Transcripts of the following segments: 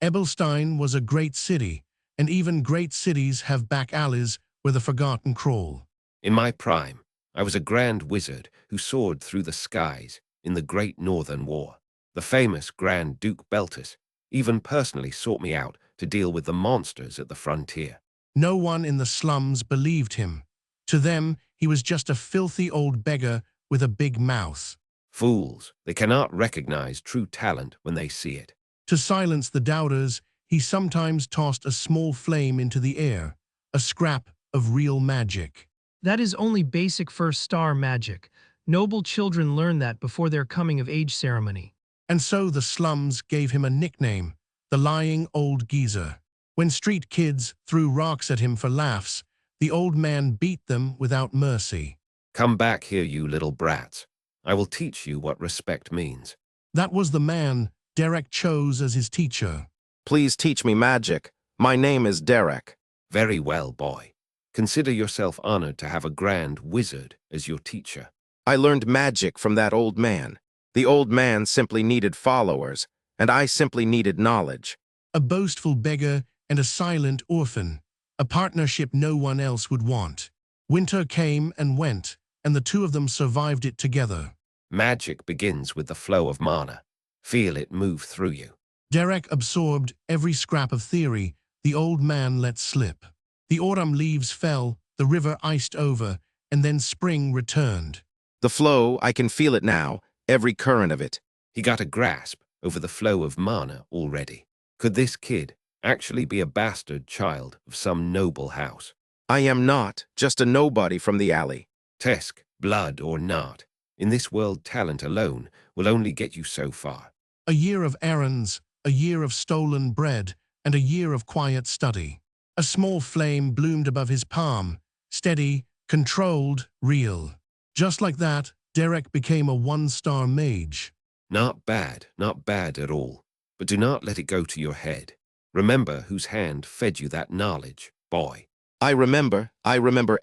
Ebelstein was a great city, and even great cities have back alleys where the forgotten crawl. In my prime, I was a grand wizard who soared through the skies in the Great Northern War. The famous Grand Duke Beltus even personally sought me out to deal with the monsters at the frontier. No one in the slums believed him. To them, he was just a filthy old beggar with a big mouth. Fools, they cannot recognize true talent when they see it. To silence the doubters, he sometimes tossed a small flame into the air, a scrap of real magic. That is only basic first-star magic. Noble children learn that before their coming-of-age ceremony. And so the slums gave him a nickname, the lying old geezer. When street kids threw rocks at him for laughs, the old man beat them without mercy. Come back here, you little brats. I will teach you what respect means. That was the man Derek chose as his teacher. Please teach me magic. My name is Derek. Very well, boy. Consider yourself honored to have a grand wizard as your teacher. I learned magic from that old man. The old man simply needed followers, and I simply needed knowledge. A boastful beggar and a silent orphan, a partnership no one else would want. Winter came and went, and the two of them survived it together. Magic begins with the flow of mana. Feel it move through you. Derek absorbed every scrap of theory the old man let slip. The autumn leaves fell, the river iced over, and then spring returned. The flow, I can feel it now, every current of it. He got a grasp over the flow of mana already. Could this kid actually be a bastard child of some noble house? I am not just a nobody from the alley. Tesk, blood or not, in this world talent alone will only get you so far. A year of errands, a year of stolen bread, and a year of quiet study. A small flame bloomed above his palm, steady, controlled, real. Just like that, Derek became a one-star mage. Not bad at all. But do not let it go to your head. Remember whose hand fed you that knowledge, boy. I remember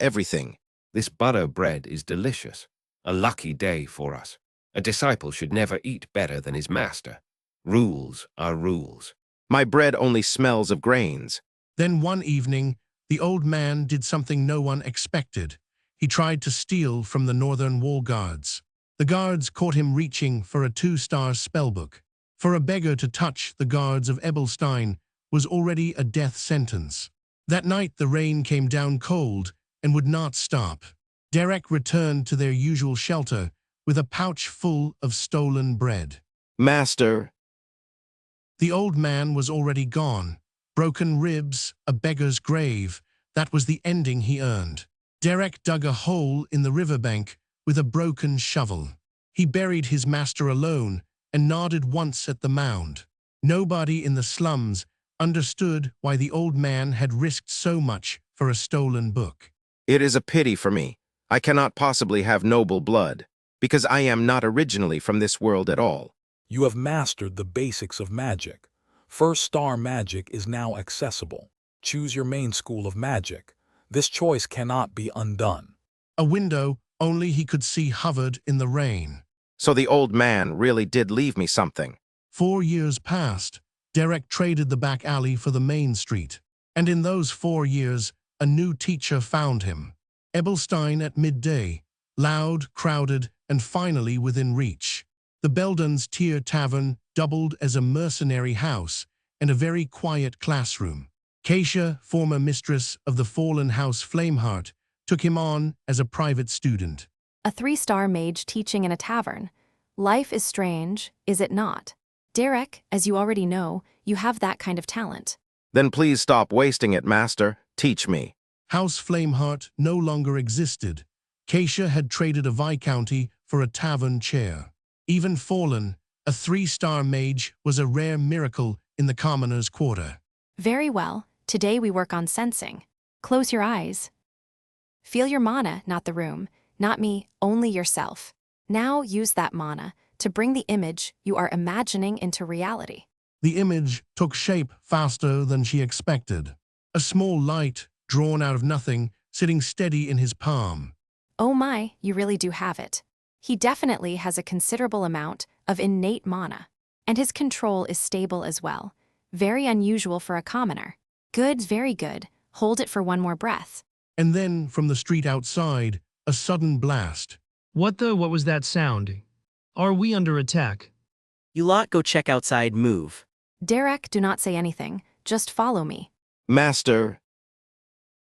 everything. This butter bread is delicious. A lucky day for us. A disciple should never eat better than his master. Rules are rules. My bread only smells of grains. Then one evening, the old man did something no one expected. He tried to steal from the northern wall guards. The guards caught him reaching for a 2-star spellbook. For a beggar to touch the guards of Ebelstein was already a death sentence. That night the rain came down cold and would not stop. Derek returned to their usual shelter with a pouch full of stolen bread. Master. The old man was already gone. Broken ribs, a beggar's grave. That was the ending he earned. Derek dug a hole in the riverbank with a broken shovel. He buried his master alone and nodded once at the mound. Nobody in the slums understood why the old man had risked so much for a stolen book. It is a pity for me. I cannot possibly have noble blood, because I am not originally from this world at all. You have mastered the basics of magic. First-star magic is now accessible. Choose your main school of magic. This choice cannot be undone. A window only he could see hovered in the rain. So the old man really did leave me something. 4 years passed. Derek traded the back alley for the main street. And in those 4 years, a new teacher found him. Ebelstein at midday, loud, crowded, and finally within reach. The Beldon's Tier Tavern doubled as a mercenary house and a very quiet classroom. Keisha, former mistress of the fallen house Flameheart, took him on as a private student. A 3-star mage teaching in a tavern. Life is strange, is it not? Derek, as you already know, you have that kind of talent. Then please stop wasting it, master. Teach me. House Flameheart no longer existed. Keisha had traded a viscounty for a tavern chair. Even fallen, a 3-star mage was a rare miracle in the commoner's quarter. Very well. Today we work on sensing. Close your eyes. Feel your mana, not the room, not me, only yourself. Now use that mana to bring the image you are imagining into reality. The image took shape faster than she expected. A small light, drawn out of nothing, sitting steady in his palm. Oh my, you really do have it. He definitely has a considerable amount of innate mana. And his control is stable as well. Very unusual for a commoner. Good, very good. Hold it for one more breath. And then, from the street outside, a sudden blast. What was that sound? Are we under attack? You lot go check outside, move. Derek, do not say anything. Just follow me. Master,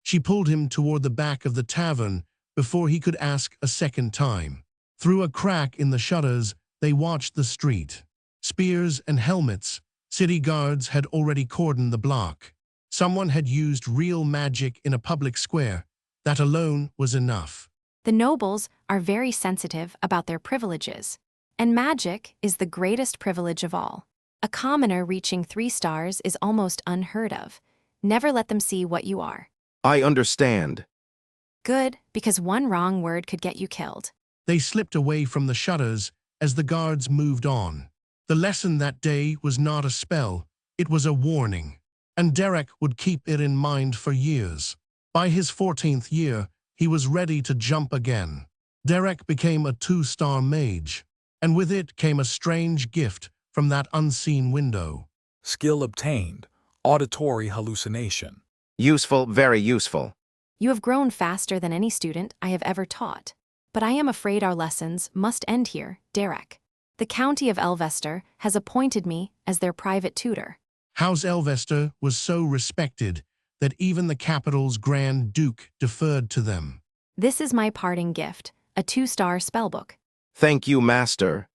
She pulled him toward the back of the tavern before he could ask a second time. Through a crack in the shutters, they watched the street. Spears and helmets, city guards had already cordoned the block. Someone had used real magic in a public square. That alone was enough. The nobles are very sensitive about their privileges. And magic is the greatest privilege of all. A commoner reaching 3 stars is almost unheard of. Never let them see what you are. I understand. Good, because one wrong word could get you killed. They slipped away from the shutters as the guards moved on. The lesson that day was not a spell, it was a warning. And Derek would keep it in mind for years. By his 14th year, he was ready to jump again. Derek became a 2-star mage, and with it came a strange gift from that unseen window. Skill obtained. Auditory hallucination. Useful, very useful. You have grown faster than any student I have ever taught. But I am afraid our lessons must end here, Derek. The county of Elvester has appointed me as their private tutor. House Elvester was so respected that even the capital's Grand Duke deferred to them. This is my parting gift, a 2-star spellbook. Thank you, Master.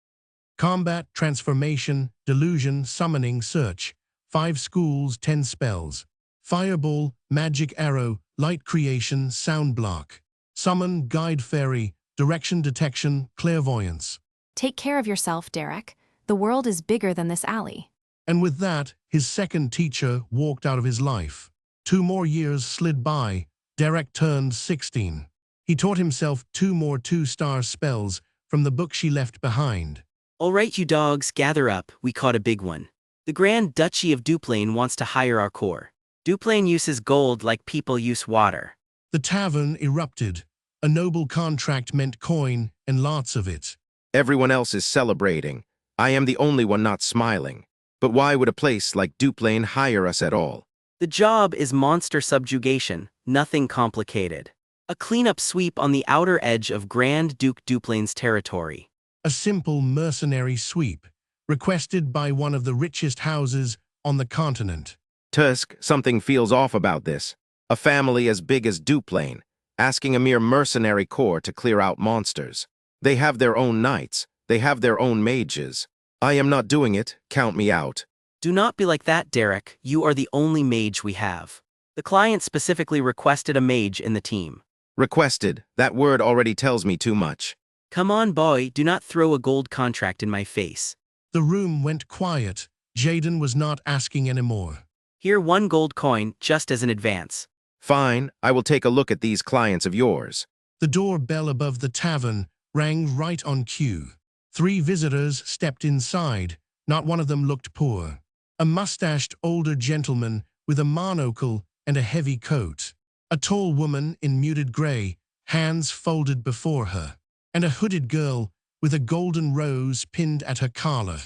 Combat, transformation, delusion, summoning, search. 5 schools, 10 spells. Fireball, magic arrow, light creation, sound block. Summon, guide fairy, direction detection, clairvoyance. Take care of yourself, Derek. The world is bigger than this alley. And with that, his second teacher walked out of his life. 2 more years slid by. Derek turned 16. He taught himself 2 more 2-star spells from the book she left behind. All right, you dogs, gather up. We caught a big one. The Grand Duchy of Duplain wants to hire our corps. Duplain uses gold like people use water. The tavern erupted. A noble contract meant coin and lots of it. Everyone else is celebrating. I am the only one not smiling. But why would a place like Duplain hire us at all? The job is monster subjugation, nothing complicated. A cleanup sweep on the outer edge of Grand Duke Duplain's territory. A simple mercenary sweep, requested by one of the richest houses on the continent. Tusk, something feels off about this. A family as big as Duplain, asking a mere mercenary corps to clear out monsters. They have their own knights, they have their own mages. I am not doing it, count me out. Do not be like that, Derek. You are the only mage we have. The client specifically requested a mage in the team. Requested, that word already tells me too much. Come on, boy, do not throw a gold contract in my face. The room went quiet. Jaden was not asking anymore. Here 1 gold coin, just as an advance. Fine, I will take a look at these clients of yours. The doorbell above the tavern rang right on cue. 3 visitors stepped inside. Not one of them looked poor. A mustached older gentleman with a monocle and a heavy coat. A tall woman in muted gray, hands folded before her. And a hooded girl with a golden rose pinned at her collar.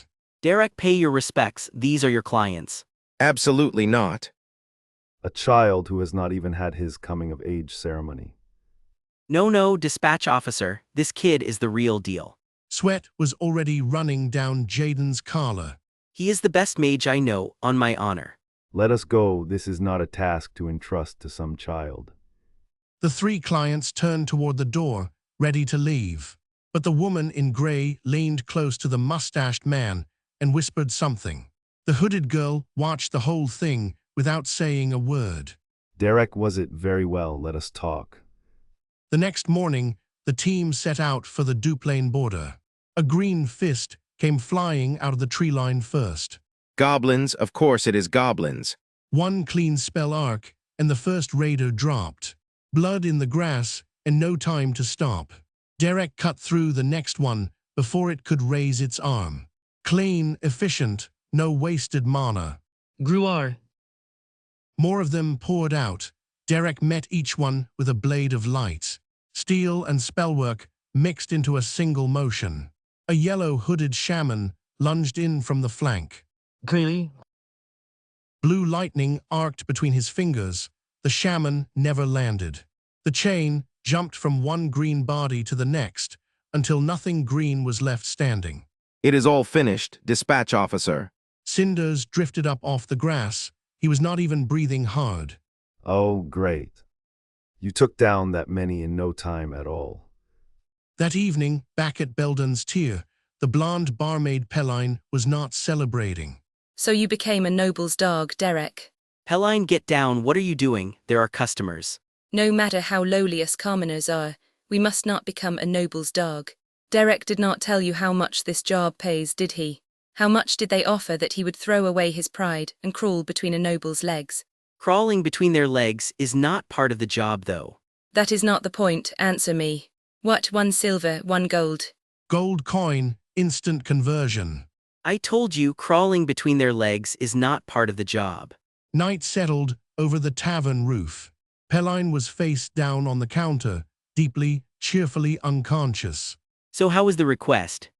Derek, pay your respects. These are your clients. Absolutely not. A child who has not even had his coming-of-age ceremony. No, dispatch officer. This kid is the real deal. Sweat was already running down Jaden's collar. He is the best mage I know, on my honor. Let us go. This is not a task to entrust to some child. The 3 clients turned toward the door, ready to leave. But the woman in gray leaned close to the mustached man and whispered something. The hooded girl watched the whole thing without saying a word. Derek, was it very well? Let us talk. The next morning, the team set out for the Duplain border. A green fist came flying out of the tree line first. Goblins, of course it is goblins. 1 clean spell arc, and the first raider dropped. Blood in the grass, and no time to stop. Derek cut through the next one before it could raise its arm. Clean, efficient, no wasted mana. Gruar. More of them poured out. Derek met each one with a blade of light. Steel and spellwork mixed into a single motion. A yellow hooded shaman lunged in from the flank. Clearly. Blue lightning arced between his fingers. The shaman never landed. The chain jumped from one green body to the next until nothing green was left standing. It is all finished, dispatch officer. Cinders drifted up off the grass. He was not even breathing hard. Oh, great. You took down that many in no time at all. That evening, back at Belden's tier, the blonde barmaid Pelline was not celebrating. So you became a noble's dog, Derek. Pelline, get down, what are you doing? There are customers. No matter how lowly us commoners are, we must not become a noble's dog. Derek did not tell you how much this job pays, did he? How much did they offer that he would throw away his pride and crawl between a noble's legs? Crawling between their legs is not part of the job, though. That is not the point, answer me. What, 1 silver, 1 gold? Gold coin, instant conversion. I told you crawling between their legs is not part of the job. Night settled over the tavern roof. Pelline was face down on the counter, deeply, cheerfully unconscious. So how was the request?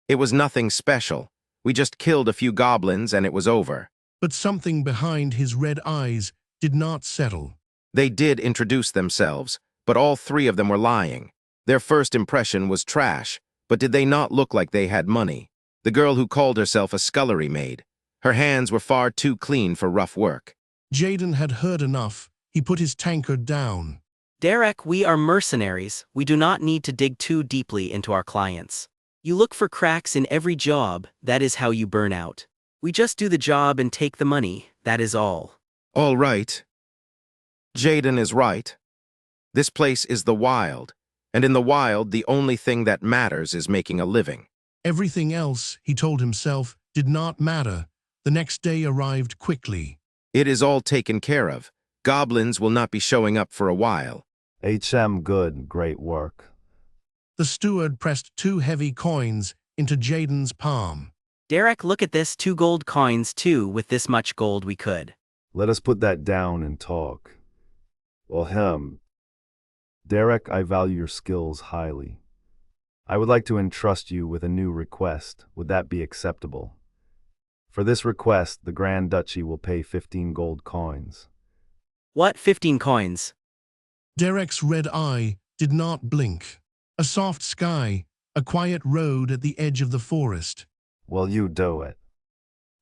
It was nothing special. We just killed a few goblins and it was over. But something behind his red eyes did not settle. They did introduce themselves, but all 3 of them were lying. Their first impression was trash, but did they not look like they had money? The girl who called herself a scullery maid. Her hands were far too clean for rough work. Jaden had heard enough. He put his tankard down. Derek, we are mercenaries. We do not need to dig too deeply into our clients. You look for cracks in every job, that is how you burn out. We just do the job and take the money, that is all. All right. Jaden is right. This place is the wild, and in the wild, the only thing that matters is making a living. Everything else, he told himself, did not matter. The next day arrived quickly. It is all taken care of. Goblins will not be showing up for a while. Good, great work. The steward pressed 2 heavy coins into Jaden's palm. Derek, look at this, 2 gold coins too. With this much gold we could. Let us put that down and talk. Well, Derek, I value your skills highly. I would like to entrust you with a new request. Would that be acceptable? For this request, the Grand Duchy will pay 15 gold coins. What, 15 coins? Derek's red eye did not blink. A soft sky, a quiet road at the edge of the forest. Well, you do it.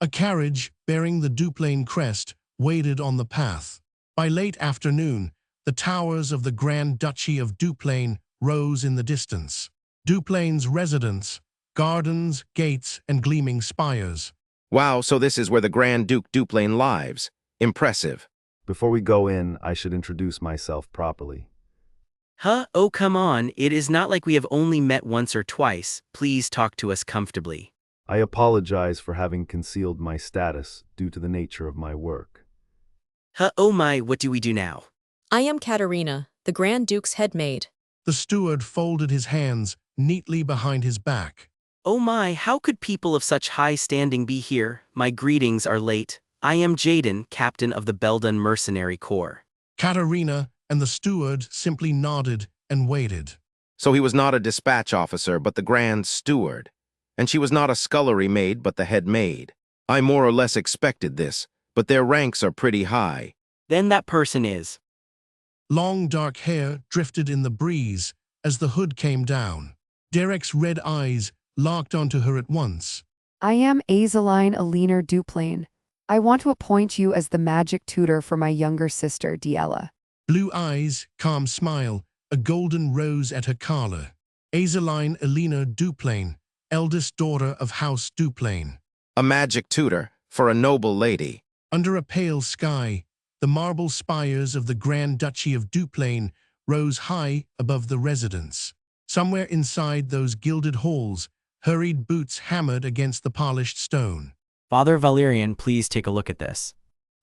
A carriage bearing the Duplain crest waited on the path. By late afternoon, the towers of the Grand Duchy of Duplain rose in the distance. Duplain's residence, gardens, gates, and gleaming spires. Wow, so this is where the Grand Duke Duplain lives. Impressive. Before we go in, I should introduce myself properly. Huh? Oh, come on, it is not like we have only met once or twice. Please talk to us comfortably. I apologize for having concealed my status due to the nature of my work. Huh? Oh my, what do we do now? I am Katerina, the Grand Duke's head maid. The steward folded his hands neatly behind his back. Oh my, how could people of such high standing be here? My greetings are late. I am Jaden, captain of the Belden Mercenary Corps. Katerina and the steward simply nodded and waited. So he was not a dispatch officer, but the Grand Steward. And she was not a scullery maid, but the head maid. I more or less expected this, but their ranks are pretty high. Then that person is. Long dark hair drifted in the breeze as the hood came down. Derek's red eyes locked onto her at once. I am Azeline Alina Duplain. I want to appoint you as the magic tutor for my younger sister, Diella. Blue eyes, calm smile, a golden rose at her collar. Azeline Alina Duplain, eldest daughter of House Duplain. A magic tutor for a noble lady. Under a pale sky, the marble spires of the Grand Duchy of Duplain rose high above the residence. Somewhere inside those gilded halls, hurried boots hammered against the polished stone. Father Valerian, please take a look at this.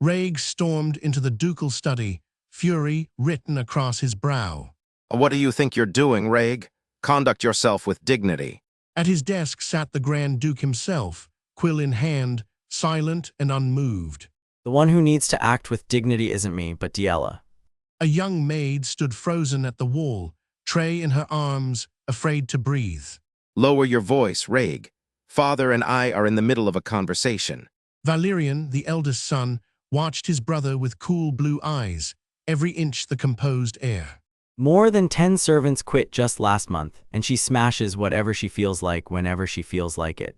Raig stormed into the ducal study, fury written across his brow. What do you think you're doing, Raig? Conduct yourself with dignity. At his desk sat the Grand Duke himself, quill in hand, silent and unmoved. The one who needs to act with dignity isn't me, but Diella. A young maid stood frozen at the wall, tray in her arms, afraid to breathe. Lower your voice, Raig. Father and I are in the middle of a conversation. Valerian, the eldest son, watched his brother with cool blue eyes, every inch the composed air. More than 10 servants quit just last month, and she smashes whatever she feels like whenever she feels like it.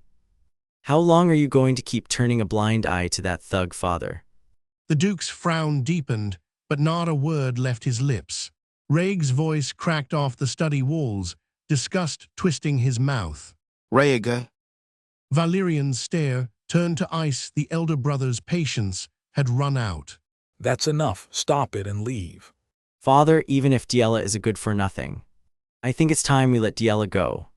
How long are you going to keep turning a blind eye to that thug father? The Duke's frown deepened, but not a word left his lips. Raig's voice cracked off the study walls, disgust twisting his mouth. Raig. Valerian's stare turned to ice. The elder brother's patience had run out. That's enough. Stop it and leave. Father, even if Diella is a good-for-nothing, I think it's time we let Diella go.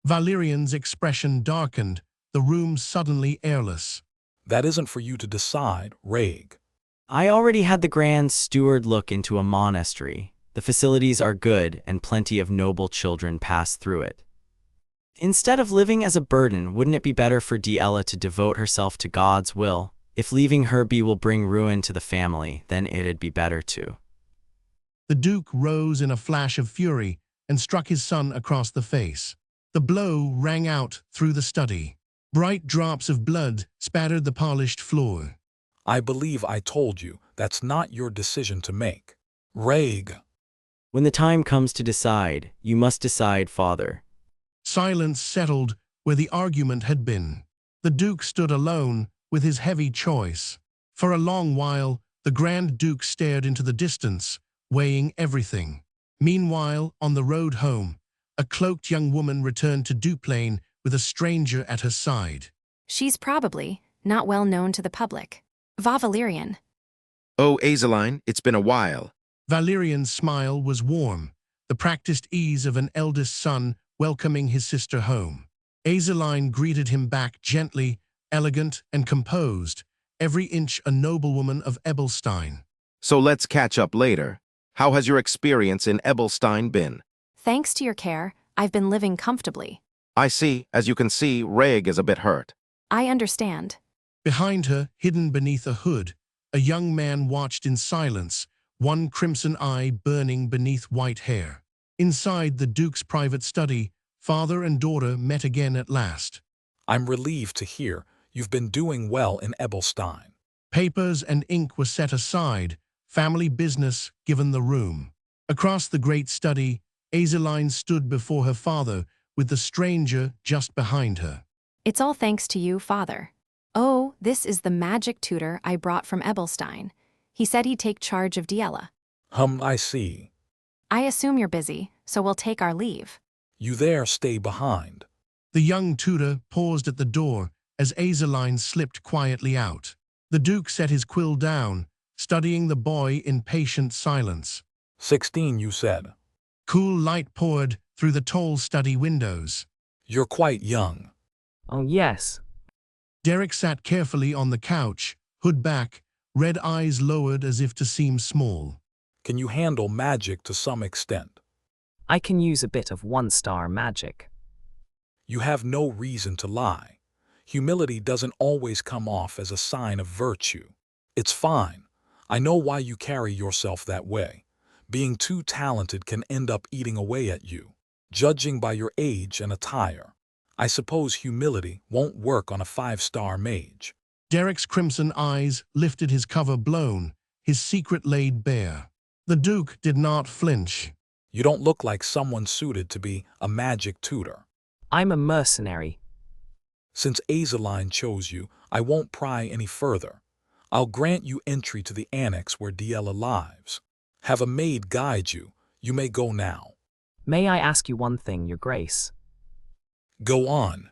Valerian's expression darkened, the room suddenly airless. That isn't for you to decide, Raig. I already had the Grand Steward look into a monastery. The facilities are good, and plenty of noble children pass through it. Instead of living as a burden, wouldn't it be better for Diella to devote herself to God's will? If leaving her be will bring ruin to the family, then it'd be better to. The Duke rose in a flash of fury and struck his son across the face. The blow rang out through the study. Bright drops of blood spattered the polished floor. I believe I told you that's not your decision to make. Raig. When the time comes to decide, you must decide, Father. Silence settled where the argument had been. The Duke stood alone with his heavy choice. For a long while, the Grand Duke stared into the distance, weighing everything. Meanwhile, on the road home, a cloaked young woman returned to Duplain with a stranger at her side. She's probably not well known to the public. Valerian. Oh, Azeline, it's been a while. Valerian's smile was warm, the practiced ease of an eldest son welcoming his sister home. Azeline greeted him back gently, elegant and composed, every inch a noblewoman of Ebelstein. So let's catch up later. How has your experience in Ebelstein been? Thanks to your care, I've been living comfortably. I see. As you can see, Raig is a bit hurt. I understand. Behind her, hidden beneath a hood, a young man watched in silence, one crimson eye burning beneath white hair. Inside the Duke's private study, father and daughter met again at last. I'm relieved to hear you've been doing well in Ebelstein. Papers and ink were set aside, family business given the room. Across the great study, Azeline stood before her father, with the stranger just behind her. It's all thanks to you, Father. Oh, this is the magic tutor I brought from Ebelstein. He said he'd take charge of Diella. I see. I assume you're busy, so we'll take our leave. You there stay behind. The young tutor paused at the door as Azeline slipped quietly out. The Duke set his quill down, studying the boy in patient silence. 16, you said. Cool light poured through the tall study windows. You're quite young. Oh, yes. Derek sat carefully on the couch, hood back, red eyes lowered as if to seem small. Can you handle magic to some extent? I can use a bit of one-star magic. You have no reason to lie. Humility doesn't always come off as a sign of virtue. It's fine. I know why you carry yourself that way. Being too talented can end up eating away at you, judging by your age and attire. I suppose humility won't work on a 5-star mage. Derek's crimson eyes lifted, his cover blown, his secret laid bare. The Duke did not flinch. You don't look like someone suited to be a magic tutor. I'm a mercenary. Since Azeline chose you, I won't pry any further. I'll grant you entry to the annex where Diella lives. Have a maid guide you. You may go now. May I ask you one thing, Your Grace? Go on.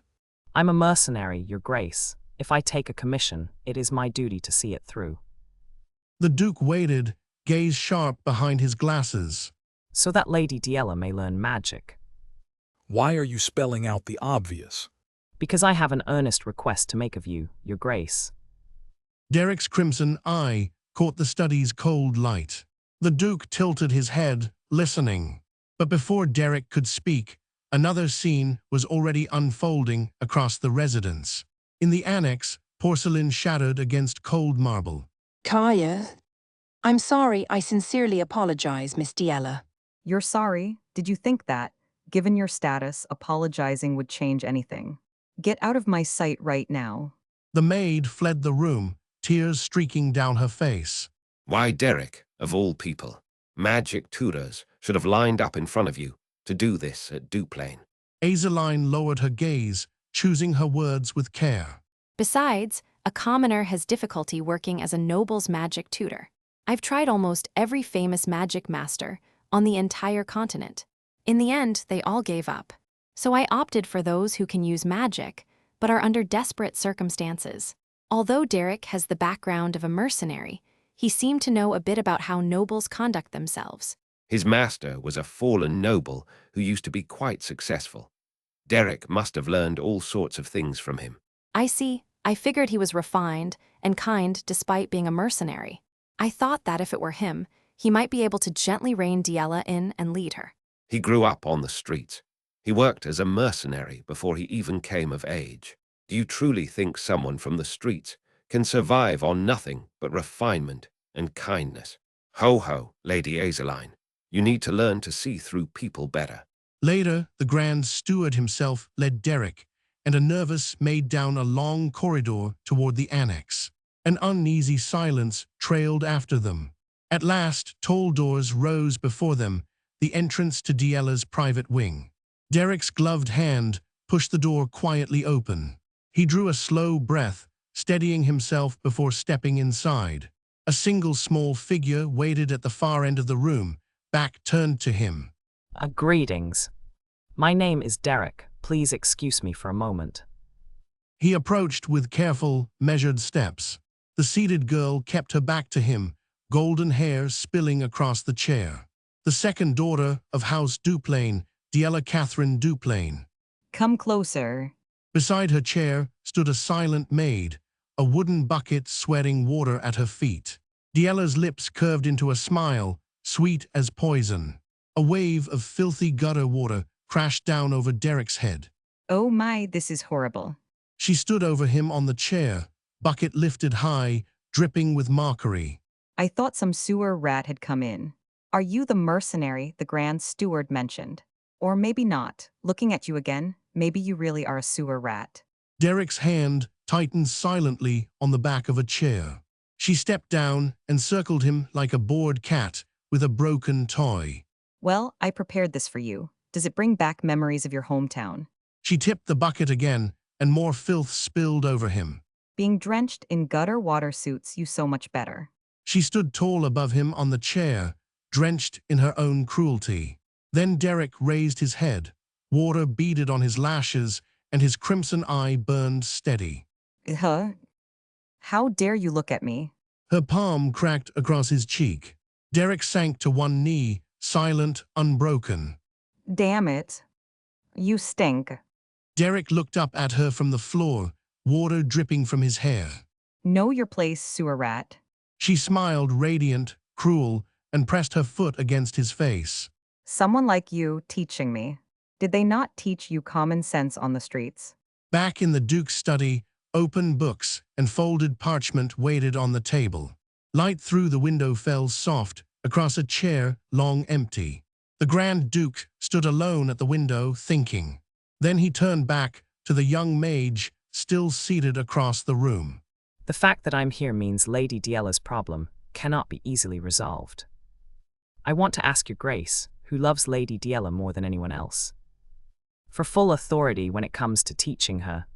I'm a mercenary, Your Grace. If I take a commission, it is my duty to see it through. The Duke waited, gaze sharp behind his glasses. So that Lady Diella may learn magic. Why are you spelling out the obvious? Because I have an earnest request to make of you, Your Grace. Derek's crimson eye caught the study's cold light. The Duke tilted his head, listening. But before Derek could speak, another scene was already unfolding across the residence. In the annex, porcelain shattered against cold marble. Kaya, I'm sorry. I sincerely apologize, Miss Diella. You're sorry? Did you think that, given your status, apologizing would change anything? Get out of my sight right now. The maid fled the room, tears streaking down her face. Why, Derek, of all people, magic tutors should have lined up in front of you to do this at Duplain. Azeline lowered her gaze, choosing her words with care. Besides, a commoner has difficulty working as a noble's magic tutor. I've tried almost every famous magic master on the entire continent. In the end, they all gave up. So I opted for those who can use magic, but are under desperate circumstances. Although Derek has the background of a mercenary, he seemed to know a bit about how nobles conduct themselves. His master was a fallen noble who used to be quite successful. Derek must have learned all sorts of things from him. I see. I figured he was refined and kind despite being a mercenary. I thought that if it were him, he might be able to gently rein Diella in and lead her. He grew up on the streets. He worked as a mercenary before he even came of age. Do you truly think someone from the streets can survive on nothing but refinement and kindness? Ho ho, Lady Azeline. You need to learn to see through people better. Later, the Grand Steward himself led Derek and a nervous maid down a long corridor toward the annex. An uneasy silence trailed after them. At last, tall doors rose before them, the entrance to Diella's private wing. Derek's gloved hand pushed the door quietly open. He drew a slow breath, steadying himself before stepping inside. A single small figure waited at the far end of the room, back turned to him. Greetings. My name is Derek. Please excuse me for a moment. He approached with careful, measured steps. The seated girl kept her back to him, golden hair spilling across the chair. The second daughter of House Duplain, Diella Catherine Duplain. Come closer. Beside her chair stood a silent maid, a wooden bucket sweating water at her feet. Diella's lips curved into a smile, sweet as poison. A wave of filthy gutter water crashed down over Derek's head. Oh my, this is horrible. She stood over him on the chair, bucket lifted high, dripping with mockery. I thought some sewer rat had come in. Are you the mercenary the Grand Steward mentioned? Or maybe not. Looking at you again, maybe you really are a sewer rat. Derek's hand tightened silently on the back of a chair. She stepped down and circled him like a bored cat with a broken toy. Well, I prepared this for you. Does it bring back memories of your hometown? She tipped the bucket again, and more filth spilled over him. Being drenched in gutter water suits you so much better. She stood tall above him on the chair, drenched in her own cruelty. Then Derek raised his head. Water beaded on his lashes, and his crimson eye burned steady. Huh? How dare you look at me? Her palm cracked across his cheek. Derek sank to one knee, silent, unbroken. Damn it. You stink. Derek looked up at her from the floor, water dripping from his hair. Know your place, sewer rat. She smiled, radiant, cruel, and pressed her foot against his face. Someone like you teaching me. Did they not teach you common sense on the streets? Back in the Duke's study, open books and folded parchment waited on the table. Light through the window fell soft, across a chair long empty. The Grand Duke stood alone at the window, thinking. Then he turned back to the young mage, still seated across the room. The fact that I'm here means Lady Diella's problem cannot be easily resolved. I want to ask your grace, who loves Lady Diella more than anyone else, for full authority when it comes to teaching her.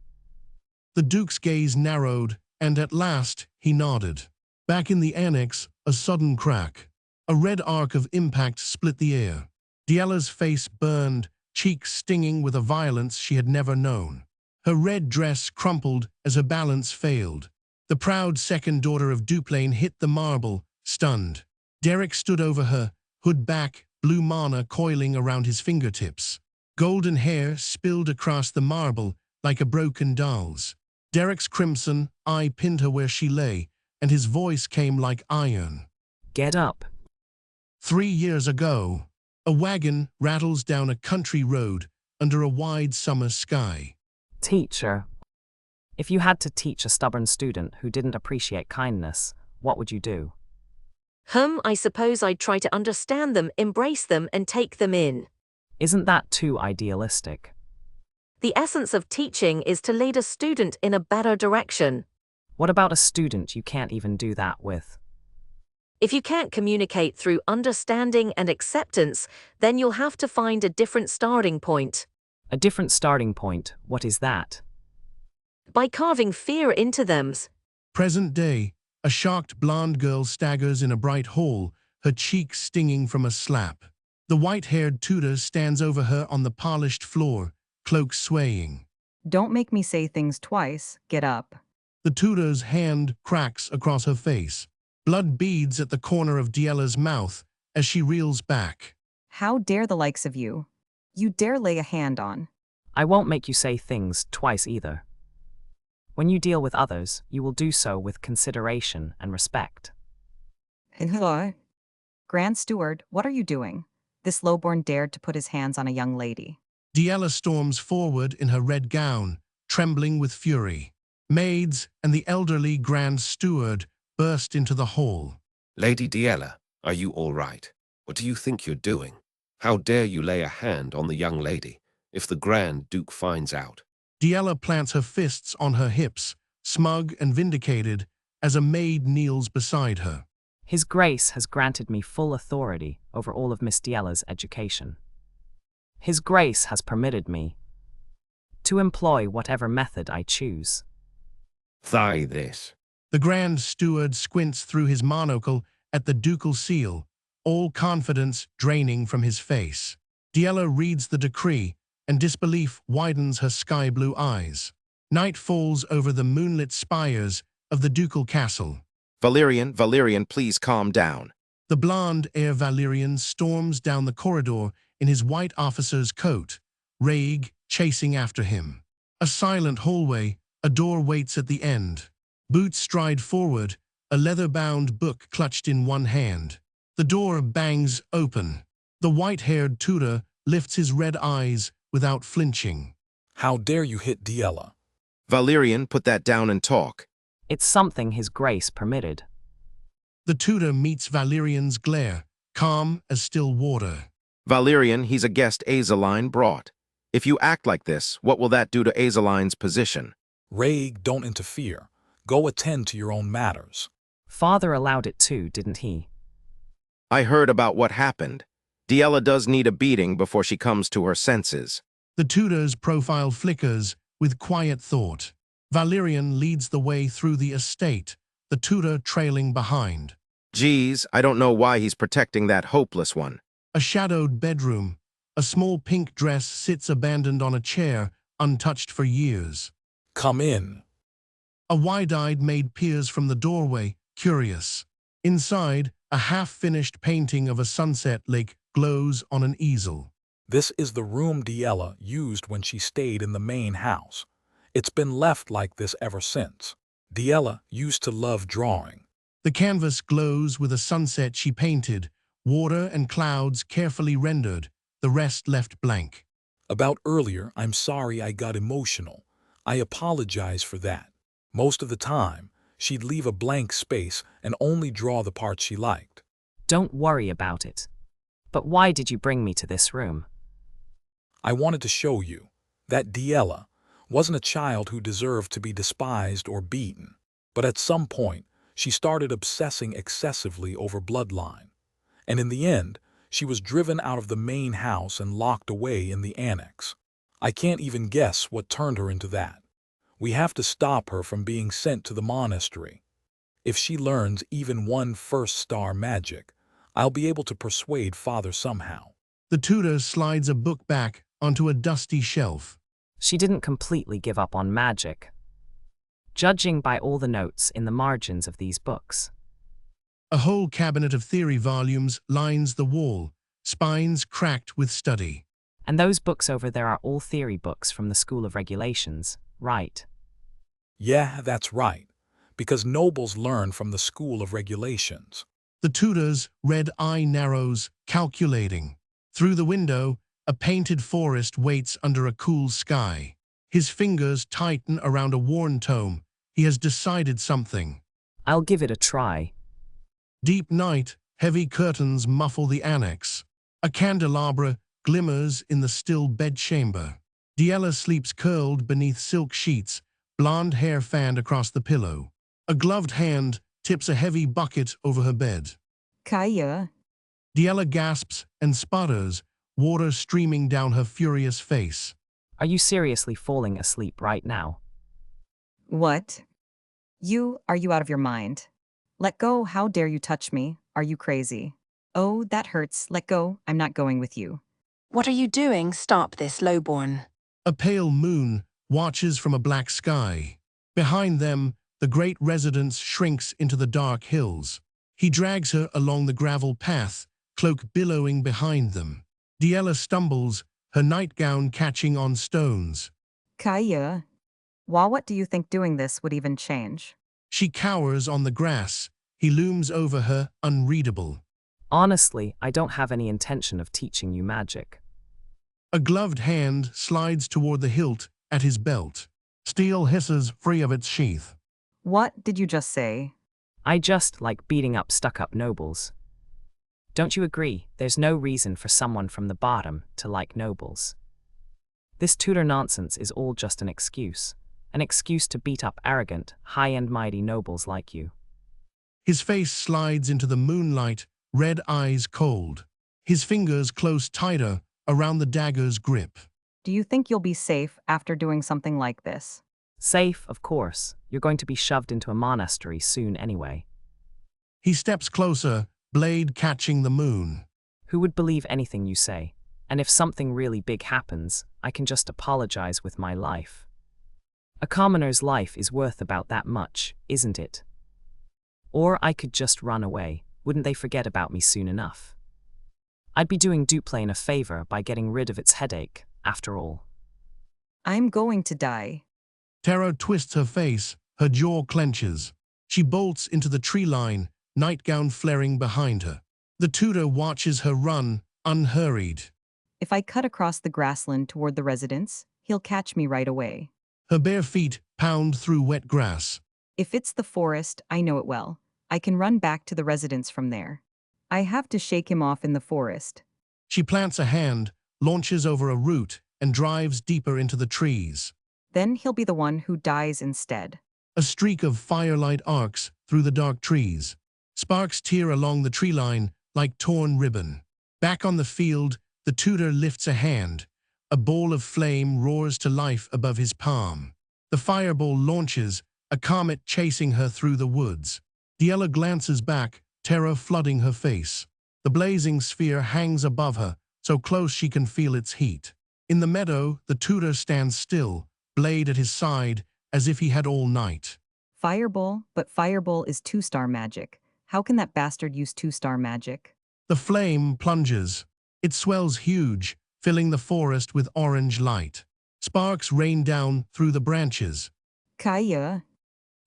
The Duke's gaze narrowed, and at last he nodded. Back in the annex, a sudden crack. A red arc of impact split the air. Diella's face burned, cheeks stinging with a violence she had never known. Her red dress crumpled as her balance failed. The proud second daughter of Duplain hit the marble, stunned. Derek stood over her, hood back, blue mana coiling around his fingertips. Golden hair spilled across the marble like a broken doll's. Derek's crimson eye pinned her where she lay, and his voice came like iron. Get up. 3 years ago, a wagon rattles down a country road under a wide summer sky. Teacher. If you had to teach a stubborn student who didn't appreciate kindness, what would you do? I suppose I'd try to understand them, embrace them, and take them in. Isn't that too idealistic? The essence of teaching is to lead a student in a better direction. What about a student you can't even do that with? If you can't communicate through understanding and acceptance, then you'll have to find a different starting point. A different starting point, what is that? By carving fear into them. Present day, a shocked blonde girl staggers in a bright hall, her cheek stinging from a slap. The white-haired tutor stands over her on the polished floor, cloak swaying. Don't make me say things twice. Get up. The tutor's hand cracks across her face. Blood beads at the corner of Diela's mouth as she reels back. How dare the likes of you? You dare lay a hand on. I won't make you say things twice either. When you deal with others, you will do so with consideration and respect. Hello. Grand Steward, what are you doing? This lowborn dared to put his hands on a young lady. Diela storms forward in her red gown, trembling with fury. Maids and the elderly Grand Steward burst into the hall. Lady Diela, are you all right? What do you think you're doing? How dare you lay a hand on the young lady? If the Grand Duke finds out. Diela plants her fists on her hips, smug and vindicated, as a maid kneels beside her. His Grace has granted me full authority over all of Miss Diela's education. His Grace has permitted me to employ whatever method I choose. Thigh this. The Grand Steward squints through his monocle at the ducal seal, all confidence draining from his face. Diela reads the decree, and disbelief widens her sky-blue eyes. Night falls over the moonlit spires of the ducal castle. Valerian, please calm down. The blonde heir Valerian storms down the corridor in his white officer's coat, Raig chasing after him. A silent hallway, a door waits at the end. Boots stride forward, a leather-bound book clutched in one hand. The door bangs open. The white-haired tutor lifts his red eyes without flinching. How dare you hit Diela? Valerian, put that down and talk. It's something His Grace permitted. The tutor meets Valerian's glare, calm as still water. Valerian, he's a guest Azaline brought. If you act like this, what will that do to Azaline's position? Raig, don't interfere. Go attend to your own matters. Father allowed it too, didn't he? I heard about what happened. Diela does need a beating before she comes to her senses. The tutor's profile flickers with quiet thought. Valerian leads the way through the estate, the tutor trailing behind. Geez, I don't know why he's protecting that hopeless one. A shadowed bedroom. A small pink dress sits abandoned on a chair, untouched for years. Come in. A wide-eyed maid peers from the doorway, curious. Inside, a half-finished painting of a sunset lake glows on an easel. This is the room Diela used when she stayed in the main house. It's been left like this ever since. Diela used to love drawing. The canvas glows with a sunset she painted, water and clouds carefully rendered, the rest left blank. About earlier, I'm sorry I got emotional. I apologize for that. Most of the time, she'd leave a blank space and only draw the parts she liked. Don't worry about it. But why did you bring me to this room? I wanted to show you that Diela wasn't a child who deserved to be despised or beaten. But at some point, she started obsessing excessively over bloodline. And in the end, she was driven out of the main house and locked away in the annex. I can't even guess what turned her into that. We have to stop her from being sent to the monastery. If she learns even one first-star magic, I'll be able to persuade Father somehow. The tutor slides a book back onto a dusty shelf. She didn't completely give up on magic, judging by all the notes in the margins of these books. A whole cabinet of theory volumes lines the wall, spines cracked with study. And those books over there are all theory books from the School of Regulations, right? Yeah, that's right, because nobles learn from the School of Regulations. The tutor's red eye narrows, calculating. Through the window, a painted forest waits under a cool sky. His fingers tighten around a worn tome. He has decided something. I'll give it a try. Deep night, heavy curtains muffle the annex. A candelabra glimmers in the still bedchamber. Diela sleeps curled beneath silk sheets, blonde hair fanned across the pillow. A gloved hand tips a heavy bucket over her bed. Kaya. Diella gasps and sputters, water streaming down her furious face. Are you seriously falling asleep right now? What? Are you out of your mind? Let go, how dare you touch me? Are you crazy? Oh, that hurts, let go, I'm not going with you. What are you doing? Stop this, lowborn. A pale moon watches from a black sky. Behind them, the great residence shrinks into the dark hills. He drags her along the gravel path, cloak billowing behind them. Diella stumbles, her nightgown catching on stones. Kaya. What do you think doing this would even change? She cowers on the grass. He looms over her, unreadable. Honestly, I don't have any intention of teaching you magic. A gloved hand slides toward the hilt at his belt. Steel hisses free of its sheath. What did you just say? I just like beating up stuck-up nobles. Don't you agree? There's no reason for someone from the bottom to like nobles. This tutor nonsense is all just an excuse to beat up arrogant, high-and-mighty nobles like you. His face slides into the moonlight, red eyes cold. His fingers close tighter around the dagger's grip. Do you think you'll be safe after doing something like this? Safe, of course. You're going to be shoved into a monastery soon anyway. He steps closer, blade catching the moon. Who would believe anything you say? And if something really big happens, I can just apologize with my life. A commoner's life is worth about that much, isn't it? Or I could just run away. Wouldn't they forget about me soon enough? I'd be doing Duplain a favor by getting rid of its headache, after all. I'm going to die. Tara twists her face, her jaw clenches. She bolts into the tree line, nightgown flaring behind her. The tutor watches her run, unhurried. If I cut across the grassland toward the residence, he'll catch me right away. Her bare feet pound through wet grass. If it's the forest, I know it well. I can run back to the residence from there. I have to shake him off in the forest. She plants a hand, launches over a root, and drives deeper into the trees. Then he'll be the one who dies instead. A streak of firelight arcs through the dark trees. Sparks tear along the tree line like torn ribbon. Back on the field, the tutor lifts a hand. A ball of flame roars to life above his palm. The fireball launches, a comet chasing her through the woods. Diella glances back, terror flooding her face. The blazing sphere hangs above her, so close she can feel its heat. In the meadow, the tutor stands still, blade at his side, as if he had all night. Fireball, but fireball is 2-star magic. How can that bastard use 2-star magic? The flame plunges. It swells huge, filling the forest with orange light. Sparks rain down through the branches. Kaya.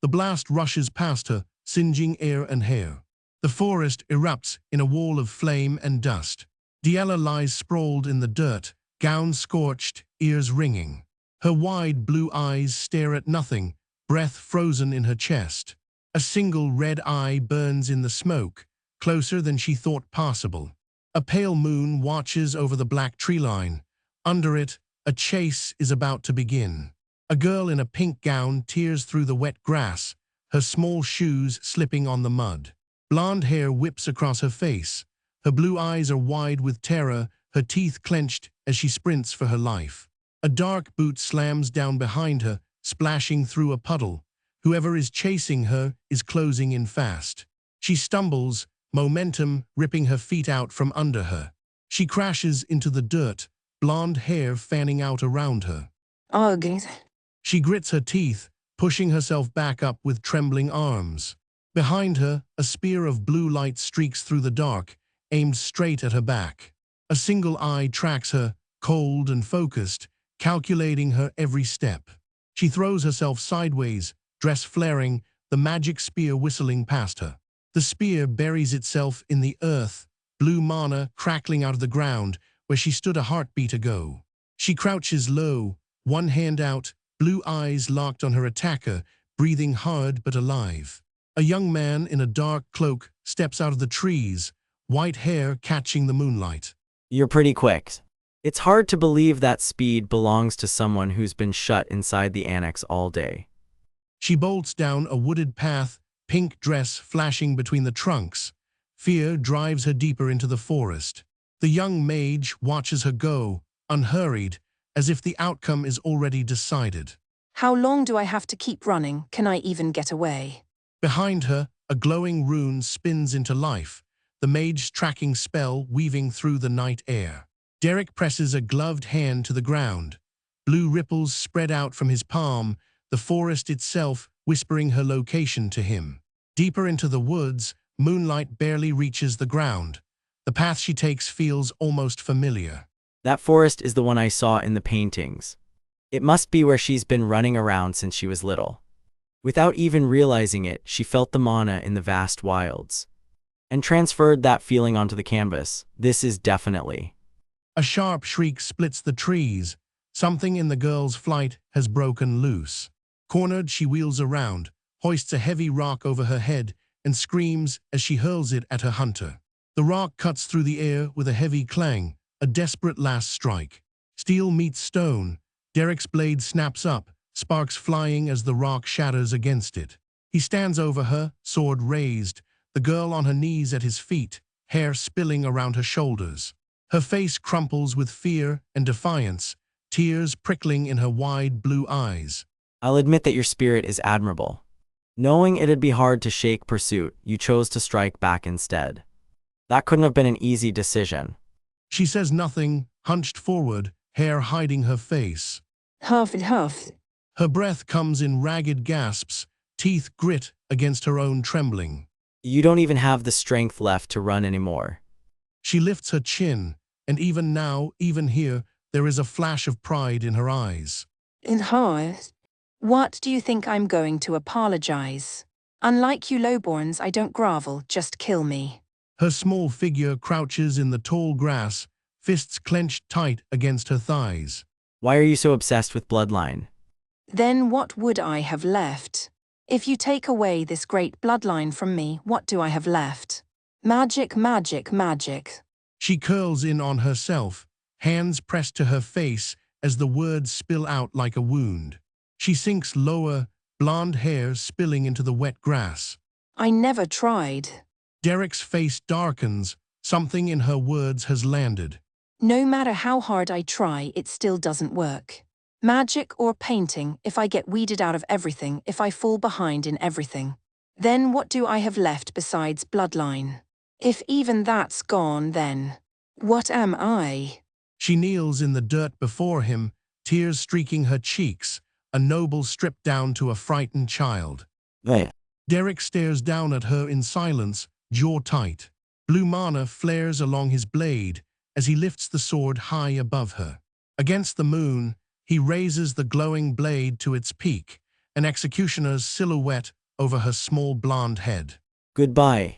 The blast rushes past her, singeing air and hair. The forest erupts in a wall of flame and dust. Diella lies sprawled in the dirt, gown scorched, ears ringing. Her wide blue eyes stare at nothing, breath frozen in her chest. A single red eye burns in the smoke, closer than she thought possible. A pale moon watches over the black tree line. Under it, a chase is about to begin. A girl in a pink gown tears through the wet grass, her small shoes slipping on the mud. Blonde hair whips across her face. Her blue eyes are wide with terror, her teeth clenched as she sprints for her life. A dark boot slams down behind her, splashing through a puddle. Whoever is chasing her is closing in fast. She stumbles, momentum ripping her feet out from under her. She crashes into the dirt, blonde hair fanning out around her. Ugh. She grits her teeth, pushing herself back up with trembling arms. Behind her, a spear of blue light streaks through the dark, aimed straight at her back. A single eye tracks her, cold and focused, calculating her every step. She throws herself sideways, dress flaring, the magic spear whistling past her. The spear buries itself in the earth, blue mana crackling out of the ground where she stood a heartbeat ago. She crouches low, one hand out, blue eyes locked on her attacker, breathing hard but alive. A young man in a dark cloak steps out of the trees, white hair catching the moonlight. You're pretty quick. It's hard to believe that speed belongs to someone who's been shut inside the annex all day. She bolts down a wooded path pink dress flashing between the trunks. Fear drives her deeper into the forest. The young mage watches her go, unhurried, as if the outcome is already decided. How long do I have to keep running? Can I even get away? Behind her, a glowing rune spins into life, the mage's tracking spell weaving through the night air. Derek presses a gloved hand to the ground. Blue ripples spread out from his palm, the forest itself whispering her location to him. Deeper into the woods, moonlight barely reaches the ground. The path she takes feels almost familiar. That forest is the one I saw in the paintings. It must be where she's been running around since she was little. Without even realizing it, she felt the mana in the vast wilds and transferred that feeling onto the canvas. This is definitely. A sharp shriek splits the trees. Something in the girl's flight has broken loose. Cornered, she wheels around, hoists a heavy rock over her head, and screams as she hurls it at her hunter. The rock cuts through the air with a heavy clang, a desperate last strike. Steel meets stone. Derek's blade snaps up, sparks flying as the rock shatters against it. He stands over her, sword raised, the girl on her knees at his feet, hair spilling around her shoulders. Her face crumples with fear and defiance, tears prickling in her wide blue eyes. I'll admit that your spirit is admirable. Knowing it'd be hard to shake pursuit, you chose to strike back instead. That couldn't have been an easy decision. She says nothing, hunched forward, hair hiding her face. Huff and huff. Her breath comes in ragged gasps, teeth grit against her own trembling. You don't even have the strength left to run anymore. She lifts her chin, and even now, even here, there is a flash of pride in her eyes. In heart, what do you think I'm going to apologize? Unlike you lowborns, I don't grovel, just kill me. Her small figure crouches in the tall grass, fists clenched tight against her thighs. Why are you so obsessed with bloodline? Then what would I have left? If you take away this great bloodline from me, what do I have left? Magic, magic, magic. She curls in on herself, hands pressed to her face as the words spill out like a wound. She sinks lower, blonde hair spilling into the wet grass. I never tried. Derek's face darkens, something in her words has landed. No matter how hard I try, it still doesn't work. Magic or painting, if I get weeded out of everything, if I fall behind in everything, then what do I have left besides bloodline? If even that's gone, then what am I? She kneels in the dirt before him, tears streaking her cheeks, a noble stripped down to a frightened child. Hey. Derek stares down at her in silence, jaw tight. Blue mana flares along his blade as he lifts the sword high above her. Against the moon, he raises the glowing blade to its peak, an executioner's silhouette over her small blonde head. Goodbye.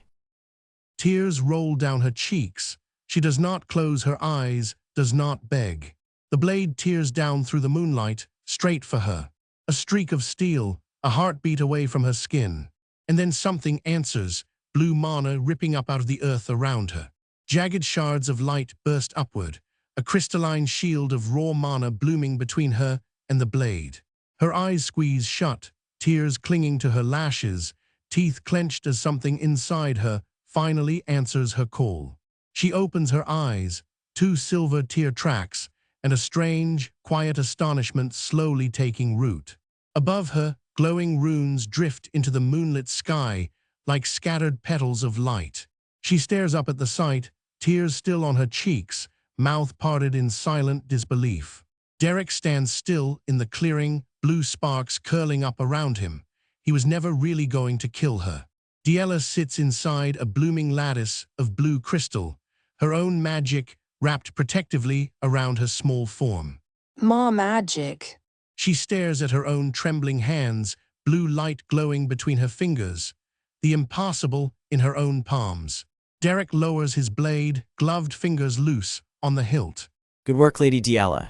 Tears roll down her cheeks. She does not close her eyes, does not beg. The blade tears down through the moonlight, straight for her. A streak of steel, a heartbeat away from her skin. And then something answers, blue mana ripping up out of the earth around her. Jagged shards of light burst upward, a crystalline shield of raw mana blooming between her and the blade. Her eyes squeeze shut, tears clinging to her lashes, teeth clenched as something inside her finally answers her call. She opens her eyes, 2 silver tear tracks, and a strange, quiet astonishment slowly taking root. Above her, glowing runes drift into the moonlit sky like scattered petals of light. She stares up at the sight, tears still on her cheeks, mouth parted in silent disbelief. Derek stands still in the clearing, blue sparks curling up around him. He was never really going to kill her. Diella sits inside a blooming lattice of blue crystal, her own magic wrapped protectively around her small form. More magic. She stares at her own trembling hands, blue light glowing between her fingers, the impossible in her own palms. Derek lowers his blade, gloved fingers loose, on the hilt. Good work, Lady Diella.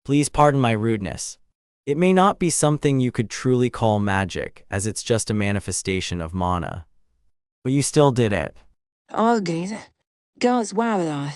Please pardon my rudeness. It may not be something you could truly call magic, as it's just a manifestation of mana. But you still did it. Oh, good. Goes wow.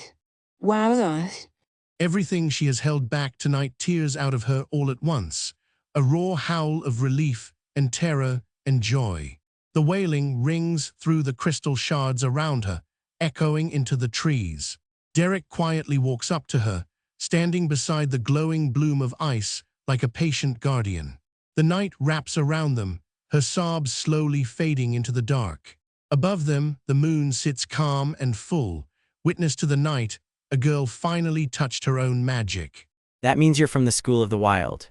Everything she has held back tonight tears out of her all at once, a raw howl of relief and terror and joy. The wailing rings through the crystal shards around her, echoing into the trees. Derek quietly walks up to her, standing beside the glowing bloom of ice like a patient guardian. The night wraps around them, her sobs slowly fading into the dark. Above them, the moon sits calm and full. Witness to the night, a girl finally touched her own magic. That means you're from the School of the Wild.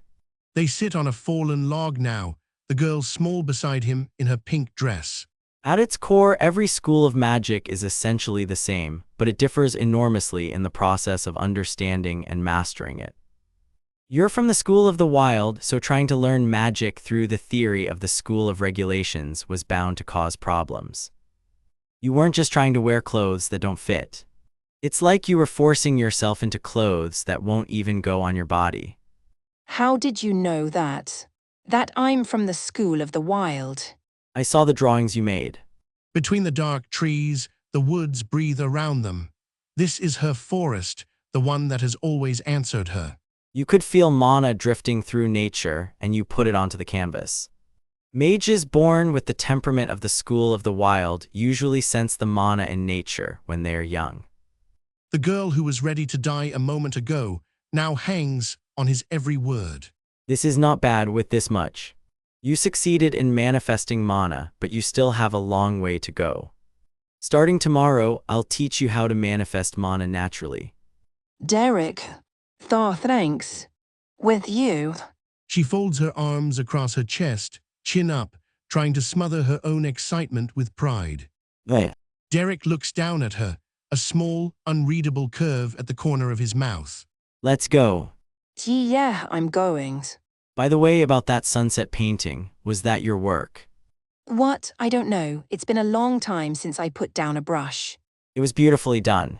They sit on a fallen log now, the girl small beside him in her pink dress. At its core, every school of magic is essentially the same, but it differs enormously in the process of understanding and mastering it. You're from the School of the Wild, so trying to learn magic through the theory of the School of Regulations was bound to cause problems. You weren't just trying to wear clothes that don't fit. It's like you were forcing yourself into clothes that won't even go on your body. How did you know that? That I'm from the School of the Wild. I saw the drawings you made. Between the dark trees, the woods breathe around them. This is her forest, the one that has always answered her. You could feel mana drifting through nature, and you put it onto the canvas. Mages born with the temperament of the School of the Wild usually sense the mana in nature when they are young. The girl who was ready to die a moment ago now hangs on his every word. This is not bad with this much. You succeeded in manifesting mana, but you still have a long way to go. Starting tomorrow, I'll teach you how to manifest mana naturally. Derek, thanks. With you. She folds her arms across her chest, chin up, trying to smother her own excitement with pride. Hey. Derek looks down at her, a small, unreadable curve at the corner of his mouth. Let's go. Yeah, I'm going. By the way, about that sunset painting, was that your work? What? I don't know. It's been a long time since I put down a brush. It was beautifully done.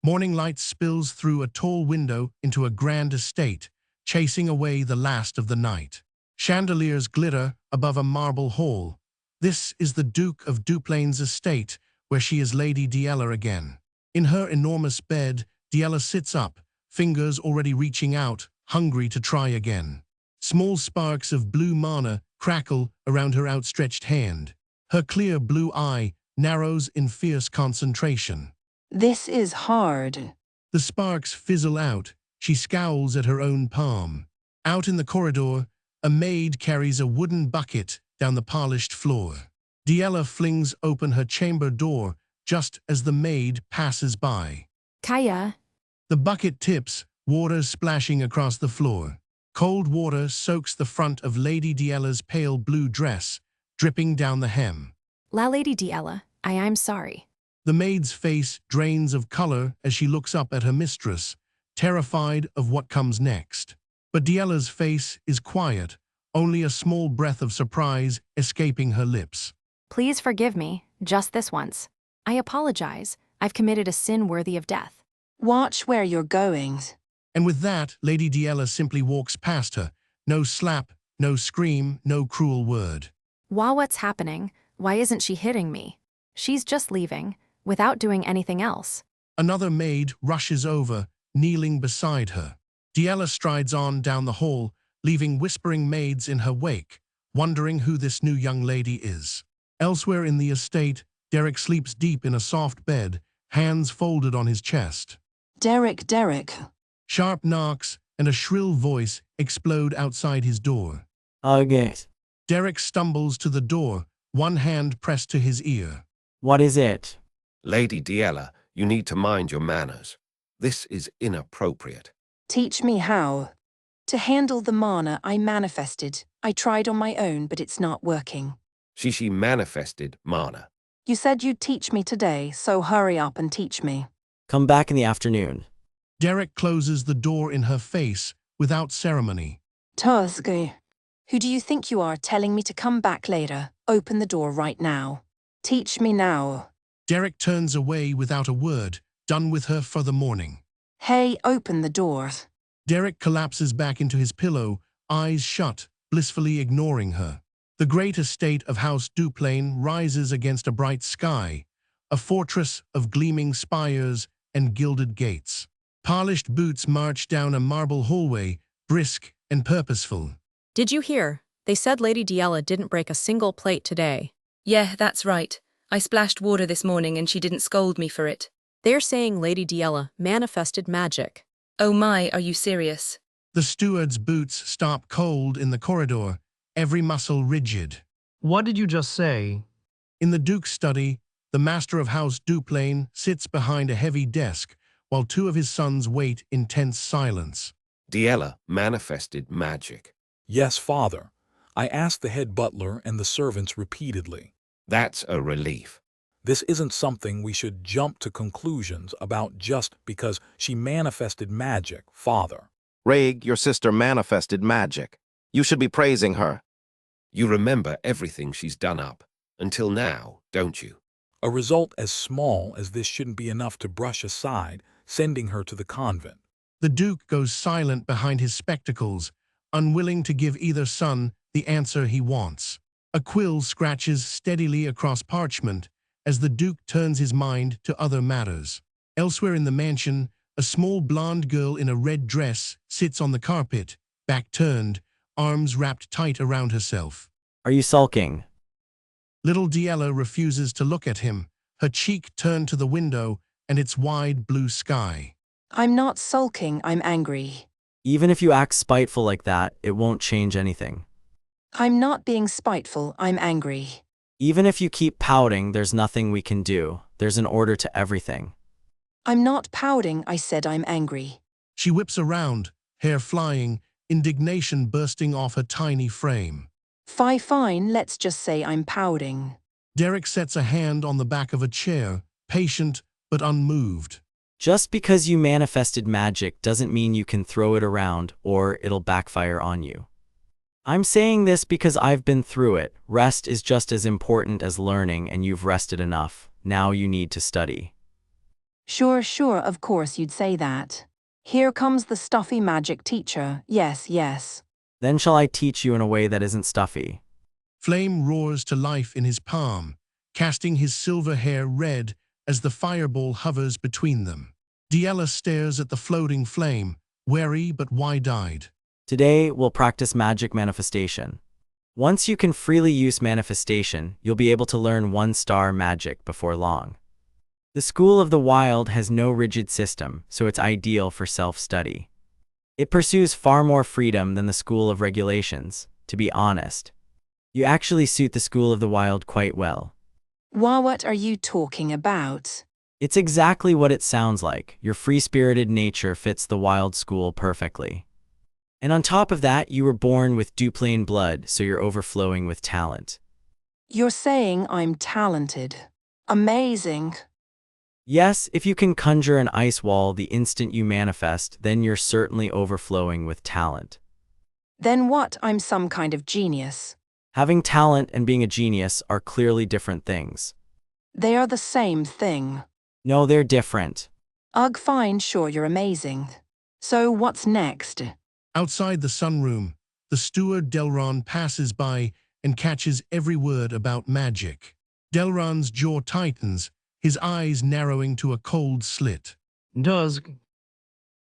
Morning light spills through a tall window into a grand estate, chasing away the last of the night. Chandeliers glitter above a marble hall. This is the Duke of Duplain's estate, where she is Lady Diella again. In her enormous bed, Diella sits up, fingers already reaching out, hungry to try again. Small sparks of blue mana crackle around her outstretched hand. Her clear blue eye narrows in fierce concentration. This is hard. The sparks fizzle out. She scowls at her own palm. Out in the corridor, a maid carries a wooden bucket down the polished floor. Diella flings open her chamber door just as the maid passes by. Kaya. The bucket tips, water splashing across the floor. Cold water soaks the front of Lady Diella's pale blue dress, dripping down the hem. La Lady Diella, I'm sorry. The maid's face drains of color as she looks up at her mistress, terrified of what comes next. But Diella's face is quiet, only a small breath of surprise escaping her lips. Please forgive me, just this once. I apologize. I've committed a sin worthy of death. Watch where you're going. And with that, Lady Diella simply walks past her. No slap, no scream, no cruel word. What's happening? Why isn't she hitting me? She's just leaving, without doing anything else. Another maid rushes over, kneeling beside her. Diella strides on down the hall, leaving whispering maids in her wake, wondering who this new young lady is. Elsewhere in the estate, Derek sleeps deep in a soft bed, hands folded on his chest. Derek. Sharp knocks and a shrill voice explode outside his door. Okay. Derek stumbles to the door, one hand pressed to his ear. What is it? Lady Diella, you need to mind your manners. This is inappropriate. Teach me how. To handle the mana I manifested. I tried on my own, but it's not working. She manifested mana. You said you'd teach me today, so hurry up and teach me. Come back in the afternoon. Derek closes the door in her face without ceremony. Tursky. Who do you think you are telling me to come back later? Open the door right now. Teach me now. Derek turns away without a word, done with her for the morning. Hey, open the door. Derek collapses back into his pillow, eyes shut, blissfully ignoring her. The great estate of House Duplain rises against a bright sky, a fortress of gleaming spires and gilded gates. Polished boots march down a marble hallway, brisk and purposeful. Did you hear? They said Lady Diella didn't break a single plate today. Yeah, that's right. I splashed water this morning and she didn't scold me for it. They're saying Lady Diella manifested magic. Oh my, are you serious? The steward's boots stop cold in the corridor, every muscle rigid. What did you just say? In the Duke's study, the master of House Duplain sits behind a heavy desk while two of his sons wait in tense silence. Diella manifested magic. Yes, father. I asked the head butler and the servants repeatedly. That's a relief. This isn't something we should jump to conclusions about just because she manifested magic, father. Raig, your sister manifested magic. You should be praising her. You remember everything she's done up until now, don't you? A result as small as this shouldn't be enough to brush aside sending her to the convent. The Duke goes silent behind his spectacles, unwilling to give either son the answer he wants. A quill scratches steadily across parchment as the Duke turns his mind to other matters. Elsewhere in the mansion, a small blonde girl in a red dress sits on the carpet, back turned, arms wrapped tight around herself. Are you sulking? Little Diella refuses to look at him, her cheek turned to the window and its wide blue sky. I'm not sulking, I'm angry. Even if you act spiteful like that, it won't change anything. I'm not being spiteful, I'm angry. Even if you keep pouting, there's nothing we can do. There's an order to everything. I'm not pouting, I said I'm angry. She whips around, hair flying, indignation bursting off her tiny frame. Fine, let's just say I'm pouting. Derek sets a hand on the back of a chair, patient but unmoved. Just because you manifested magic doesn't mean you can throw it around or it'll backfire on you. I'm saying this because I've been through it. Rest is just as important as learning, and you've rested enough. Now you need to study. Sure, of course you'd say that. Here comes the stuffy magic teacher, yes. Then shall I teach you in a way that isn't stuffy? Flame roars to life in his palm, casting his silver hair red as the fireball hovers between them. Diella stares at the floating flame, wary but wide-eyed. Today, we'll practice magic manifestation. Once you can freely use manifestation, you'll be able to learn one-star magic before long. The School of the Wild has no rigid system, so it's ideal for self-study. It pursues far more freedom than the School of Regulations, to be honest. You actually suit the School of the Wild quite well. What are you talking about? It's exactly what it sounds like. Your free-spirited nature fits the Wild School perfectly. And on top of that, you were born with Duplain blood, so you're overflowing with talent. You're saying I'm talented. Amazing. Yes, if you can conjure an ice wall the instant you manifest, then you're certainly overflowing with talent. Then what? I'm some kind of genius. Having talent and being a genius are clearly different things. They are the same thing. No, they're different. Ugh, fine, sure, you're amazing. So what's next? Outside the sunroom, the steward Delron passes by and catches every word about magic. Delron's jaw tightens, his eyes narrowing to a cold slit. Does.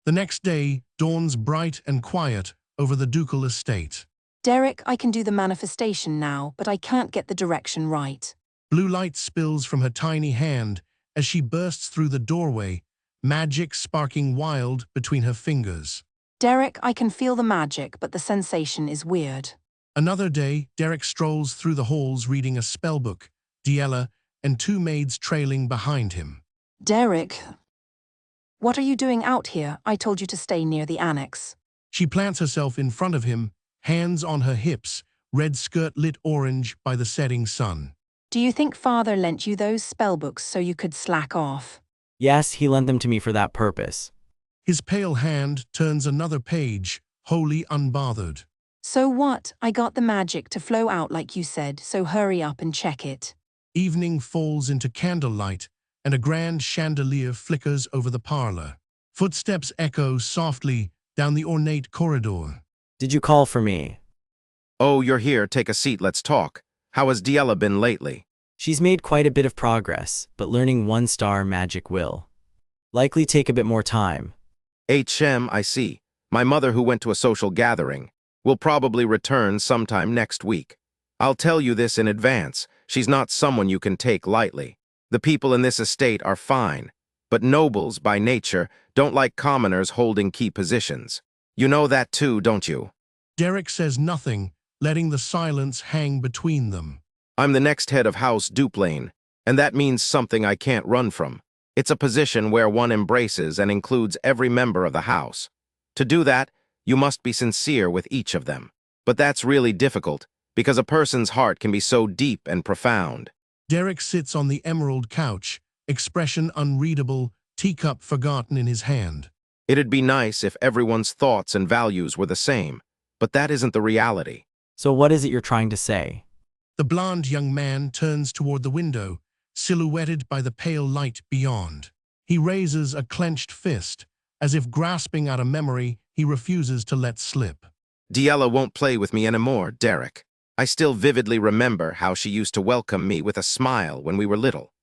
The next day dawns bright and quiet over the ducal estate. Derek, I can do the manifestation now, but I can't get the direction right. Blue light spills from her tiny hand as she bursts through the doorway, magic sparking wild between her fingers. Derek, I can feel the magic, but the sensation is weird. Another day, Derek strolls through the halls reading a spellbook, Diella and two maids trailing behind him. Derek, what are you doing out here? I told you to stay near the annex. She plants herself in front of him, hands on her hips, red skirt lit orange by the setting sun. Do you think Father lent you those spellbooks so you could slack off? Yes, he lent them to me for that purpose. His pale hand turns another page, wholly unbothered. So what? I got the magic to flow out like you said, so hurry up and check it. Evening falls into candlelight, and a grand chandelier flickers over the parlor. Footsteps echo softly down the ornate corridor. Did you call for me? Oh, you're here, take a seat, let's talk. How has Diella been lately? She's made quite a bit of progress, but learning one-star magic will likely take a bit more time. I see. My mother, who went to a social gathering, will probably return sometime next week. I'll tell you this in advance. She's not someone you can take lightly. The people in this estate are fine, but nobles, by nature, don't like commoners holding key positions. You know that too, don't you? Derek says nothing, letting the silence hang between them. I'm the next head of House Duplain, and that means something I can't run from. It's a position where one embraces and includes every member of the house. To do that, you must be sincere with each of them. But that's really difficult, because a person's heart can be so deep and profound. Derek sits on the emerald couch, expression unreadable, teacup forgotten in his hand. It'd be nice if everyone's thoughts and values were the same, but that isn't the reality. So what is it you're trying to say? The blond young man turns toward the window, silhouetted by the pale light beyond. He raises a clenched fist, as if grasping at a memory he refuses to let slip. Diella won't play with me anymore, Derek. I still vividly remember how she used to welcome me with a smile when we were little.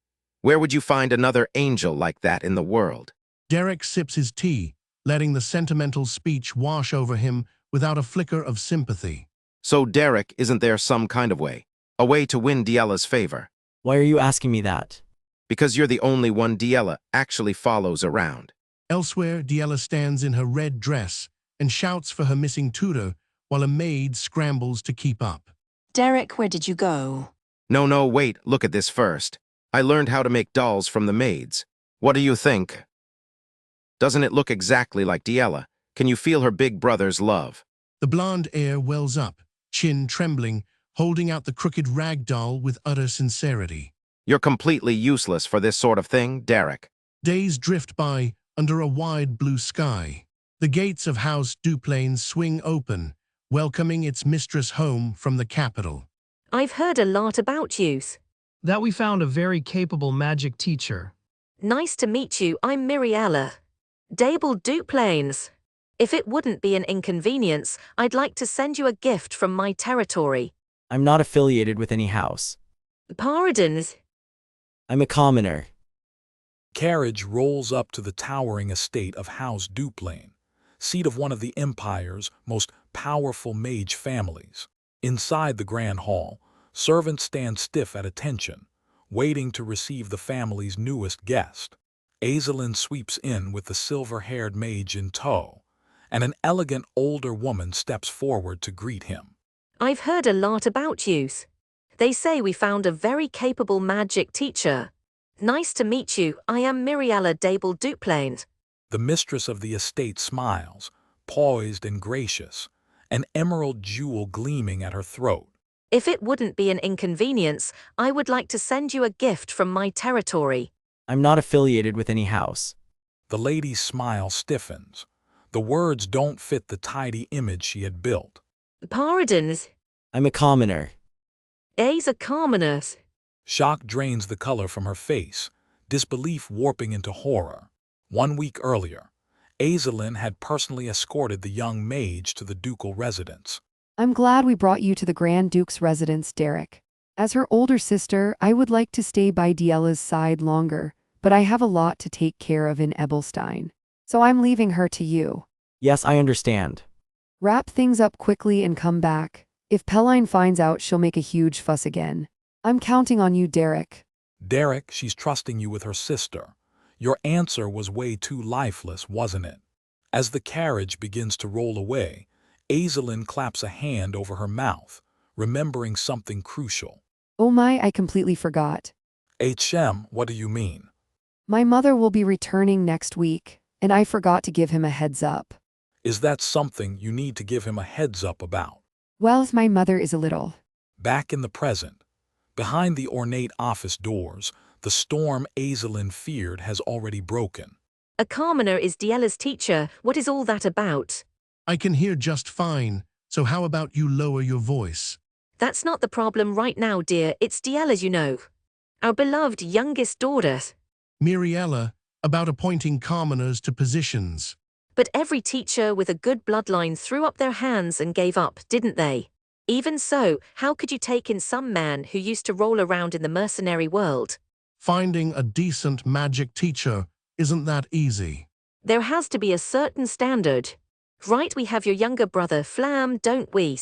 Where would you find another angel like that in the world? Derek sips his tea, letting the sentimental speech wash over him without a flicker of sympathy. So, Derek, isn't there some kind of way? A way to win Diella's favor? Why are you asking me that? Because you're the only one Diella actually follows around. Elsewhere, Diella stands in her red dress and shouts for her missing tutor while a maid scrambles to keep up. Derek, where did you go? No, wait, look at this first. I learned how to make dolls from the maids. What do you think? Doesn't it look exactly like Diella? Can you feel her big brother's love? The blonde heir wells up, chin trembling, holding out the crooked rag doll with utter sincerity. You're completely useless for this sort of thing, Derek. Days drift by under a wide blue sky. The gates of House Duplain swing open, welcoming its mistress home from the capital. I've heard a lot about you. That we found a very capable magic teacher. Nice to meet you, I'm Miriella. Dable Duplains. If it wouldn't be an inconvenience, I'd like to send you a gift from my territory. I'm not affiliated with any house. Pardons? I'm a commoner. Carriage rolls up to the towering estate of House Duplain, seat of one of the Empire's most powerful mage families. Inside the grand hall, servants stand stiff at attention, waiting to receive the family's newest guest. Azelin sweeps in with the silver-haired mage in tow, and an elegant older woman steps forward to greet him. I've heard a lot about you. They say we found a very capable magic teacher. Nice to meet you, I am Miriella Dable Duplain. The mistress of the estate smiles, poised and gracious, an emerald jewel gleaming at her throat. If it wouldn't be an inconvenience, I would like to send you a gift from my territory. I'm not affiliated with any house. The lady's smile stiffens. The words don't fit the tidy image she had built. Pardons? I'm a commoner. A's a commoner. Shock drains the color from her face, disbelief warping into horror. 1 week earlier, Azelin had personally escorted the young mage to the ducal residence. I'm glad we brought you to the Grand Duke's residence, Derek. As her older sister, I would like to stay by Diella's side longer, but I have a lot to take care of in Ebelstein. So I'm leaving her to you. Yes, I understand. Wrap things up quickly and come back. If Pelline finds out, she'll make a huge fuss again. I'm counting on you, Derek. Derek, she's trusting you with her sister. Your answer was way too lifeless, wasn't it? As the carriage begins to roll away, Azelin claps a hand over her mouth, remembering something crucial. Oh my, I completely forgot. HM, what do you mean? My mother will be returning next week, and I forgot to give him a heads up. Is that something you need to give him a heads up about? Well, my mother is a little. Back in the present, behind the ornate office doors, the storm Azelin feared has already broken. A commoner is Diella's teacher. What is all that about? I can hear just fine, so how about you lower your voice? That's not the problem right now, dear. It's Diella's, you know. Our beloved youngest daughter. Miriella, about appointing commoners to positions. But every teacher with a good bloodline threw up their hands and gave up, didn't they? Even so, how could you take in some man who used to roll around in the mercenary world? Finding a decent magic teacher isn't that easy. There has to be a certain standard. Right, we have your younger brother, Flam, don't we?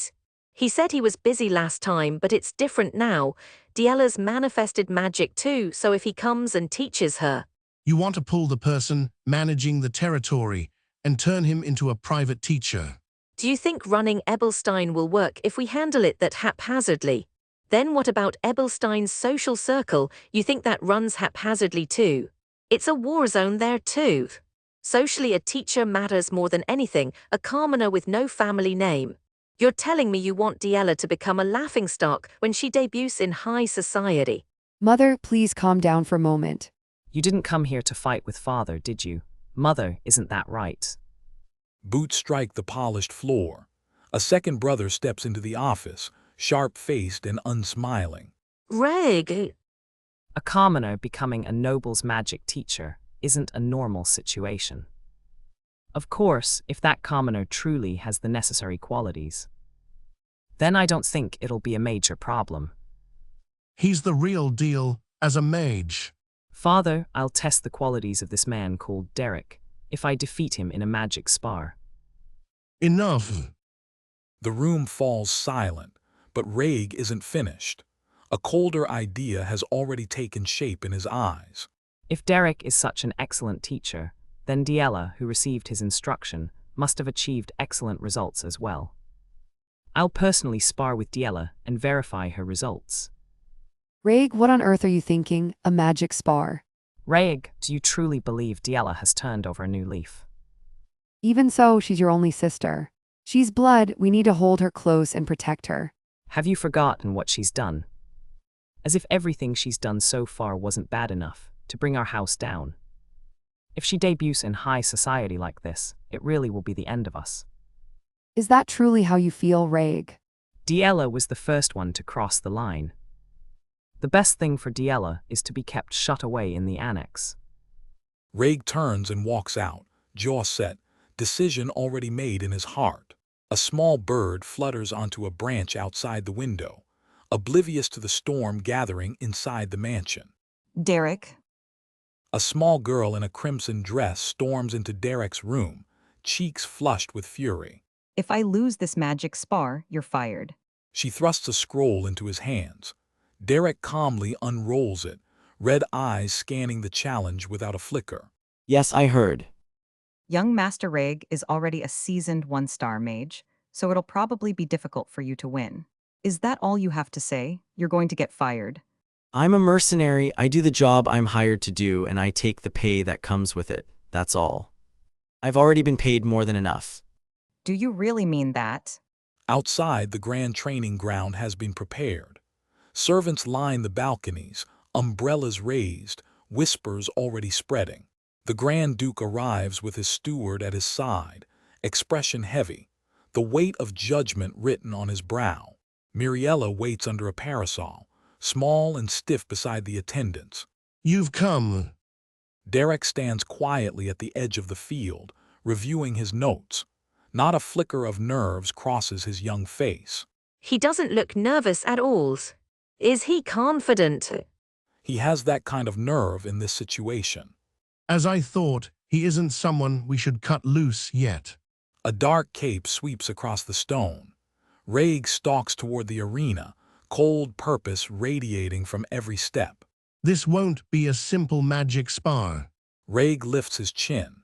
He said he was busy last time, but it's different now. Diella's manifested magic too, so if he comes and teaches her. You want to pull the person managing the territory and turn him into a private teacher. Do you think running Ebelstein will work if we handle it that haphazardly? Then what about Ebelstein's social circle? You think that runs haphazardly too? It's a war zone there too. Socially, a teacher matters more than anything, a commoner with no family name. You're telling me you want Diella to become a laughingstock when she debuts in high society? Mother, please calm down for a moment. You didn't come here to fight with father, did you? Mother, isn't that right? Boots strike the polished floor. A second brother steps into the office, sharp-faced and unsmiling. Reg. A commoner becoming a noble's magic teacher isn't a normal situation. Of course, if that commoner truly has the necessary qualities, then I don't think it'll be a major problem. He's the real deal as a mage. Father, I'll test the qualities of this man called Derek if I defeat him in a magic spar. Enough. The room falls silent, but Reg isn't finished. A colder idea has already taken shape in his eyes. If Derek is such an excellent teacher, then Diella, who received his instruction, must have achieved excellent results as well. I'll personally spar with Diella and verify her results. Reg, what on earth are you thinking? A magic spar? Reg, do you truly believe Diella has turned over a new leaf? Even so, she's your only sister. She's blood, we need to hold her close and protect her. Have you forgotten what she's done? As if everything she's done so far wasn't bad enough to bring our house down. If she debuts in high society like this, it really will be the end of us. Is that truly how you feel, Reg? Diella was the first one to cross the line. The best thing for Diella is to be kept shut away in the annex. Reg turns and walks out, jaw set, decision already made in his heart. A small bird flutters onto a branch outside the window, oblivious to the storm gathering inside the mansion. Derek. A small girl in a crimson dress storms into Derek's room, cheeks flushed with fury. If I lose this magic spar, you're fired. She thrusts a scroll into his hands. Derek calmly unrolls it, red eyes scanning the challenge without a flicker. Yes, I heard. Young Master Reg is already a seasoned one-star mage, so it'll probably be difficult for you to win. Is that all you have to say? You're going to get fired. I'm a mercenary, I do the job I'm hired to do, and I take the pay that comes with it, that's all. I've already been paid more than enough. Do you really mean that? Outside, the grand training ground has been prepared. Servants line the balconies, umbrellas raised, whispers already spreading. The Grand Duke arrives with his steward at his side, expression heavy, the weight of judgment written on his brow. Miriella waits under a parasol, small and stiff beside the attendants. You've come. Derek stands quietly at the edge of the field, reviewing his notes. Not a flicker of nerves crosses his young face. He doesn't look nervous at all. Is he confident? He has that kind of nerve in this situation. As I thought, he isn't someone we should cut loose yet. A dark cape sweeps across the stone. Reg stalks toward the arena, cold purpose radiating from every step. This won't be a simple magic spar. Reg lifts his chin.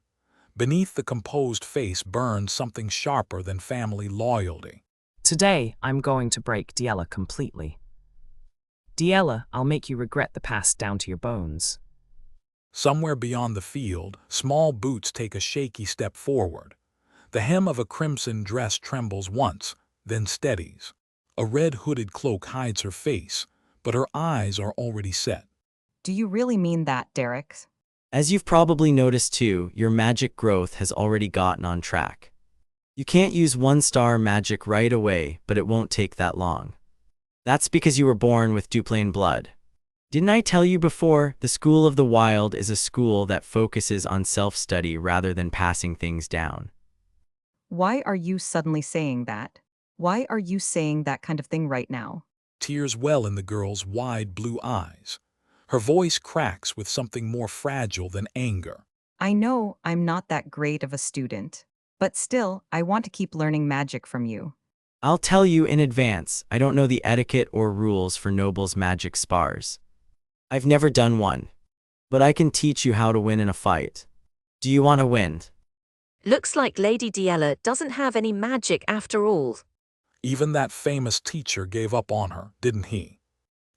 Beneath the composed face burns something sharper than family loyalty. Today, I'm going to break Diella completely. Diella, I'll make you regret the past down to your bones. Somewhere beyond the field, small boots take a shaky step forward. The hem of a crimson dress trembles once, then steadies. A red hooded cloak hides her face, but her eyes are already set. Do you really mean that, Derek? As you've probably noticed too, your magic growth has already gotten on track. You can't use one-star magic right away, but it won't take that long. That's because you were born with Duplain blood. Didn't I tell you before, the School of the Wild is a school that focuses on self-study rather than passing things down. Why are you suddenly saying that? Why are you saying that kind of thing right now? Tears well in the girl's wide blue eyes. Her voice cracks with something more fragile than anger. I know I'm not that great of a student, but still, I want to keep learning magic from you. I'll tell you in advance, I don't know the etiquette or rules for nobles' magic spars. I've never done one. But I can teach you how to win in a fight. Do you want to win? Looks like Lady Diella doesn't have any magic after all. Even that famous teacher gave up on her, didn't he?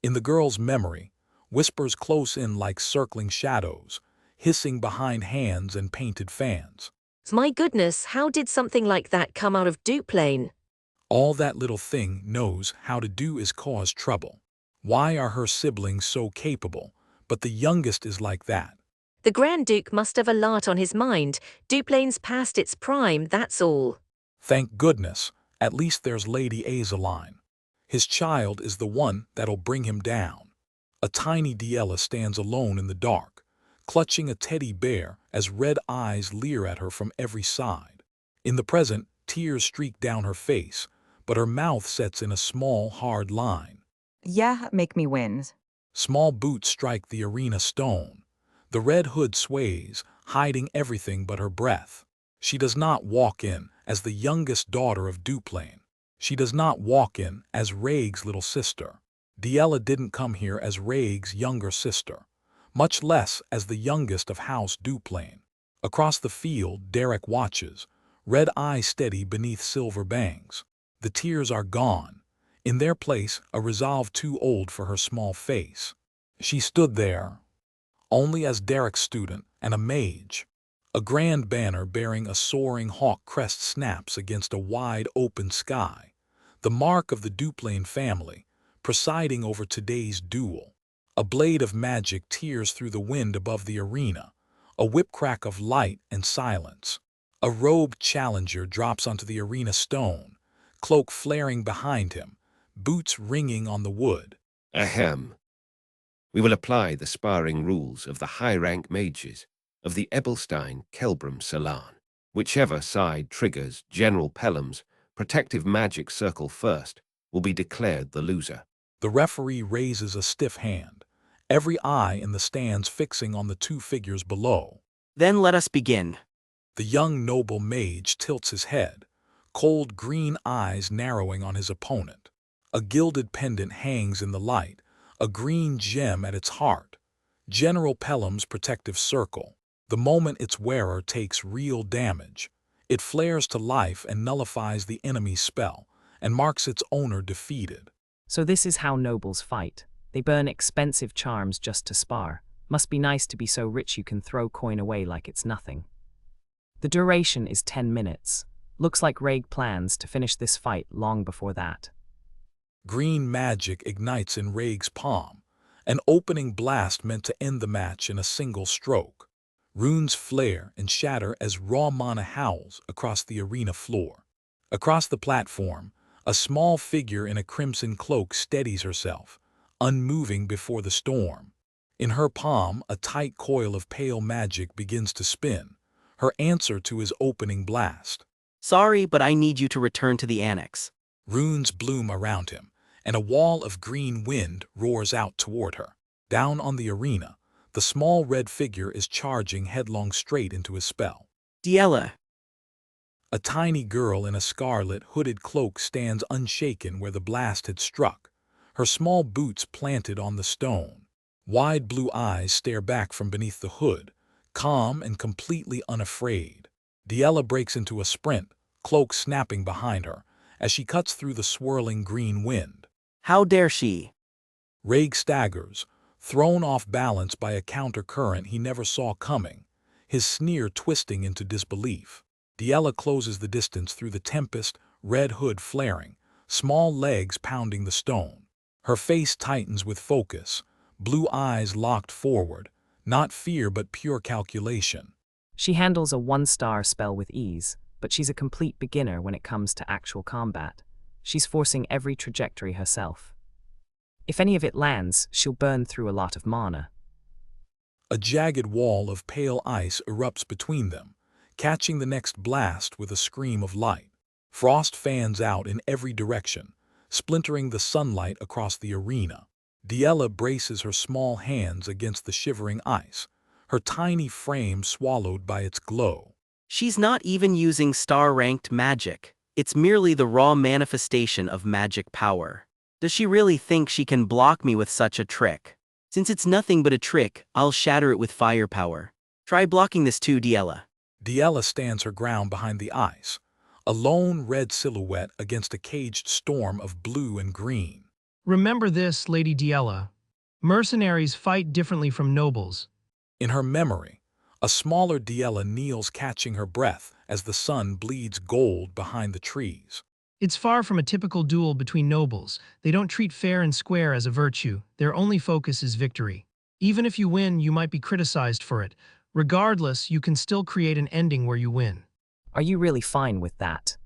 In the girl's memory, whispers close in like circling shadows, hissing behind hands and painted fans. My goodness, how did something like that come out of Duplain? All that little thing knows how to do is cause trouble. Why are her siblings so capable, but the youngest is like that? The Grand Duke must have a lot on his mind. Duplain's past its prime, that's all. Thank goodness, at least there's Lady Ebelstein. His child is the one that'll bring him down. A tiny Diella stands alone in the dark, clutching a teddy bear as red eyes leer at her from every side. In the present, tears streak down her face, but her mouth sets in a small, hard line. Yeah, make me win. Small boots strike the arena stone. The red hood sways, hiding everything but her breath. She does not walk in as the youngest daughter of Duplain. She does not walk in as Raig's little sister. Diella didn't come here as Raig's younger sister, much less as the youngest of House Duplain. Across the field, Derek watches, red eyes steady beneath silver bangs. The tears are gone. In their place, a resolve too old for her small face. She stood there, only as Derek's student and a mage. A grand banner bearing a soaring hawk crest snaps against a wide open sky, the mark of the Duplain family, presiding over today's duel. A blade of magic tears through the wind above the arena, a whip-crack of light and silence. A robed challenger drops onto the arena stone, cloak flaring behind him, boots ringing on the wood. Ahem. We will apply the sparring rules of the high-rank mages of the Ebelstein Kelbram Salon. Whichever side triggers General Pelham's protective magic circle first will be declared the loser. The referee raises a stiff hand, every eye in the stands fixing on the two figures below. Then let us begin. The young noble mage tilts his head, cold green eyes narrowing on his opponent. A gilded pendant hangs in the light, a green gem at its heart. General Pelham's protective circle. The moment its wearer takes real damage, it flares to life and nullifies the enemy's spell, and marks its owner defeated. So this is how nobles fight. They burn expensive charms just to spar. Must be nice to be so rich you can throw coin away like it's nothing. The duration is 10 minutes. Looks like Raig plans to finish this fight long before that. Green magic ignites in Raig's palm, an opening blast meant to end the match in a single stroke. Runes flare and shatter as raw mana howls across the arena floor. Across the platform, a small figure in a crimson cloak steadies herself, unmoving before the storm. In her palm, a tight coil of pale magic begins to spin, her answer to his opening blast. Sorry, but I need you to return to the annex. Runes bloom around him, and a wall of green wind roars out toward her. Down on the arena, the small red figure is charging headlong straight into his spell. Diella. A tiny girl in a scarlet, hooded cloak stands unshaken where the blast had struck, her small boots planted on the stone. Wide blue eyes stare back from beneath the hood, calm and completely unafraid. Diella breaks into a sprint, cloak snapping behind her, as she cuts through the swirling green wind. How dare she? Raig staggers, thrown off balance by a countercurrent he never saw coming, his sneer twisting into disbelief. Diella closes the distance through the tempest, red hood flaring, small legs pounding the stone. Her face tightens with focus, blue eyes locked forward, not fear but pure calculation. She handles a 1-star spell with ease, but she's a complete beginner when it comes to actual combat. She's forcing every trajectory herself. If any of it lands, she'll burn through a lot of mana. A jagged wall of pale ice erupts between them, catching the next blast with a scream of light. Frost fans out in every direction, splintering the sunlight across the arena. Diella braces her small hands against the shivering ice, her tiny frame swallowed by its glow. She's not even using star-ranked magic. It's merely the raw manifestation of magic power. Does she really think she can block me with such a trick? Since it's nothing but a trick, I'll shatter it with firepower. Try blocking this too, Diella. Diella stands her ground behind the ice, a lone red silhouette against a caged storm of blue and green. Remember this, Lady Diella. Mercenaries fight differently from nobles. In her memory, a smaller Diella kneels catching her breath as the sun bleeds gold behind the trees. It's far from a typical duel between nobles. They don't treat fair and square as a virtue. Their only focus is victory. Even if you win, you might be criticized for it. Regardless, you can still create an ending where you win. Are you really fine with that?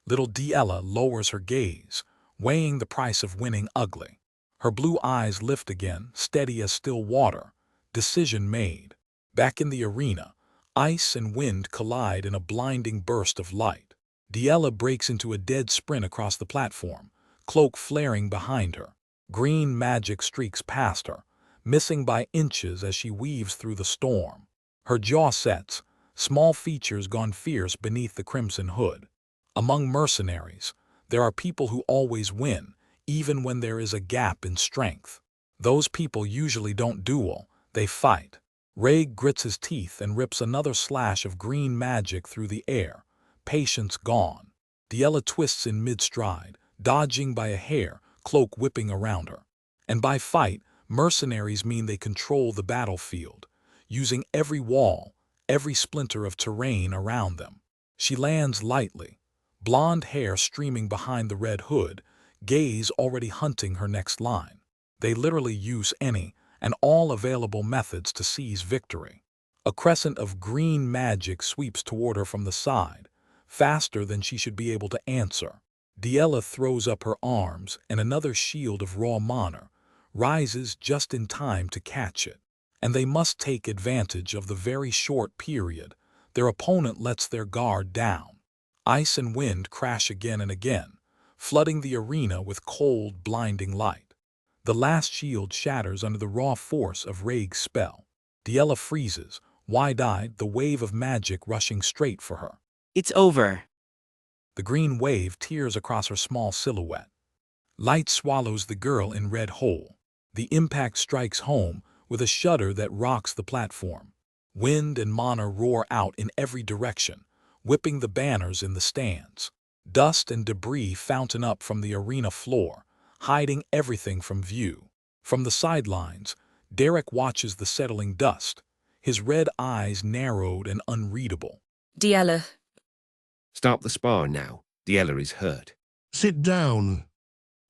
Little Diella lowers her gaze, weighing the price of winning ugly. Her blue eyes lift again, steady as still water. Decision made. Back in the arena, ice and wind collide in a blinding burst of light. Diella breaks into a dead sprint across the platform, cloak flaring behind her. Green magic streaks past her, missing by inches as she weaves through the storm. Her jaw sets, small features gone fierce beneath the crimson hood. Among mercenaries, there are people who always win, even when there is a gap in strength. Those people usually don't duel, they fight. Raig grits his teeth and rips another slash of green magic through the air. Patience gone. Diella twists in mid-stride, dodging by a hair, cloak whipping around her. And by fight, mercenaries mean they control the battlefield, using every wall, every splinter of terrain around them. She lands lightly, blonde hair streaming behind the red hood, gaze already hunting her next line. They literally use any and all available methods to seize victory. A crescent of green magic sweeps toward her from the side, faster than she should be able to answer. Diella throws up her arms, and another shield of raw mana rises just in time to catch it. And they must take advantage of the very short period their opponent lets their guard down. Ice and wind crash again and again, flooding the arena with cold, blinding light. The last shield shatters under the raw force of Raig's spell. Diella freezes, wide-eyed, the wave of magic rushing straight for her. It's over. The green wave tears across her small silhouette. Light swallows the girl in red whole. The impact strikes home with a shudder that rocks the platform. Wind and mana roar out in every direction, whipping the banners in the stands. Dust and debris fountain up from the arena floor, hiding everything from view. From the sidelines, Derek watches the settling dust, his red eyes narrowed and unreadable. Diella. Stop the spar now. Diella is hurt. Sit down.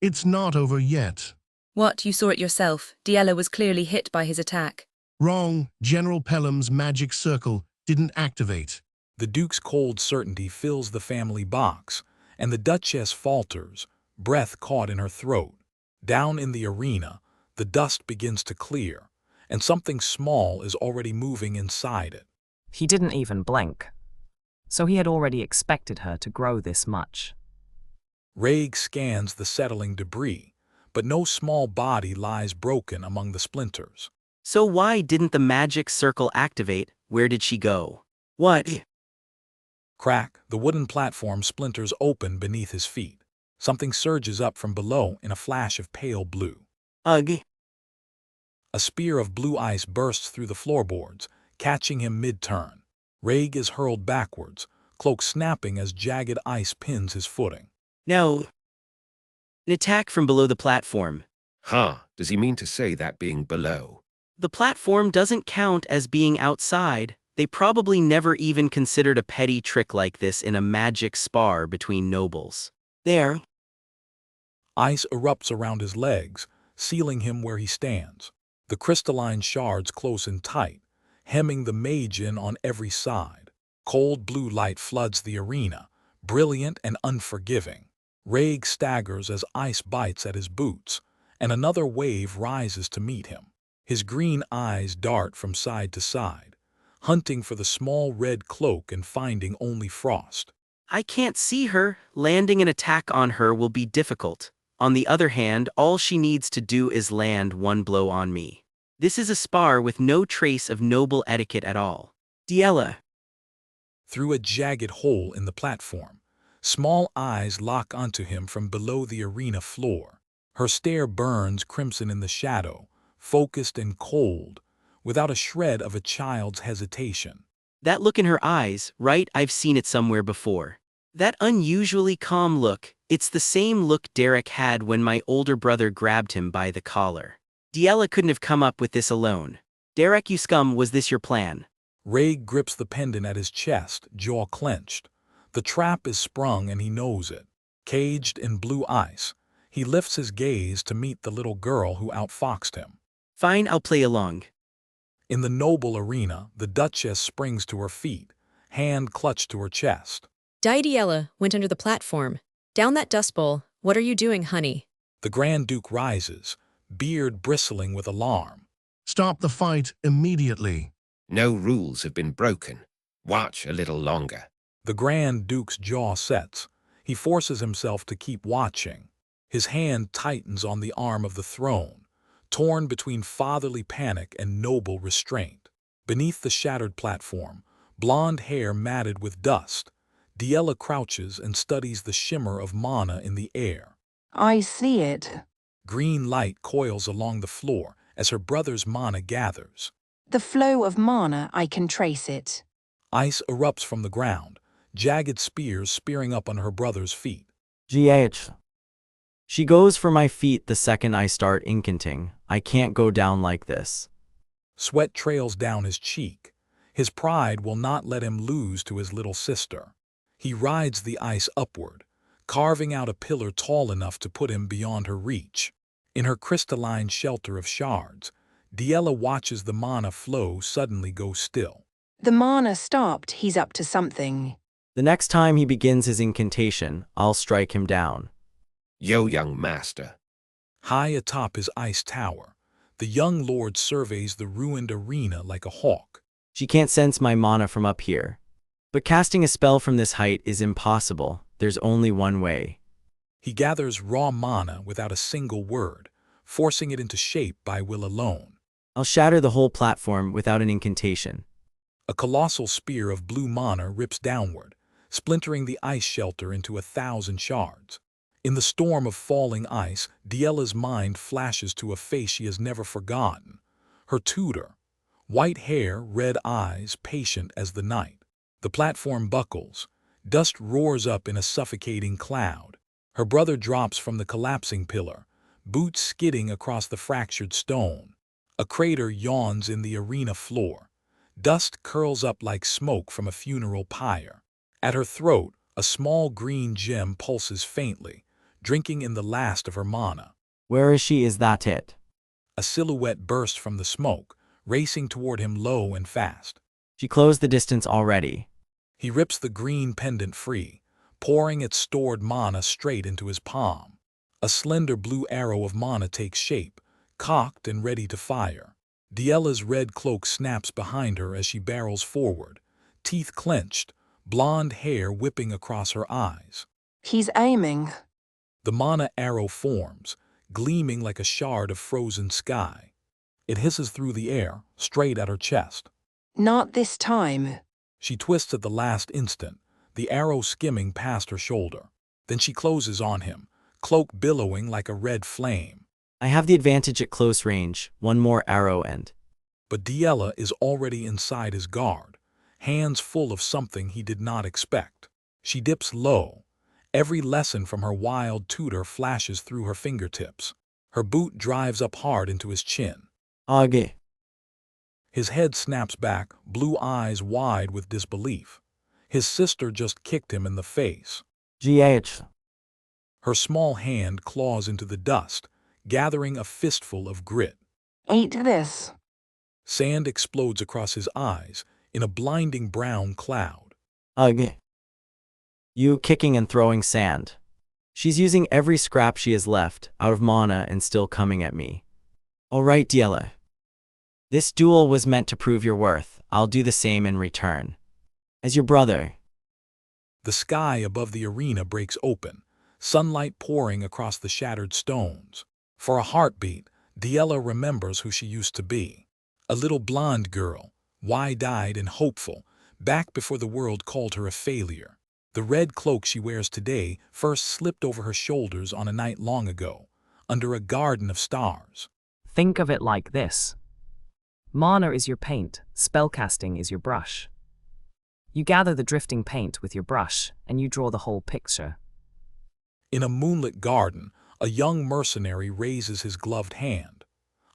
It's not over yet. What, you saw it yourself? Diella was clearly hit by his attack. Wrong. General Pelham's magic circle didn't activate. The Duke's cold certainty fills the family box, and the Duchess falters, breath caught in her throat. Down in the arena, the dust begins to clear, and something small is already moving inside it. He didn't even blink. So he had already expected her to grow this much. Raig scans the settling debris, but no small body lies broken among the splinters. So why didn't the magic circle activate? Where did she go? What? Crack, the wooden platform splinters open beneath his feet. Something surges up from below in a flash of pale blue. Ugh. A spear of blue ice bursts through the floorboards, catching him mid-turn. Raig is hurled backwards, cloak snapping as jagged ice pins his footing. No. An attack from below the platform. Huh, does he mean to say that being below? The platform doesn't count as being outside. They probably never even considered a petty trick like this in a magic spar between nobles. There. Ice erupts around his legs, sealing him where he stands. The crystalline shards close in tight, hemming the mage in on every side. Cold blue light floods the arena, brilliant and unforgiving. Raig staggers as ice bites at his boots, and another wave rises to meet him. His green eyes dart from side to side, hunting for the small red cloak and finding only frost. I can't see her. Landing an attack on her will be difficult. On the other hand, all she needs to do is land one blow on me. This is a spar with no trace of noble etiquette at all. Diella. Through a jagged hole in the platform, Small eyes lock onto him from below the arena floor. Her stare burns crimson in the shadow, focused and cold, without a shred of a child's hesitation. That look in her eyes, right? I've seen it somewhere before. That unusually calm look, it's the same look Derek had when my older brother grabbed him by the collar. Diella couldn't have come up with this alone. Derek, you scum, was this your plan? Ray grips the pendant at his chest, jaw clenched. The trap is sprung and he knows it. Caged in blue ice, he lifts his gaze to meet the little girl who outfoxed him. Fine, I'll play along. In the noble arena, the Duchess springs to her feet, hand clutched to her chest. Diella went under the platform. Down that dust bowl. What are you doing, honey? The Grand Duke rises, beard bristling with alarm. Stop the fight immediately. No rules have been broken. Watch a little longer. The Grand Duke's jaw sets. He forces himself to keep watching. His hand tightens on the arm of the throne, torn between fatherly panic and noble restraint. Beneath the shattered platform, blonde hair matted with dust, Diella crouches and studies the shimmer of mana in the air. I see it. Green light coils along the floor as her brother's mana gathers. The flow of mana, I can trace it. Ice erupts from the ground, jagged spears spearing up on her brother's feet. GH. She goes for my feet the second I start incanting. I can't go down like this. Sweat trails down his cheek. His pride will not let him lose to his little sister. He rides the ice upward, carving out a pillar tall enough to put him beyond her reach. In her crystalline shelter of shards, Diella watches the mana flow suddenly go still. The mana stopped, he's up to something. The next time he begins his incantation, I'll strike him down. Yo, young master. High atop his ice tower, the young lord surveys the ruined arena like a hawk. She can't sense my mana from up here. But casting a spell from this height is impossible. There's only one way. He gathers raw mana without a single word, forcing it into shape by will alone. I'll shatter the whole platform without an incantation. A colossal spear of blue mana rips downward, splintering the ice shelter into 1,000 shards. In the storm of falling ice, Diella's mind flashes to a face she has never forgotten. Her tutor. White hair, red eyes, patient as the night. The platform buckles. Dust roars up in a suffocating cloud. Her brother drops from the collapsing pillar, boots skidding across the fractured stone. A crater yawns in the arena floor. Dust curls up like smoke from a funeral pyre. At her throat, a small green gem pulses faintly, drinking in the last of her mana. Where is she? Is that it? A silhouette bursts from the smoke, racing toward him low and fast. She closed the distance already. He rips the green pendant free, pouring its stored mana straight into his palm. A slender blue arrow of mana takes shape, cocked and ready to fire. Diella's red cloak snaps behind her as she barrels forward, teeth clenched, blonde hair whipping across her eyes. He's aiming. The mana arrow forms, gleaming like a shard of frozen sky. It hisses through the air, straight at her chest. Not this time. She twists at the last instant, the arrow skimming past her shoulder. Then she closes on him, cloak billowing like a red flame. I have the advantage at close range. One more arrow and... But Diella is already inside his guard, hands full of something he did not expect. She dips low. Every lesson from her wild tutor flashes through her fingertips. Her boot drives up hard into his chin. Age. His head snaps back, blue eyes wide with disbelief. His sister just kicked him in the face. GH. Her small hand claws into the dust, gathering a fistful of grit. Eat this. Sand explodes across his eyes in a blinding brown cloud. Ugh. You kicking and throwing sand. She's using every scrap she has left, out of mana and still coming at me. All right, Diella. This duel was meant to prove your worth. I'll do the same in return. As your brother. The sky above the arena breaks open, sunlight pouring across the shattered stones. For a heartbeat, Diella remembers who she used to be. A little blonde girl, wide-eyed and hopeful, back before the world called her a failure. The red cloak she wears today first slipped over her shoulders on a night long ago, under a garden of stars. Think of it like this. Mana is your paint, spellcasting is your brush. You gather the drifting paint with your brush, and you draw the whole picture. In a moonlit garden, a young mercenary raises his gloved hand.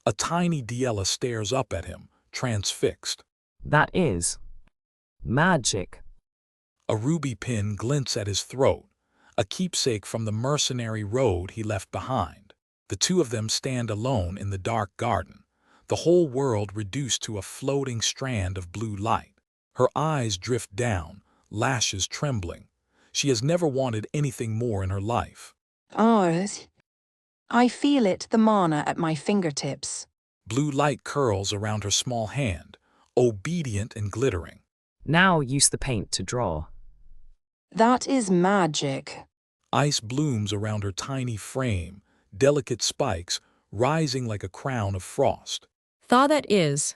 A tiny Diella stares up at him, transfixed. That is magic. A ruby pin glints at his throat, a keepsake from the mercenary road he left behind. The two of them stand alone in the dark garden, the whole world reduced to a floating strand of blue light. Her eyes drift down, lashes trembling. She has never wanted anything more in her life. Ours. I feel it, the mana at my fingertips. Blue light curls around her small hand, obedient and glittering. Now use the paint to draw. That is magic. Ice blooms around her tiny frame, delicate spikes rising like a crown of frost. Thaw that is.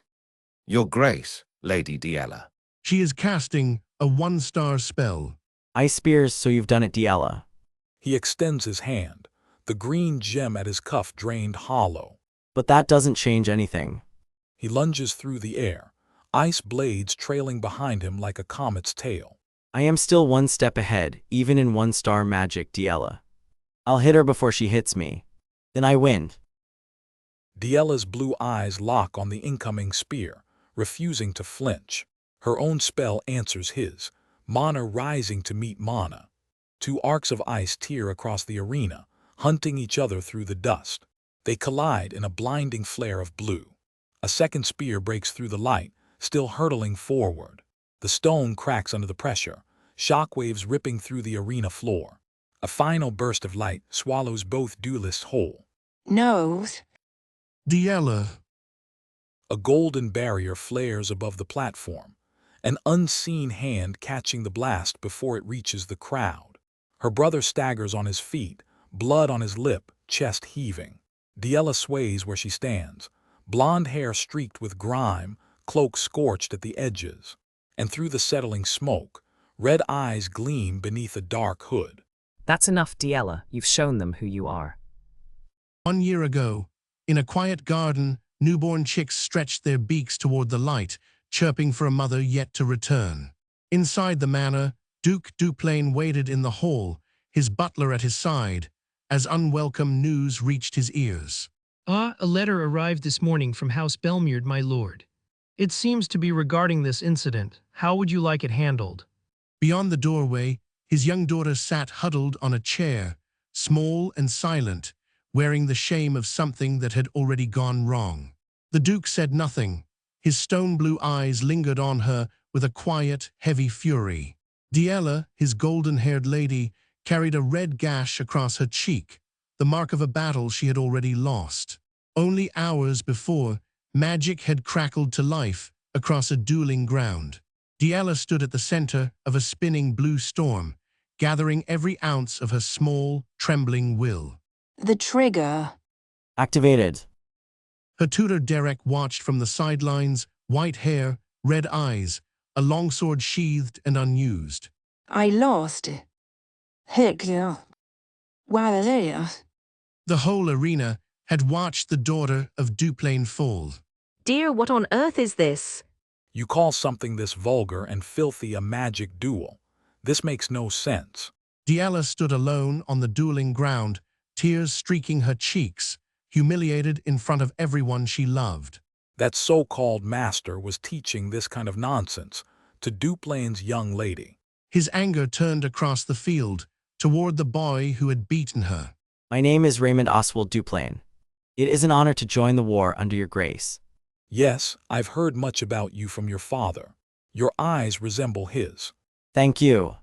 Your Grace, Lady Diella. She is casting a 1-star spell. Ice spears, so you've done it, Diella. He extends his hand, the green gem at his cuff drained hollow. But that doesn't change anything. He lunges through the air, ice blades trailing behind him like a comet's tail. I am still 1 step ahead, even in 1-star magic, Diella. I'll hit her before she hits me. Then I win. Diella's blue eyes lock on the incoming spear, refusing to flinch. Her own spell answers his, mana rising to meet mana. 2 arcs of ice tear across the arena, hunting each other through the dust. They collide in a blinding flare of blue. A second spear breaks through the light, still hurtling forward. The stone cracks under the pressure, shockwaves ripping through the arena floor. A final burst of light swallows both duelists whole. No. Diella. A golden barrier flares above the platform, an unseen hand catching the blast before it reaches the crowd. Her brother staggers on his feet, blood on his lip, chest heaving. Diella sways where she stands, blonde hair streaked with grime, cloak scorched at the edges. And through the settling smoke, red eyes gleam beneath a dark hood. That's enough, Diella. You've shown them who you are. 1 year ago, in a quiet garden, newborn chicks stretched their beaks toward the light, chirping for a mother yet to return. Inside the manor, Duke Duplain waited in the hall, his butler at his side, as unwelcome news reached his ears. A letter arrived this morning from House Belmuird, my lord. It seems to be regarding this incident. How would you like it handled? Beyond the doorway, his young daughter sat huddled on a chair, small and silent, wearing the shame of something that had already gone wrong. The Duke said nothing. His stone-blue eyes lingered on her with a quiet, heavy fury. Diella, his golden-haired lady, carried a red gash across her cheek, the mark of a battle she had already lost. Only hours before, magic had crackled to life across a dueling ground. Diella stood at the center of a spinning blue storm, gathering every ounce of her small, trembling will. The trigger. Activated. Her tutor Derek watched from the sidelines, white hair, red eyes, a longsword sheathed and unused. I lost. Hector. Why? The whole arena had watched the daughter of Duplain fall. Dear, what on earth is this? You call something this vulgar and filthy a magic duel. This makes no sense. Diella stood alone on the dueling ground, tears streaking her cheeks, humiliated in front of everyone she loved. That so-called master was teaching this kind of nonsense to Duplain's young lady. His anger turned across the field, toward the boy who had beaten her. My name is Raymond Oswald Duplain. It is an honor to join the war under your grace. Yes, I've heard much about you from your father. Your eyes resemble his. Thank you.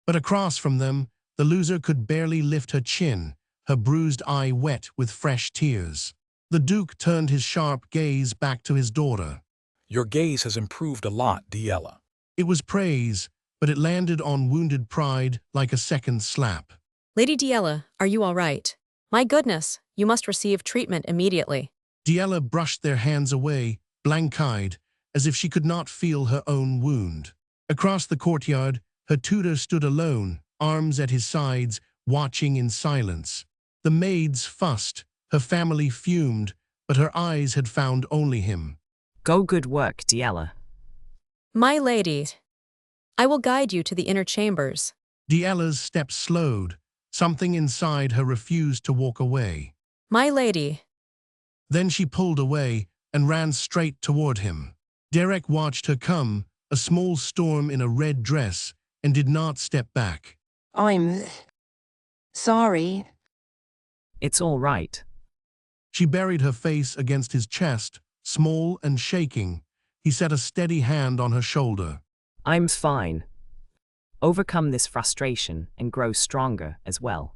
But across from them, the loser could barely lift her chin, her bruised eye wet with fresh tears. The Duke turned his sharp gaze back to his daughter. Your gaze has improved a lot, Diella. It was praise, but it landed on wounded pride like a second slap. Lady Diella, are you all right? My goodness, you must receive treatment immediately. Diella brushed their hands away, blank-eyed, as if she could not feel her own wound. Across the courtyard, Her tutor stood alone, arms at his sides, watching in silence. The maids fussed, her family fumed, but her eyes had found only him. Go, good work, Diella. My lady, I will guide you to the inner chambers. Diella's steps slowed. Something inside her refused to walk away. My lady. Then she pulled away and ran straight toward him. Derek watched her come, a small storm in a red dress, and did not step back. I'm sorry. It's all right. She buried her face against his chest, small and shaking. He set a steady hand on her shoulder. I'm fine. Overcome this frustration and grow stronger as well.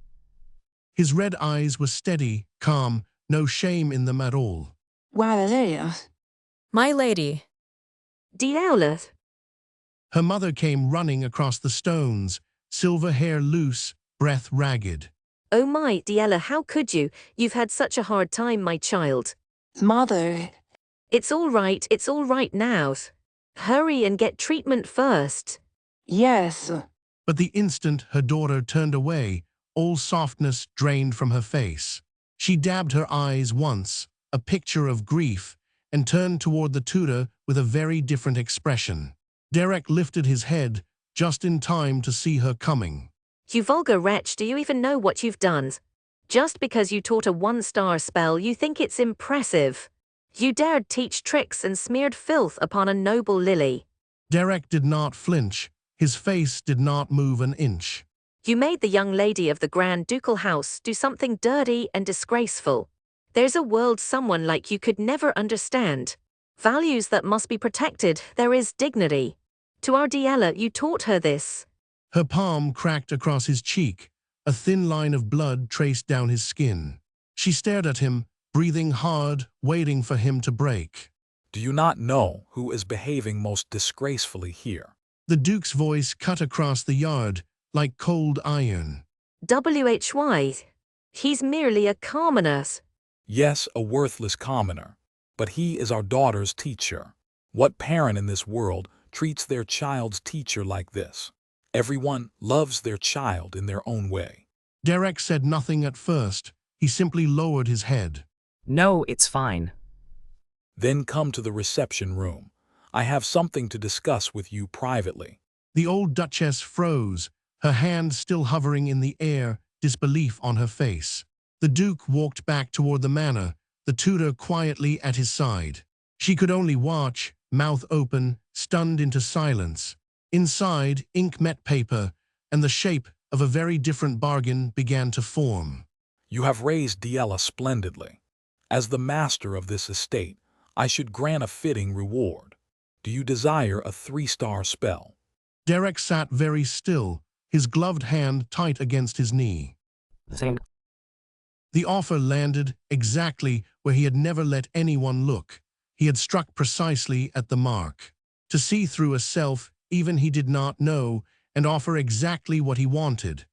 His red eyes were steady, calm, no shame in them at all. My lady. Diella. Her mother came running across the stones, silver hair loose, breath ragged. Oh my, Diella, how could you? You've had such a hard time, my child. Mother. It's all right now. Hurry and get treatment first. Yes. But the instant her daughter turned away, all softness drained from her face. She dabbed her eyes once, a picture of grief, and turned toward the tutor with a very different expression. Derek lifted his head, just in time to see her coming. You vulgar wretch, do you even know what you've done? Just because you taught a 1-star spell, you think it's impressive. You dared teach tricks and smeared filth upon a noble lily. Derek did not flinch. His face did not move an inch. You made the young lady of the Grand Ducal house do something dirty and disgraceful. There's a world someone like you could never understand. Values that must be protected, there is dignity. To our Diella, you taught her this. Her palm cracked across his cheek, a thin line of blood traced down his skin. She stared at him, breathing hard, waiting for him to break. Do you not know who is behaving most disgracefully here? The Duke's voice cut across the yard, like cold iron. WHY? He's merely a commoner. Yes, a worthless commoner. But he is our daughter's teacher. What parent in this world treats their child's teacher like this? Everyone loves their child in their own way. Derek said nothing at first. He simply lowered his head. No, it's fine. Then come to the reception room. I have something to discuss with you privately. The old Duchess froze, her hand still hovering in the air, disbelief on her face. The Duke walked back toward the manor, the tutor quietly at his side. She could only watch, mouth open, stunned into silence. Inside, ink met paper, and the shape of a very different bargain began to form. You have raised Diella splendidly. As the master of this estate, I should grant a fitting reward. Do you desire a 3-star spell? Derek sat very still, his gloved hand tight against his knee. The offer landed exactly where he had never let anyone look. He had struck precisely at the mark. To see through a self even he did not know, and offer exactly what he wanted.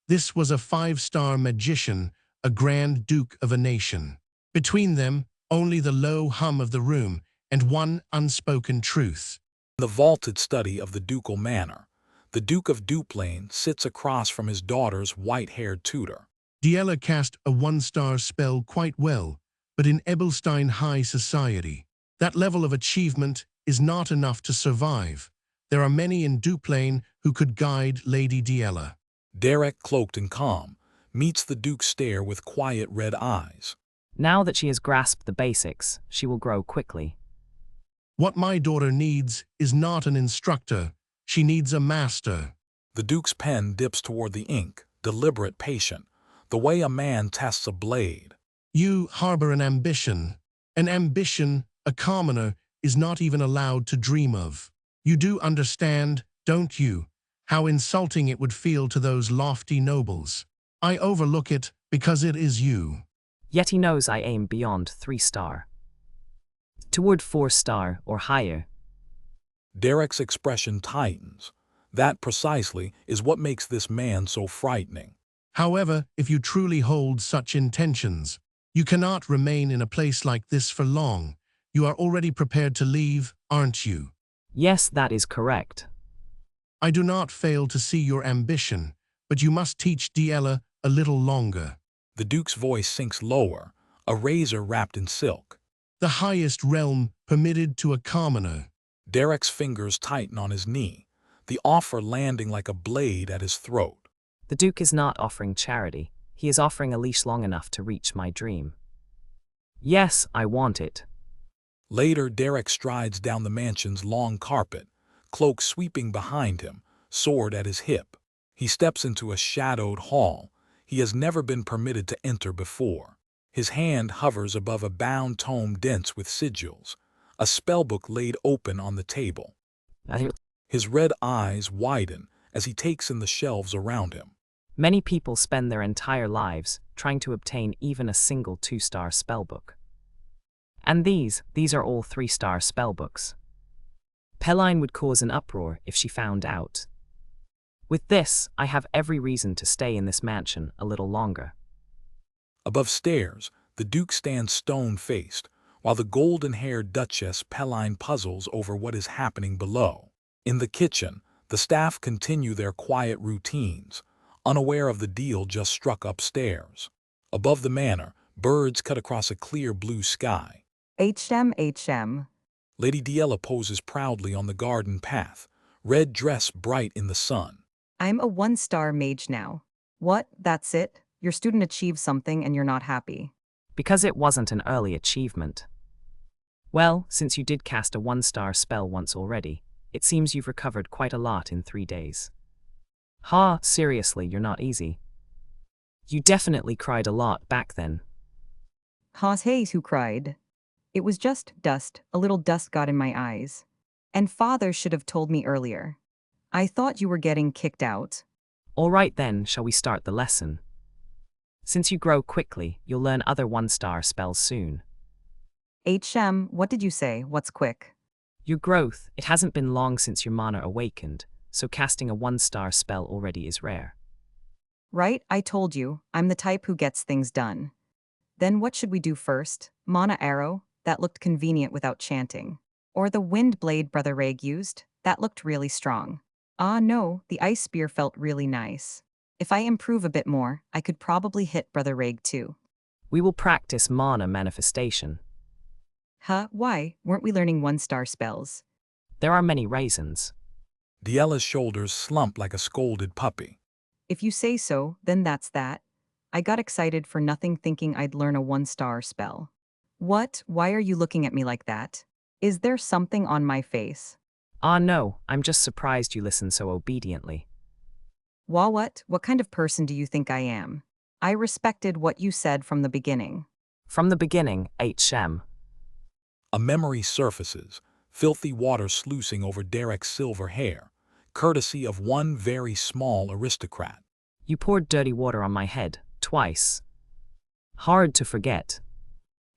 This was a 5-star magician, a Grand Duke of a nation. Between them, only the low hum of the room and one unspoken truth. In the vaulted study of the ducal manor, the Duke of Duplain sits across from his daughter's white-haired tutor. Diella cast a 1-star spell quite well, but in Ebelstein high society, that level of achievement is not enough to survive. There are many in Duplain who could guide Lady Diella. Derek, cloaked and calm, meets the Duke's stare with quiet red eyes. Now that she has grasped the basics, she will grow quickly. What my daughter needs is not an instructor. She needs a master. The Duke's pen dips toward the ink, deliberate, patient, the way a man tests a blade. You harbor an ambition. An ambition a commoner is not even allowed to dream of. You do understand, don't you, how insulting it would feel to those lofty nobles. I overlook it because it is you. Yet he knows I aim beyond 3-star. Toward 4-star or higher. Derek's expression tightens. That precisely is what makes this man so frightening. However, if you truly hold such intentions, you cannot remain in a place like this for long. You are already prepared to leave, aren't you? Yes, that is correct. I do not fail to see your ambition, but you must teach Diella a little longer. The Duke's voice sinks lower, a razor wrapped in silk. The highest realm permitted to a commoner. Derek's fingers tighten on his knee, the offer landing like a blade at his throat. The Duke is not offering charity. He is offering a leash long enough to reach my dream. Yes, I want it. Later, Derek strides down the mansion's long carpet, cloak sweeping behind him, sword at his hip. He steps into a shadowed hall he has never been permitted to enter before. His hand hovers above a bound tome dense with sigils, a spellbook laid open on the table. His red eyes widen as he takes in the shelves around him. Many people spend their entire lives trying to obtain even a single 2-star spellbook. And these are all 3-star spellbooks. Peline would cause an uproar if she found out. With this, I have every reason to stay in this mansion a little longer. Above stairs, the Duke stands stone-faced, while the golden-haired Duchess Peline puzzles over what is happening below. In the kitchen, the staff continue their quiet routines, unaware of the deal just struck upstairs. Above the manor, birds cut across a clear blue sky. HM. Lady Diella poses proudly on the garden path, red dress bright in the sun. I'm a 1-star mage now. What? That's it? Your student achieves something and you're not happy. Because it wasn't an early achievement. Well, since you did cast a 1-star spell once already, it seems you've recovered quite a lot in 3 days. Ha, seriously, you're not easy. You definitely cried a lot back then. Haas Hayes who cried. It was just dust, a little dust got in my eyes. And father should have told me earlier. I thought you were getting kicked out. All right then, shall we start the lesson? Since you grow quickly, you'll learn other 1-star spells soon. HM, what did you say? What's quick? Your growth, it hasn't been long since your mana awakened, so casting a 1-star spell already is rare. Right, I told you, I'm the type who gets things done. Then what should we do first? Mana arrow? That looked convenient without chanting. Or the wind blade Brother Reg used? That looked really strong. Ah no, the ice spear felt really nice. If I improve a bit more, I could probably hit Brother Reg too. We will practice mana manifestation. Huh, why? Weren't we learning 1-star spells? There are many reasons. Diella's shoulders slump like a scolded puppy. If you say so, then that's that. I got excited for nothing thinking I'd learn a 1-star spell. What? Why are you looking at me like that? Is there something on my face? Ah no, I'm just surprised you listen so obediently. What? What kind of person do you think I am? I respected what you said from the beginning. From the beginning, HM. A memory surfaces, filthy water sluicing over Derek's silver hair, courtesy of one very small aristocrat. You poured dirty water on my head, twice. Hard to forget.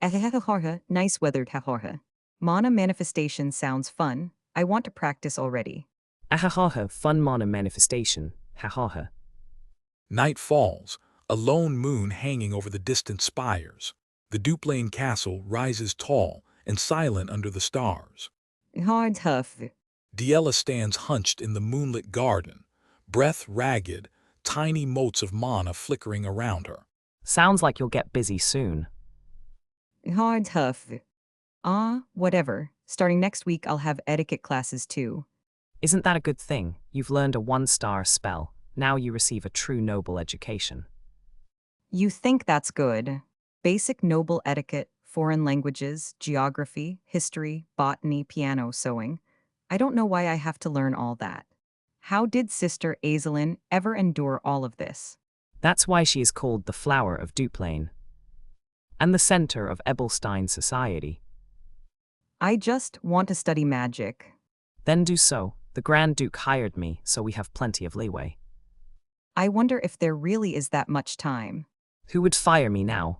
Nice weathered hahorha. Mana manifestation sounds fun. I want to practice already. Ahahaha, fun mana manifestation, hahaha. Night falls, a lone moon hanging over the distant spires. The Duplain castle rises tall and silent under the stars. Hard tough. Diella stands hunched in the moonlit garden, breath ragged, tiny motes of mana flickering around her. Sounds like you'll get busy soon. Hard tough. Whatever. Starting next week I'll have etiquette classes too. Isn't that a good thing? You've learned a 1-star spell. Now you receive a true noble education. You think that's good? Basic noble etiquette, foreign languages, geography, history, botany, piano, sewing. I don't know why I have to learn all that. How did Sister Aizelin ever endure all of this? That's why she is called the Flower of Duplain. And the center of Ebelstein society. I just want to study magic. Then do so. The Grand Duke hired me, so we have plenty of leeway. I wonder if there really is that much time. Who would fire me now?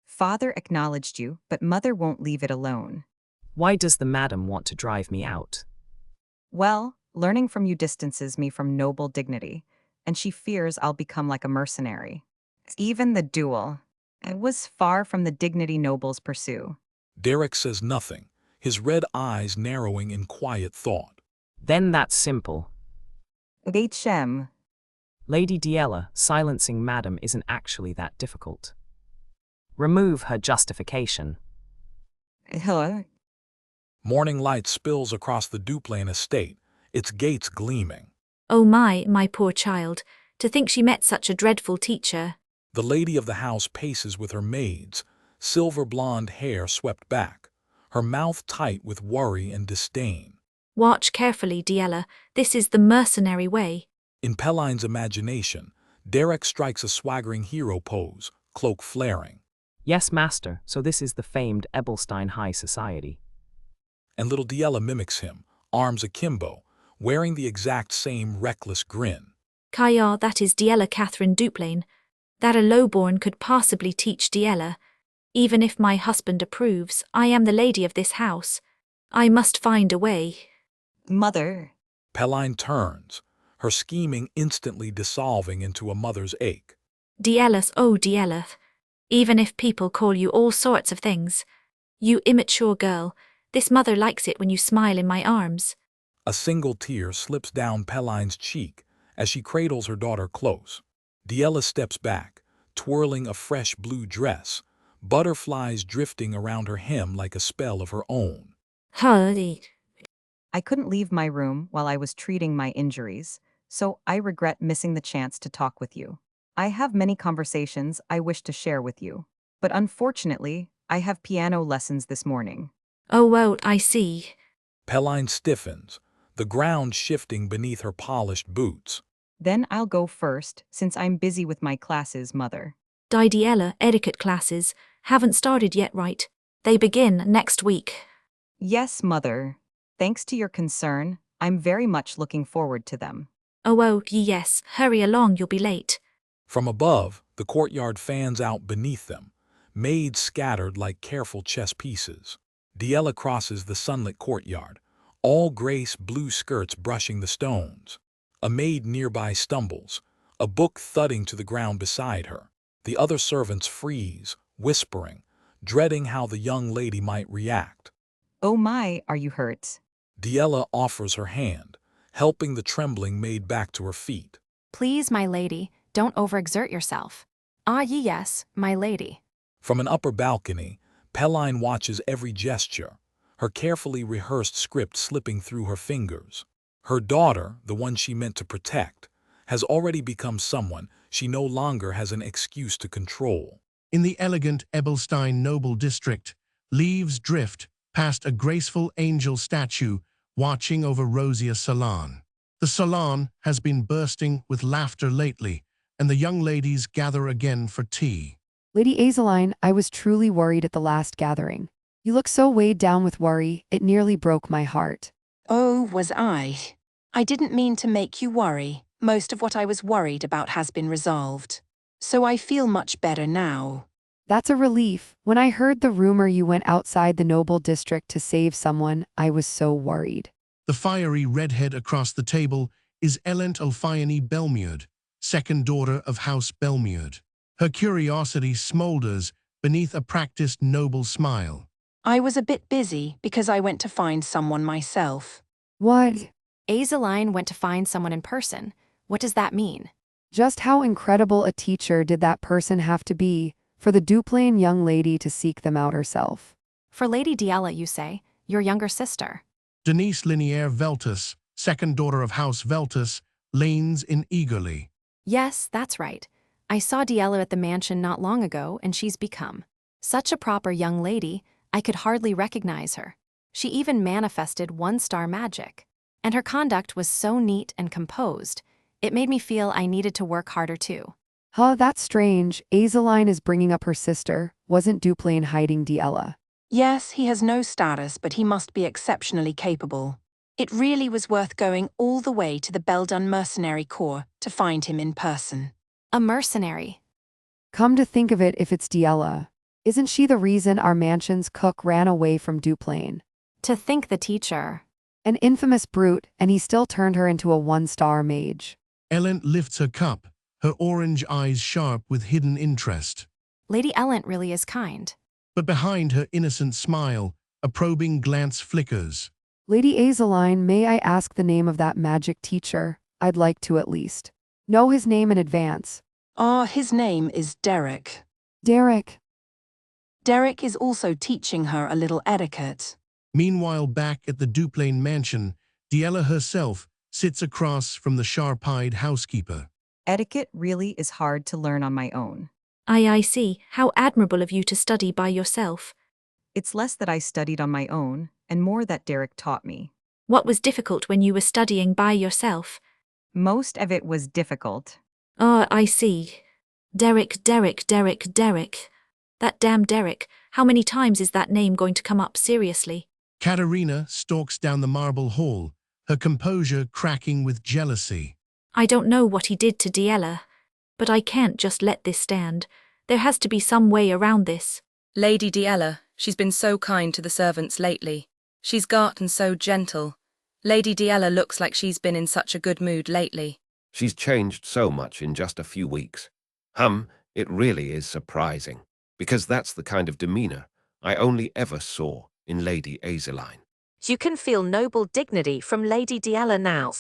Father acknowledged you, but Mother won't leave it alone. Why does the madam want to drive me out? Well, learning from you distances me from noble dignity, and she fears I'll become like a mercenary. Even the duel. It was far from the dignity nobles pursue. Derek says nothing, his red eyes narrowing in quiet thought. Then that's simple. Shem. Lady Diella, silencing Madam isn't actually that difficult. Remove her justification. Hello. Morning light spills across the Duplain estate, its gates gleaming. Oh my poor child, to think she met such a dreadful teacher. The lady of the house paces with her maids, silver blonde hair swept back, her mouth tight with worry and disdain. Watch carefully, Diella, this is the mercenary way. In Pelline's imagination, Derek strikes a swaggering hero pose, cloak flaring. Yes, master, so this is the famed Ebelstein High Society. And little Diella mimics him, arms akimbo, wearing the exact same reckless grin. Kaya, that is Diella Catherine Duplain. That a lowborn could possibly teach Diella. Even if my husband approves, I am the lady of this house. I must find a way. Mother. Pelline turns, her scheming instantly dissolving into a mother's ache. Diella, oh Diella. Even if people call you all sorts of things. You immature girl, this mother likes it when you smile in my arms. A single tear slips down Pelline's cheek as she cradles her daughter close. Diella steps back, twirling a fresh blue dress, butterflies drifting around her hem like a spell of her own. Hurry. I couldn't leave my room while I was treating my injuries, so I regret missing the chance to talk with you. I have many conversations I wish to share with you, but unfortunately, I have piano lessons this morning. Oh well, I see. Pelline stiffens, the ground shifting beneath her polished boots. Then I'll go first, since I'm busy with my classes, Mother. Diella, etiquette classes, haven't started yet, right? They begin next week. Yes, Mother. Thanks to your concern, I'm very much looking forward to them. Oh, yes, hurry along, you'll be late. From above, the courtyard fans out beneath them, maids scattered like careful chess pieces. Diella crosses the sunlit courtyard, all grace blue skirts brushing the stones. A maid nearby stumbles, a book thudding to the ground beside her. The other servants freeze, whispering, dreading how the young lady might react. Oh my, are you hurt? Diella offers her hand, helping the trembling maid back to her feet. Please, my lady, don't overexert yourself. Yes, my lady. From an upper balcony, Pelline watches every gesture, her carefully rehearsed script slipping through her fingers. Her daughter, the one she meant to protect, has already become someone she no longer has an excuse to control. In the elegant Ebelstein noble district, leaves drift past a graceful angel statue watching over Rosia salon. The salon has been bursting with laughter lately, and the young ladies gather again for tea. Lady Azeline, I was truly worried at the last gathering. You look so weighed down with worry, it nearly broke my heart. Oh, was I? I didn't mean to make you worry. Most of what I was worried about has been resolved. So I feel much better now. That's a relief. When I heard the rumor you went outside the noble district to save someone, I was so worried. The fiery redhead across the table is Elent Alfione Belmuid, second daughter of House Belmuid. Her curiosity smolders beneath a practiced noble smile. I was a bit busy because I went to find someone myself. What? Azeline went to find someone in person. What does that mean? Just how incredible a teacher did that person have to be for the Duplain young lady to seek them out herself? For Lady Diella, you say, your younger sister. Denise Linier Veltus, second daughter of House Veltus, leans in eagerly. Yes, that's right. I saw Diella at the mansion not long ago, and she's become such a proper young lady, I could hardly recognize her. She even manifested one-star magic. And her conduct was so neat and composed, it made me feel I needed to work harder too. Huh, that's strange. Azeline is bringing up her sister. Wasn't Duplain hiding Diella? Yes, he has no status, but he must be exceptionally capable. It really was worth going all the way to the Beldun Mercenary Corps to find him in person. A mercenary. Come to think of it, if it's Diella, isn't she the reason our mansion's cook ran away from Duplain? To think the teacher. An infamous brute, and he still turned her into a one-star mage. Elent lifts her cup, her orange eyes sharp with hidden interest. Lady Elent really is kind. But behind her innocent smile, a probing glance flickers. Lady Azeline, may I ask the name of that magic teacher? I'd like to at least know his name in advance. His name is Derek. Derek. Derek is also teaching her a little etiquette. Meanwhile, back at the Duplain mansion, Diella herself sits across from the sharp-eyed housekeeper. Etiquette really is hard to learn on my own. I see. How admirable of you to study by yourself. It's less that I studied on my own, and more that Derek taught me. What was difficult when you were studying by yourself? Most of it was difficult. I see. Derek. That damn Derek. How many times is that name going to come up seriously? Katerina stalks down the marble hall, her composure cracking with jealousy. I don't know what he did to Diella, but I can't just let this stand. There has to be some way around this. Lady Diella, she's been so kind to the servants lately. She's gotten so gentle. Lady Diella looks like she's been in such a good mood lately. She's changed so much in just a few weeks. It really is surprising, because that's the kind of demeanor I only ever saw in Lady Ebelstein. You can feel noble dignity from Lady Diella now.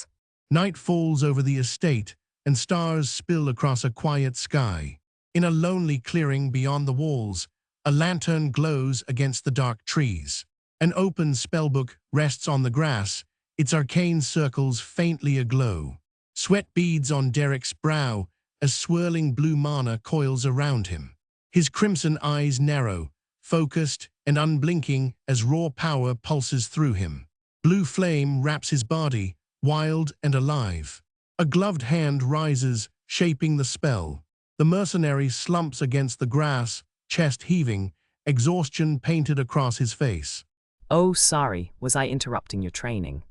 Night falls over the estate, and stars spill across a quiet sky. In a lonely clearing beyond the walls, a lantern glows against the dark trees. An open spellbook rests on the grass, its arcane circles faintly aglow. Sweat beads on Derek's brow as swirling blue mana coils around him. His crimson eyes narrow, focused and unblinking as raw power pulses through him. Blue flame wraps his body, wild and alive. A gloved hand rises, shaping the spell. The mercenary slumps against the grass, chest heaving, exhaustion painted across his face. Oh, sorry, was I interrupting your training?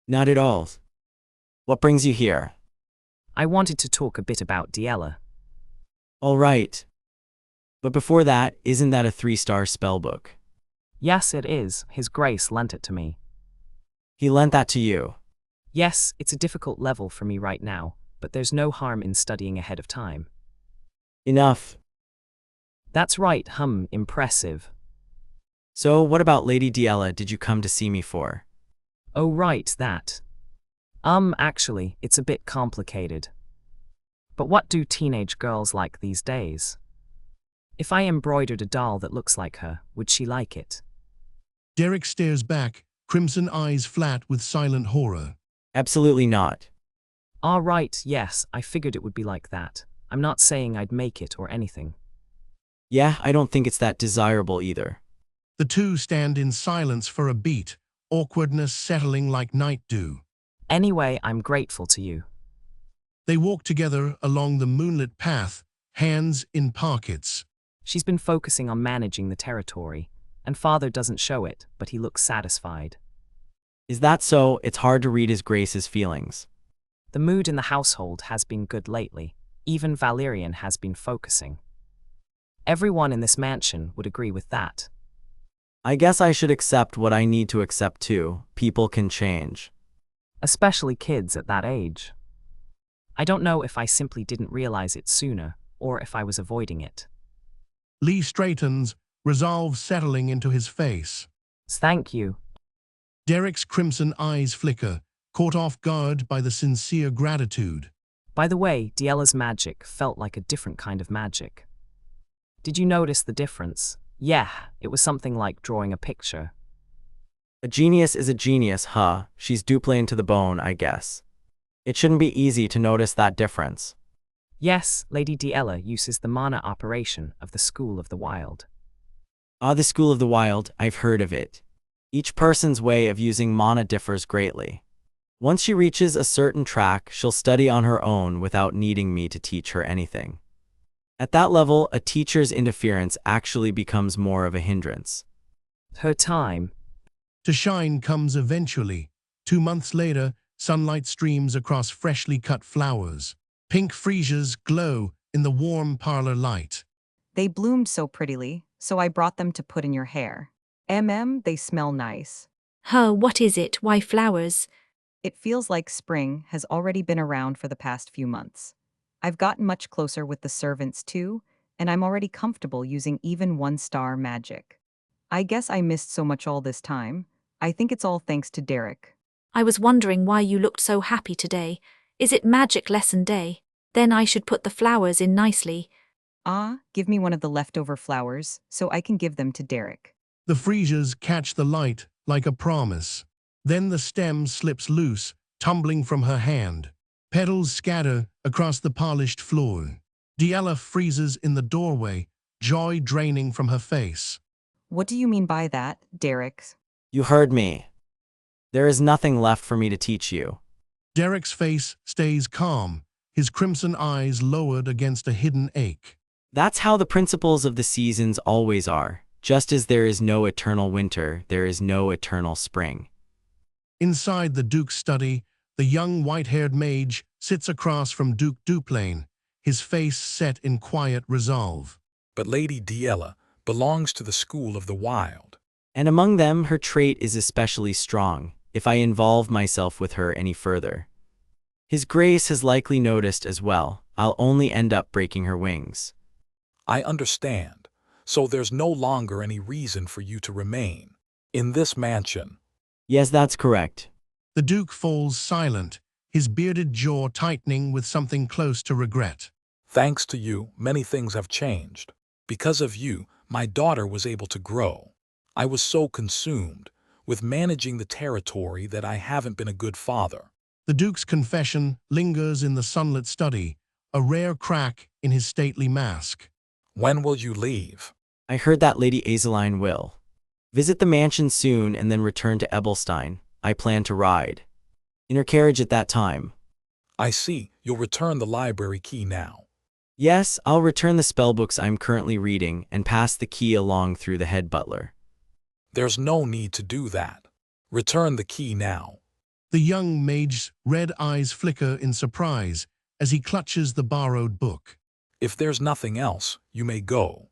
Not at all. What brings you here? I wanted to talk a bit about Diella. All right. But before that, isn't that a 3-star spellbook? Yes, it is. His Grace lent it to me. He lent that to you? Yes, it's a difficult level for me right now, but there's no harm in studying ahead of time. Enough. That's right, impressive. So, what about Lady Diella did you come to see me for? Oh right, that. Actually, it's a bit complicated. But what do teenage girls like these days? If I embroidered a doll that looks like her, would she like it? Derek stares back, crimson eyes flat with silent horror. Absolutely not. All right, yes, I figured it would be like that. I'm not saying I'd make it or anything. Yeah, I don't think it's that desirable either. The two stand in silence for a beat, awkwardness settling like night dew. Anyway, I'm grateful to you. They walk together along the moonlit path, hands in pockets. She's been focusing on managing the territory, and Father doesn't show it, but he looks satisfied. Is that so? It's hard to read His Grace's feelings. The mood in the household has been good lately. Even Valerian has been focusing. Everyone in this mansion would agree with that. I guess I should accept what I need to accept too. People can change. Especially kids at that age. I don't know if I simply didn't realize it sooner, or if I was avoiding it. Lee straightens, resolve settling into his face. Thank you. Derek's crimson eyes flicker, caught off guard by the sincere gratitude. By the way, Diella's magic felt like a different kind of magic. Did you notice the difference? Yeah, it was something like drawing a picture. A genius is a genius, huh? She's Duplain to the bone, I guess. It shouldn't be easy to notice that difference. Yes, Lady Diella uses the mana operation of the School of the Wild. The School of the Wild, I've heard of it. Each person's way of using mana differs greatly. Once she reaches a certain track, she'll study on her own without needing me to teach her anything. At that level, a teacher's interference actually becomes more of a hindrance. Her time to shine comes eventually. 2 months later, sunlight streams across freshly cut flowers. Pink freesias glow in the warm parlor light. They bloomed so prettily, so I brought them to put in your hair. They smell nice. What is it? Why flowers? It feels like spring has already been around for the past few months. I've gotten much closer with the servants too, and I'm already comfortable using even 1-star magic. I guess I missed so much all this time. I think it's all thanks to Derek. I was wondering why you looked so happy today. Is it magic lesson day? Then I should put the flowers in nicely. Give me one of the leftover flowers, so I can give them to Derek. The freesias catch the light like a promise. Then the stem slips loose, tumbling from her hand. Petals scatter across the polished floor. Diella freezes in the doorway, joy draining from her face. What do you mean by that, Derek? You heard me. There is nothing left for me to teach you. Derek's face stays calm, his crimson eyes lowered against a hidden ache. That's how the principles of the seasons always are. Just as there is no eternal winter, there is no eternal spring. Inside the Duke's study, the young white-haired mage sits across from Duke Duplain, his face set in quiet resolve. But Lady Diella belongs to the school of the wild. And among them, her trait is especially strong, if I involve myself with her any further. His Grace has likely noticed as well. I'll only end up breaking her wings. I understand. So there's no longer any reason for you to remain in this mansion. Yes, that's correct. The Duke falls silent, his bearded jaw tightening with something close to regret. Thanks to you, many things have changed. Because of you, my daughter was able to grow. I was so consumed with managing the territory that I haven't been a good father. The Duke's confession lingers in the sunlit study, a rare crack in his stately mask. When will you leave? I heard that Lady Ebelstein will visit the mansion soon and then return to Ebelstein. I plan to ride in her carriage at that time. I see. You'll return the library key now. Yes, I'll return the spellbooks I'm currently reading and pass the key along through the head butler. There's no need to do that. Return the key now. The young mage's red eyes flicker in surprise as he clutches the borrowed book. If there's nothing else, you may go.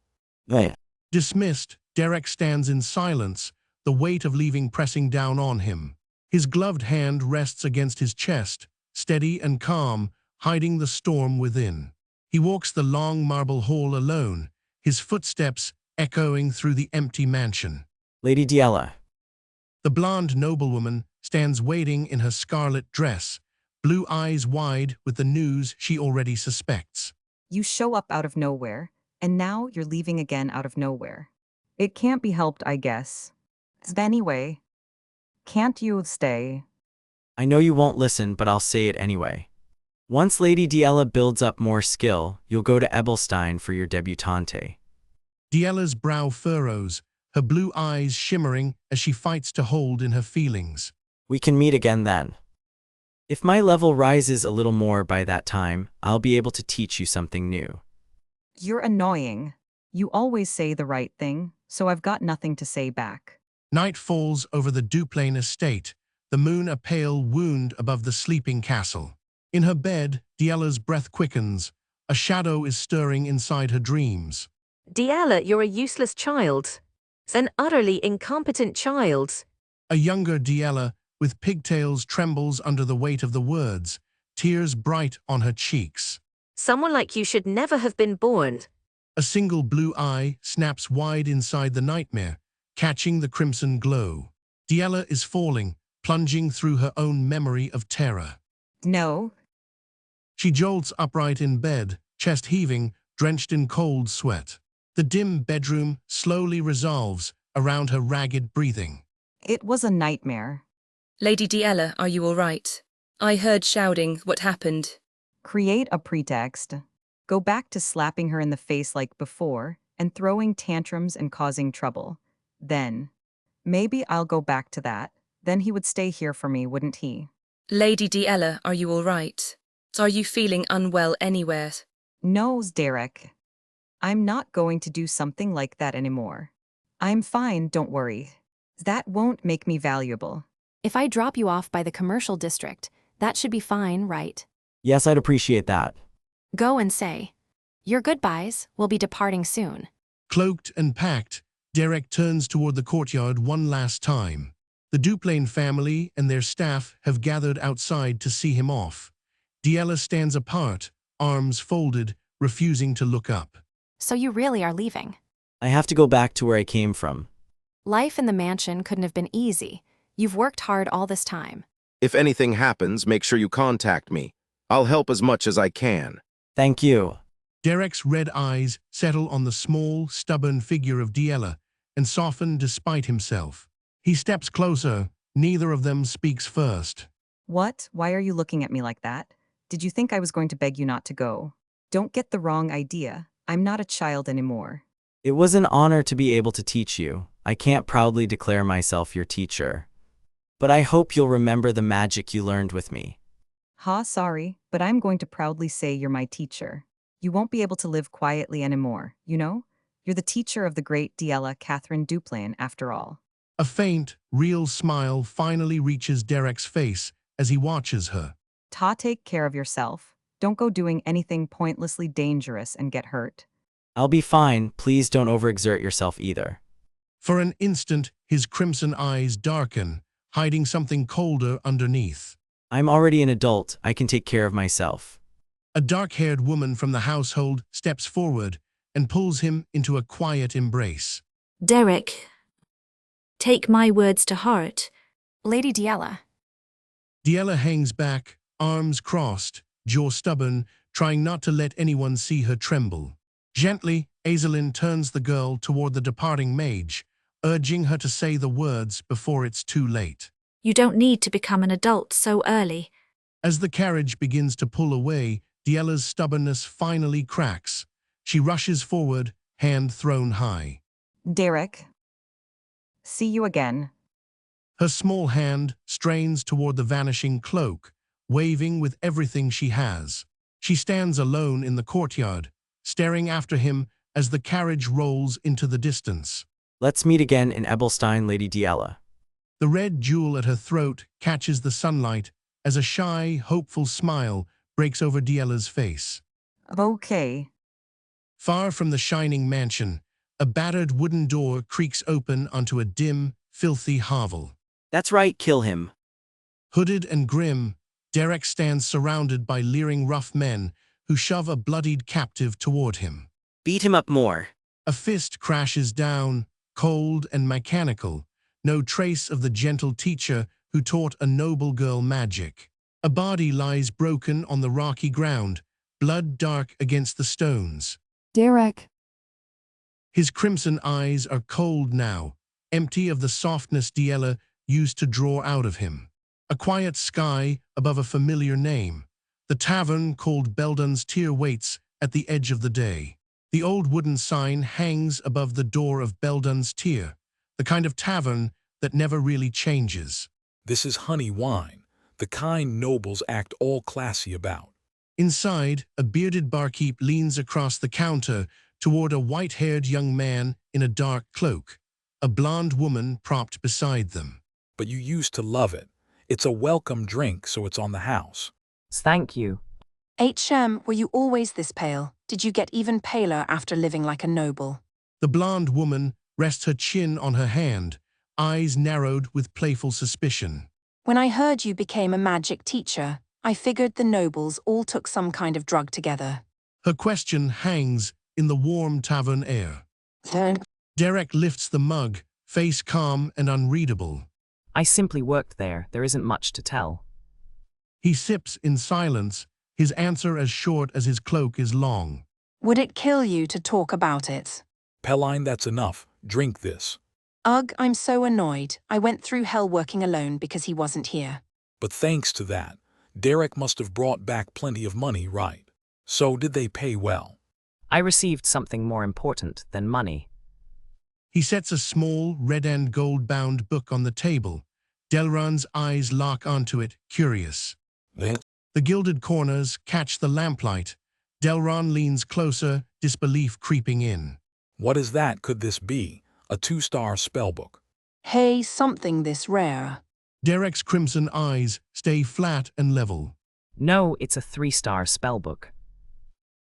Right. Dismissed, Derek stands in silence, the weight of leaving pressing down on him. His gloved hand rests against his chest, steady and calm, hiding the storm within. He walks the long marble hall alone, his footsteps echoing through the empty mansion. Lady Diella. The blonde noblewoman stands waiting in her scarlet dress, blue eyes wide with the news she already suspects. You show up out of nowhere, and now you're leaving again out of nowhere. It can't be helped, I guess. Anyway, can't you stay? I know you won't listen, but I'll say it anyway. Once Lady Diella builds up more skill, you'll go to Ebelstein for your debutante. Diella's brow furrows, her blue eyes shimmering as she fights to hold in her feelings. We can meet again then. If my level rises a little more by that time, I'll be able to teach you something new. You're annoying. You always say the right thing, so I've got nothing to say back. Night falls over the Duplain estate, the moon a pale wound above the sleeping castle. In her bed, Diella's breath quickens. A shadow is stirring inside her dreams. Diella, you're a useless child. An utterly incompetent child. A younger Diella, with pigtails, trembles under the weight of the words, tears bright on her cheeks. Someone like you should never have been born. A single blue eye snaps wide inside the nightmare, catching the crimson glow. Diella is falling, plunging through her own memory of terror. No. She jolts upright in bed, chest heaving, drenched in cold sweat. The dim bedroom slowly resolves around her ragged breathing. It was a nightmare. Lady Diella, are you all right? I heard shouting. What happened? Create a pretext. Go back to slapping her in the face like before and throwing tantrums and causing trouble. Then, maybe I'll go back to that. Then he would stay here for me, wouldn't he? Lady Diella, are you all right? Are you feeling unwell anywhere? No, Derek. I'm not going to do something like that anymore. I'm fine, don't worry. That won't make me valuable. If I drop you off by the commercial district, that should be fine, right? Yes, I'd appreciate that. Go and say, your goodbyes, we'll be departing soon. Cloaked and packed, Derek turns toward the courtyard one last time. The Duplain family and their staff have gathered outside to see him off. Diella stands apart, arms folded, refusing to look up. So you really are leaving? I have to go back to where I came from. Life in the mansion couldn't have been easy. You've worked hard all this time. If anything happens, make sure you contact me. I'll help as much as I can. Thank you. Derek's red eyes settle on the small, stubborn figure of Diella and soften despite himself. He steps closer. Neither of them speaks first. What? Why are you looking at me like that? Did you think I was going to beg you not to go? Don't get the wrong idea. I'm not a child anymore. It was an honor to be able to teach you. I can't proudly declare myself your teacher. But I hope you'll remember the magic you learned with me. Sorry, but I'm going to proudly say you're my teacher. You won't be able to live quietly anymore, you know? You're the teacher of the great Diella Catherine Duplain, after all. A faint, real smile finally reaches Derek's face as he watches her. Take care of yourself. Don't go doing anything pointlessly dangerous and get hurt. I'll be fine. Please don't overexert yourself either. For an instant, his crimson eyes darken, hiding something colder underneath. I'm already an adult. I can take care of myself. A dark-haired woman from the household steps forward and pulls him into a quiet embrace. Derek, take my words to heart. Lady Diella. Diella hangs back, arms crossed, jaw stubborn, trying not to let anyone see her tremble. Gently, Aizelin turns the girl toward the departing mage, urging her to say the words before it's too late. You don't need to become an adult so early. As the carriage begins to pull away, Diella's stubbornness finally cracks. She rushes forward, hand thrown high. Derek. See you again. Her small hand strains toward the vanishing cloak, waving with everything she has. She stands alone in the courtyard, staring after him as the carriage rolls into the distance. Let's meet again in Ebelstein, Lady Diella. The red jewel at her throat catches the sunlight as a shy, hopeful smile breaks over Diella's face. Okay. Far from the shining mansion, a battered wooden door creaks open onto a dim, filthy hovel. That's right, kill him. Hooded and grim, Derek stands surrounded by leering rough men who shove a bloodied captive toward him. Beat him up more. A fist crashes down, cold and mechanical, no trace of the gentle teacher who taught a noble girl magic. A body lies broken on the rocky ground, blood dark against the stones. Derek. His crimson eyes are cold now, empty of the softness Diella used to draw out of him. A quiet sky above a familiar name. The tavern called Beldun's Tier waits at the edge of the day. The old wooden sign hangs above the door of Beldun's Tier, the kind of tavern that never really changes. This is honey wine, the kind nobles act all classy about. Inside, a bearded barkeep leans across the counter toward a white-haired young man in a dark cloak, a blonde woman propped beside them. But you used to love it. It's a welcome drink, so it's on the house. Thank you. Were you always this pale? Did you get even paler after living like a noble? The blonde woman rests her chin on her hand, eyes narrowed with playful suspicion. When I heard you became a magic teacher, I figured the nobles all took some kind of drug together. Her question hangs in the warm tavern air. Derek lifts the mug, face calm and unreadable. I simply worked there. There isn't much to tell. He sips in silence, his answer as short as his cloak is long. Would it kill you to talk about it? Pelline, that's enough. Drink this. Ugh, I'm so annoyed. I went through hell working alone because he wasn't here. But thanks to that, Derek must have brought back plenty of money, right? So did they pay well? I received something more important than money. He sets a small, red and gold-bound book on the table. Delron's eyes lock onto it, curious. The gilded corners catch the lamplight. Delron leans closer, disbelief creeping in. What is that? Could this be? A 2-star spellbook? Hey, something this rare. Derek's crimson eyes stay flat and level. No, it's a 3-star spellbook.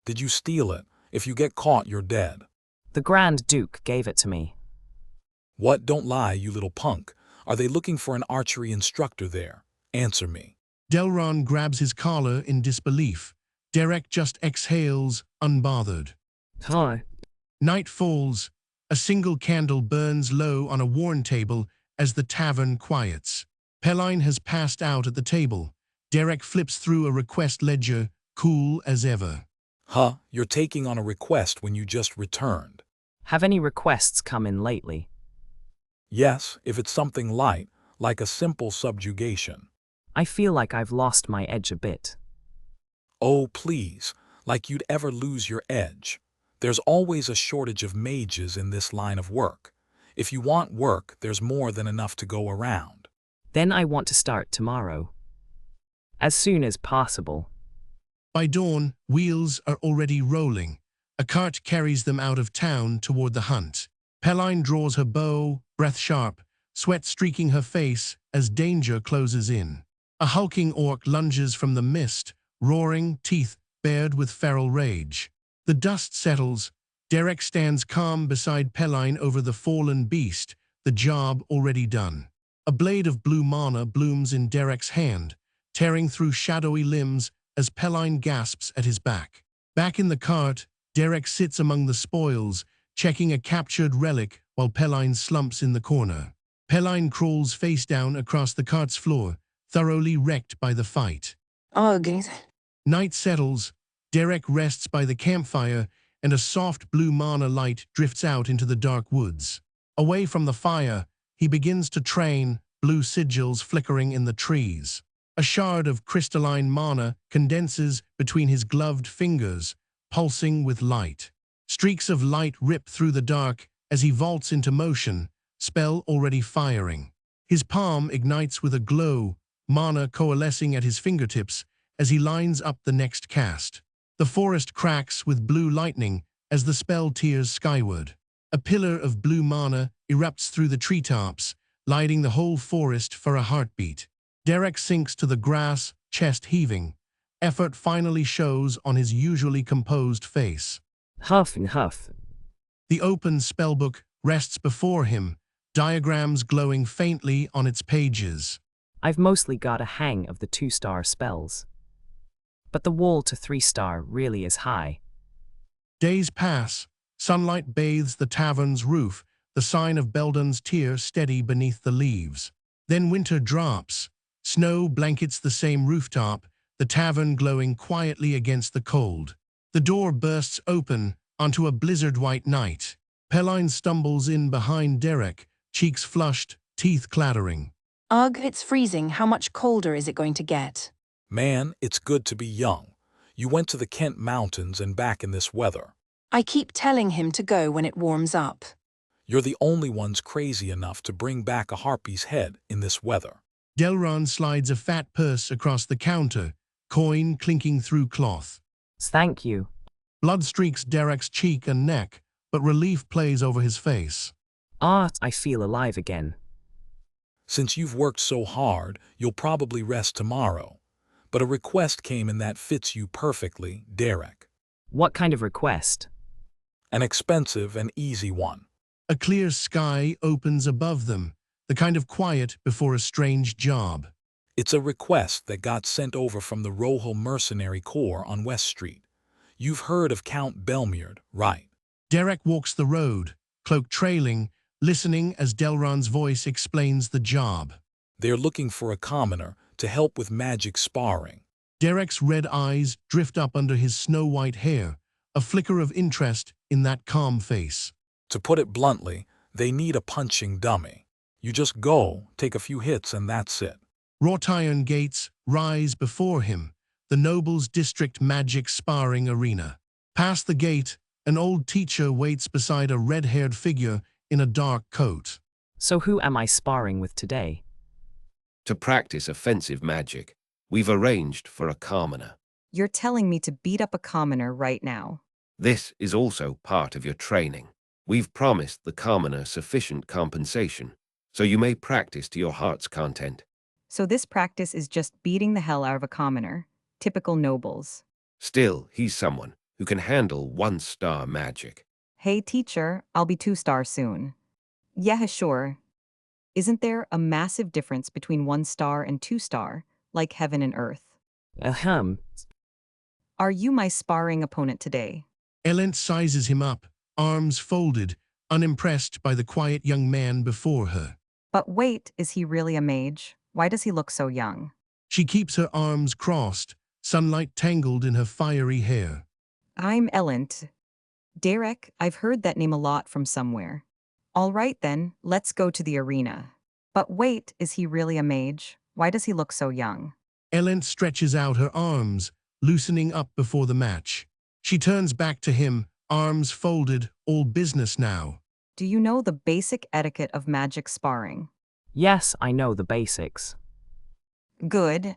Did you steal it? If you get caught, you're dead. The Grand Duke gave it to me. What? Don't lie, you little punk. Are they looking for an archery instructor there? Answer me. Delron grabs his collar in disbelief. Derek just exhales, unbothered. Hi. Night falls. A single candle burns low on a worn table as the tavern quiets. Pelline has passed out at the table, Derek flips through a request ledger, cool as ever. Huh, you're taking on a request when you just returned. Have any requests come in lately? Yes, if it's something light, like a simple subjugation. I feel like I've lost my edge a bit. Oh, please, like you'd ever lose your edge. There's always a shortage of mages in this line of work. If you want work, there's more than enough to go around. Then I want to start tomorrow. As soon as possible. By dawn, wheels are already rolling. A cart carries them out of town toward the hunt. Peline draws her bow, breath sharp, sweat streaking her face as danger closes in. A hulking orc lunges from the mist, roaring, teeth bared with feral rage. The dust settles. Derek stands calm beside Peline over the fallen beast, the job already done. A blade of blue mana blooms in Derek's hand, tearing through shadowy limbs as Peline gasps at his back. Back in the cart, Derek sits among the spoils, checking a captured relic while Peline slumps in the corner. Peline crawls face down across the cart's floor, thoroughly wrecked by the fight. Ugh. Night settles, Derek rests by the campfire, and a soft blue mana light drifts out into the dark woods. Away from the fire, he begins to train, blue sigils flickering in the trees. A shard of crystalline mana condenses between his gloved fingers, pulsing with light. Streaks of light rip through the dark as he vaults into motion, spell already firing. His palm ignites with a glow, mana coalescing at his fingertips as he lines up the next cast. The forest cracks with blue lightning as the spell tears skyward. A pillar of blue mana erupts through the treetops, lighting the whole forest for a heartbeat. Derek sinks to the grass, chest heaving. Effort finally shows on his usually composed face. Huff and huff. The open spellbook rests before him, diagrams glowing faintly on its pages. I've mostly got a hang of the 2-star spells. But the wall to 3-star really is high. Days pass. Sunlight bathes the tavern's roof, the sign of Belden's tear steady beneath the leaves. Then winter drops. Snow blankets the same rooftop, the tavern glowing quietly against the cold. The door bursts open onto a blizzard-white night. Peline stumbles in behind Derek, cheeks flushed, teeth clattering. Ugh, it's freezing. How much colder is it going to get? Man, it's good to be young. You went to the Kent Mountains and back in this weather. I keep telling him to go when it warms up. You're the only ones crazy enough to bring back a harpy's head in this weather. Delron slides a fat purse across the counter, coin clinking through cloth. Thank you. Blood streaks Derek's cheek and neck, but relief plays over his face. I feel alive again. Since you've worked so hard, you'll probably rest tomorrow. But a request came in that fits you perfectly, Derek. What kind of request? An expensive and easy one. A clear sky opens above them, the kind of quiet before a strange job. It's a request that got sent over from the Rohel Mercenary Corps on West Street. You've heard of Count Belmierd, right? Derek walks the road, cloak trailing, listening as Delron's voice explains the job. They're looking for a commoner to help with magic sparring. Derek's red eyes drift up under his snow-white hair, a flicker of interest in that calm face. To put it bluntly, they need a punching dummy. You just go, take a few hits, and that's it. Wrought iron gates rise before him, the noble's district magic sparring arena. Past the gate, an old teacher waits beside a red-haired figure in a dark coat. So who am I sparring with today? To practice offensive magic, we've arranged for a commoner. You're telling me to beat up a commoner right now. This is also part of your training. We've promised the commoner sufficient compensation, so you may practice to your heart's content. So this practice is just beating the hell out of a commoner. Typical nobles. Still, he's someone who can handle 1-star magic. Hey teacher, I'll be 2-star soon. Yeah, sure. Isn't there a massive difference between 1-star and 2-star, like heaven and earth? Ahem. Are you my sparring opponent today? Elent sizes him up, arms folded, unimpressed by the quiet young man before her. But wait, is he really a mage? Why does he look so young? She keeps her arms crossed, sunlight tangled in her fiery hair. I'm Elent. Derek, I've heard that name a lot from somewhere. All right then, let's go to the arena. But wait, is he really a mage? Why does he look so young? Elent stretches out her arms, loosening up before the match. She turns back to him, arms folded, all business now. Do you know the basic etiquette of magic sparring? Yes, I know the basics. Good.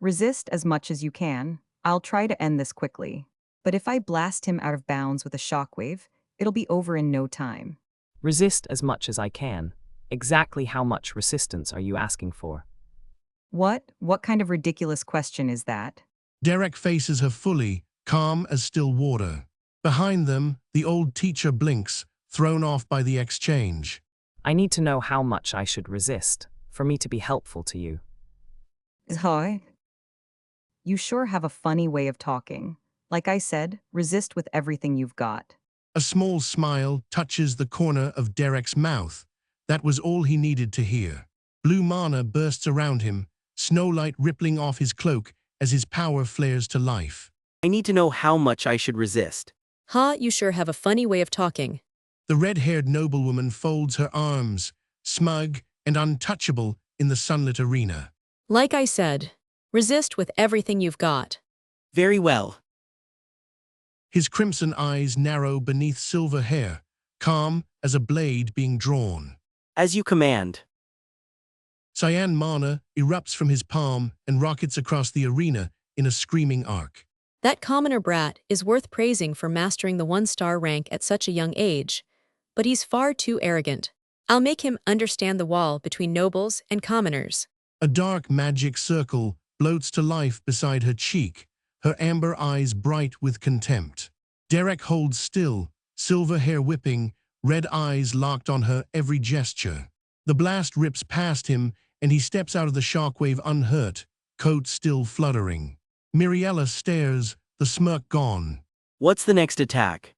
Resist as much as you can. I'll try to end this quickly. But if I blast him out of bounds with a shockwave, it'll be over in no time. Resist as much as I can. Exactly how much resistance are you asking for? What? What kind of ridiculous question is that? Derek faces her fully, calm as still water. Behind them, the old teacher blinks, thrown off by the exchange. I need to know how much I should resist, for me to be helpful to you. Hi. You sure have a funny way of talking. Like I said, resist with everything you've got. A small smile touches the corner of Derek's mouth. That was all he needed to hear. Blue mana bursts around him, snowlight rippling off his cloak as his power flares to life. I need to know how much I should resist. You sure have a funny way of talking. The red-haired noblewoman folds her arms, smug and untouchable in the sunlit arena. Like I said, resist with everything you've got. Very well. His crimson eyes narrow beneath silver hair, calm as a blade being drawn. As you command. Cyan mana erupts from his palm and rockets across the arena in a screaming arc. That commoner brat is worth praising for mastering the 1-star rank at such a young age, but he's far too arrogant. I'll make him understand the wall between nobles and commoners. A dark magic circle bloats to life beside her cheek, her amber eyes bright with contempt. Derek holds still, silver hair whipping, red eyes locked on her every gesture. The blast rips past him, and he steps out of the shockwave unhurt, coat still fluttering. Miriella stares, the smirk gone. What's the next attack?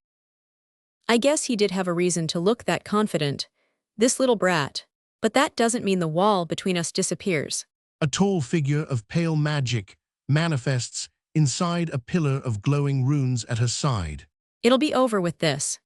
I guess he did have a reason to look that confident. This little brat. But that doesn't mean the wall between us disappears. A tall figure of pale magic manifests inside a pillar of glowing runes at her side. It'll be over with this.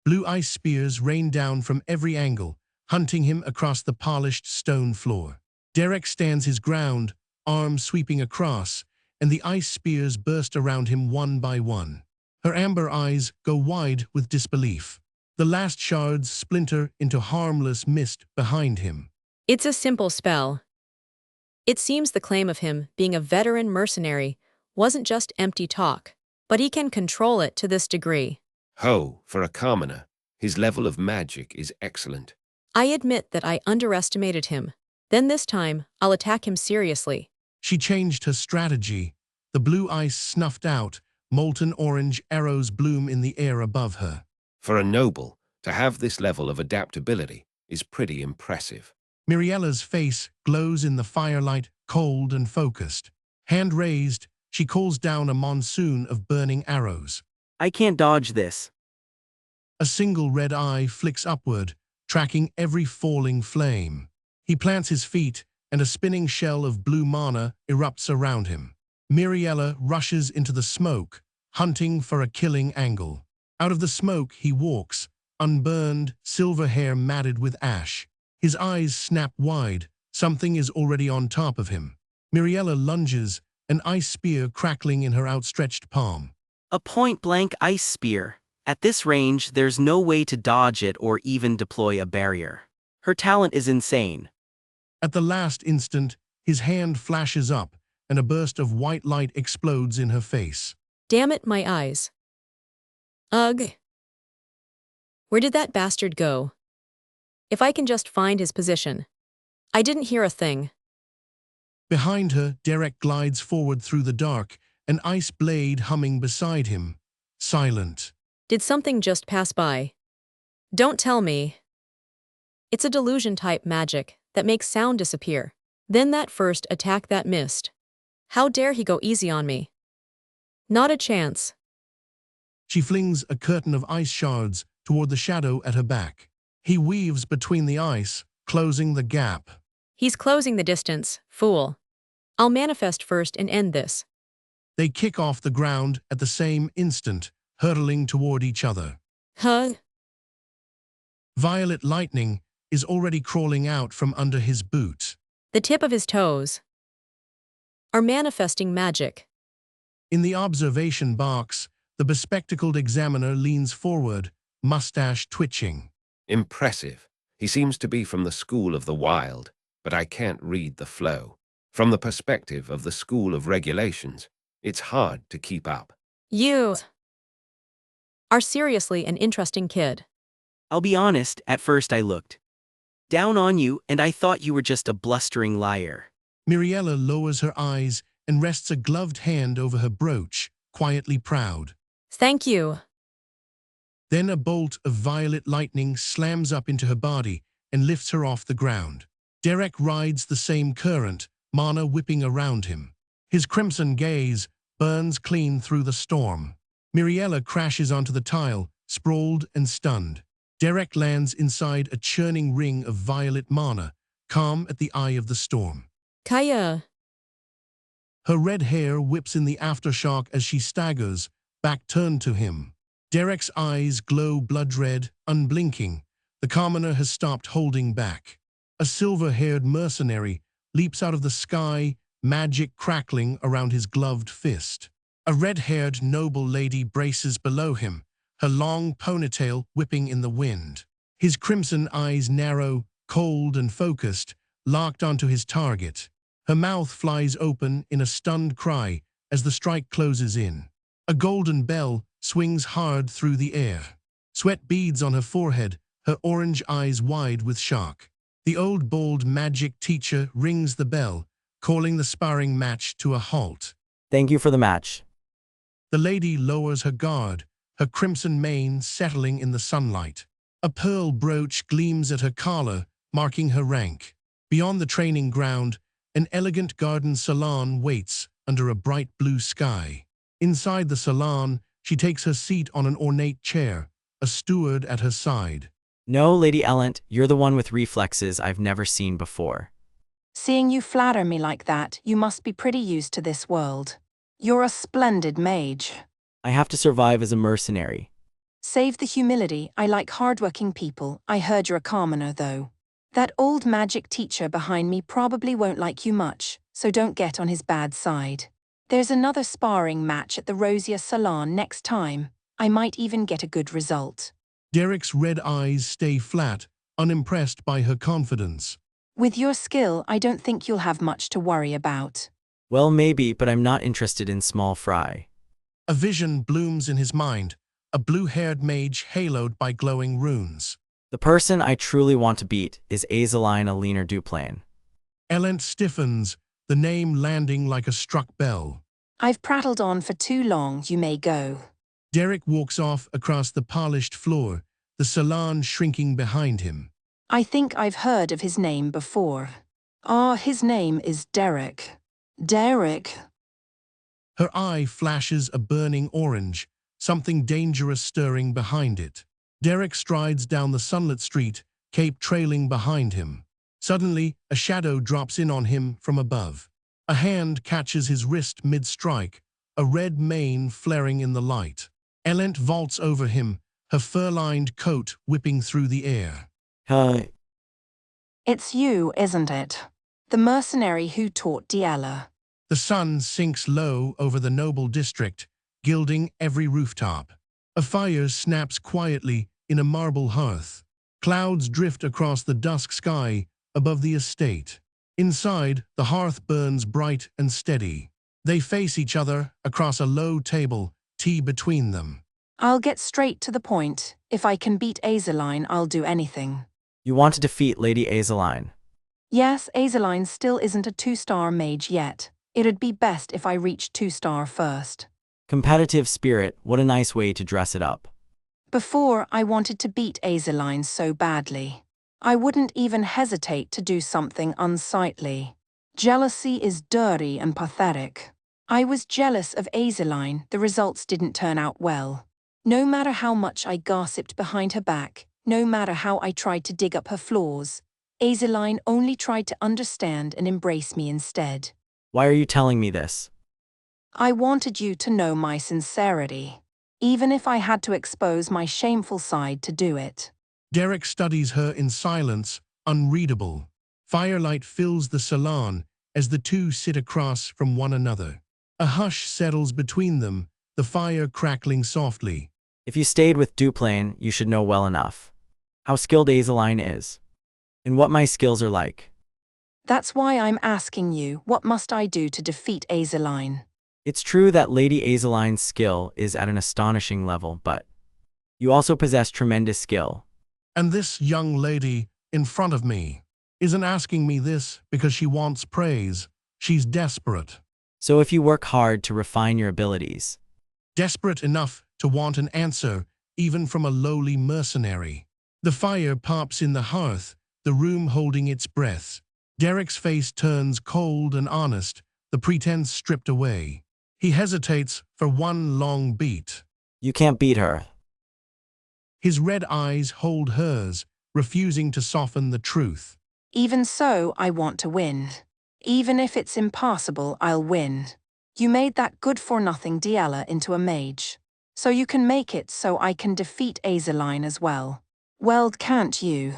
Blue ice spears rain down from every angle, hunting him across the polished stone floor. Derek stands his ground, arms sweeping across, and the ice spears burst around him one by one. Her amber eyes go wide with disbelief. The last shards splinter into harmless mist behind him. It's a simple spell. It seems the claim of him being a veteran mercenary wasn't just empty talk, but he can control it to this degree. Ho, for a commoner, his level of magic is excellent. I admit that I underestimated him. Then this time, I'll attack him seriously. She changed her strategy. The blue ice snuffed out, molten orange arrows bloom in the air above her. For a noble, to have this level of adaptability is pretty impressive. Miriella's face glows in the firelight, cold and focused. Hand raised, she calls down a monsoon of burning arrows. I can't dodge this. A single red eye flicks upward, tracking every falling flame. He plants his feet, and a spinning shell of blue mana erupts around him. Miriella rushes into the smoke, hunting for a killing angle. Out of the smoke he walks, unburned, silver hair matted with ash. His eyes snap wide, something is already on top of him. Miriella lunges, an ice spear crackling in her outstretched palm. A point-blank ice spear. At this range, there's no way to dodge it or even deploy a barrier. Her talent is insane. At the last instant, his hand flashes up, and a burst of white light explodes in her face. Damn it, my eyes. Ugh. Where did that bastard go? If I can just find his position. I didn't hear a thing. Behind her, Derek glides forward through the dark, an ice blade humming beside him, silent. Did something just pass by? Don't tell me. It's a delusion-type magic that makes sound disappear. Then that first attack that missed. How dare he go easy on me? Not a chance. She flings a curtain of ice shards toward the shadow at her back. He weaves between the ice, closing the gap. He's closing the distance, fool. I'll manifest first and end this. They kick off the ground at the same instant, hurtling toward each other. Huh? Violet lightning is already crawling out from under his boot. The tip of his toes are manifesting magic. In the observation box, the bespectacled examiner leans forward, mustache twitching. Impressive. He seems to be from the school of the wild, but I can't read the flow. From the perspective of the school of regulations, it's hard to keep up. You are seriously an interesting kid. I'll be honest, at first I looked down on you and I thought you were just a blustering liar. Miriella lowers her eyes and rests a gloved hand over her brooch, quietly proud. Thank you. Then a bolt of violet lightning slams up into her body and lifts her off the ground. Derek rides the same current, mana whipping around him. His crimson gaze burns clean through the storm. Miriella crashes onto the tile, sprawled and stunned. Derek lands inside a churning ring of violet mana, calm at the eye of the storm. Kaya. Her red hair whips in the aftershock as she staggers, back turned to him. Derek's eyes glow blood-red, unblinking. The commoner has stopped holding back. A silver-haired mercenary leaps out of the sky, magic crackling around his gloved fist. A red-haired noble lady braces below him, her long ponytail whipping in the wind. His crimson eyes narrow, cold and focused, locked onto his target. Her mouth flies open in a stunned cry as the strike closes in. A golden bell swings hard through the air. Sweat beads on her forehead, her orange eyes wide with shock. The old bald magic teacher rings the bell, calling the sparring match to a halt. Thank you for the match. The lady lowers her guard, her crimson mane settling in the sunlight. A pearl brooch gleams at her collar, marking her rank. Beyond the training ground, an elegant garden salon waits under a bright blue sky. Inside the salon, she takes her seat on an ornate chair, a steward at her side. No, Lady Ellent, you're the one with reflexes I've never seen before. Seeing you flatter me like that, you must be pretty used to this world. You're a splendid mage. I have to survive as a mercenary. Save the humility, I like hardworking people. I heard you're a commoner, though. That old magic teacher behind me probably won't like you much, so don't get on his bad side. There's another sparring match at the Rosier Salon next time. I might even get a good result. Derek's red eyes stay flat, unimpressed by her confidence. With your skill, I don't think you'll have much to worry about. Well, maybe, but I'm not interested in small fry. A vision blooms in his mind, a blue-haired mage haloed by glowing runes. The person I truly want to beat is Azeline Aliner Duplain. Ellent stiffens, the name landing like a struck bell. I've prattled on for too long, you may go. Derek walks off across the polished floor, the salon shrinking behind him. I think I've heard of his name before. His name is Derek. Derek. Her eye flashes a burning orange, something dangerous stirring behind it. Derek strides down the sunlit street, cape trailing behind him. Suddenly, a shadow drops in on him from above. A hand catches his wrist mid-strike, a red mane flaring in the light. Ellent vaults over him, her fur-lined coat whipping through the air. Hi. It's you, isn't it? The mercenary who taught Diella. The sun sinks low over the noble district, gilding every rooftop. A fire snaps quietly in a marble hearth. Clouds drift across the dusk sky above the estate. Inside, the hearth burns bright and steady. They face each other across a low table, tea between them. I'll get straight to the point. If I can beat Azeline, I'll do anything. You want to defeat Lady Azeline? Yes, Azeline still isn't a 2-star mage yet. It'd be best if I reached 2-star first. Competitive spirit, what a nice way to dress it up. Before, I wanted to beat Azeline so badly. I wouldn't even hesitate to do something unsightly. Jealousy is dirty and pathetic. I was jealous of Azeline, the results didn't turn out well. No matter how much I gossiped behind her back, no matter how I tried to dig up her flaws, Azeline only tried to understand and embrace me instead. Why are you telling me this? I wanted you to know my sincerity, even if I had to expose my shameful side to do it. Derek studies her in silence, unreadable. Firelight fills the salon as the two sit across from one another. A hush settles between them, the fire crackling softly. If you stayed with Duplain, you should know well enough how skilled Azeline is, and what my skills are like. That's why I'm asking you, what must I do to defeat Azeline? It's true that Lady Azeline's skill is at an astonishing level, but you also possess tremendous skill. And this young lady in front of me isn't asking me this because she wants praise. She's desperate. So if you work hard to refine your abilities, Desperate enough to want an answer, even from a lowly mercenary. The fire pops in the hearth, the room holding its breath. Derek's face turns cold and honest, the pretense stripped away. He hesitates for one long beat. you can't beat her. His red eyes hold hers, refusing to soften the truth. Even so, I want to win. Even if it's impossible, I'll win. You made that good-for-nothing Diella into a mage. So you can make it so I can defeat Azeline as well. Well, can't you?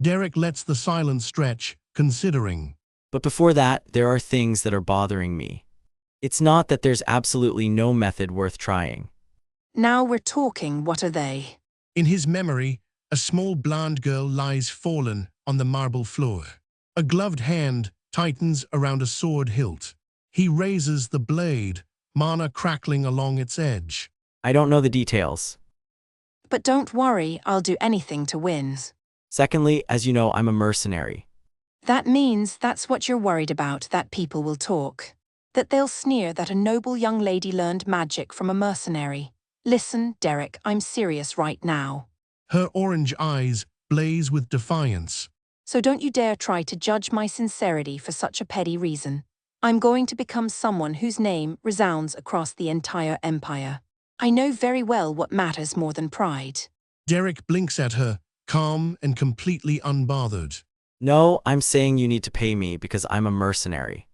Derek lets the silence stretch, considering. But before that, there are things that are bothering me. It's not that there's absolutely no method worth trying. Now we're talking, what are they? In his memory, a small blonde girl lies fallen on the marble floor. A gloved hand tightens around a sword hilt. He raises the blade, mana crackling along its edge. I don't know the details. But don't worry, I'll do anything to win. Secondly, as you know, I'm a mercenary. That means that's what you're worried about, that people will talk. That they'll sneer that a noble young lady learned magic from a mercenary. Listen, Derek, I'm serious right now. Her orange eyes blaze with defiance. So don't you dare try to judge my sincerity for such a petty reason. I'm going to become someone whose name resounds across the entire empire. I know very well what matters more than pride. Derek blinks at her, calm and completely unbothered. No, I'm saying you need to pay me because I'm a mercenary.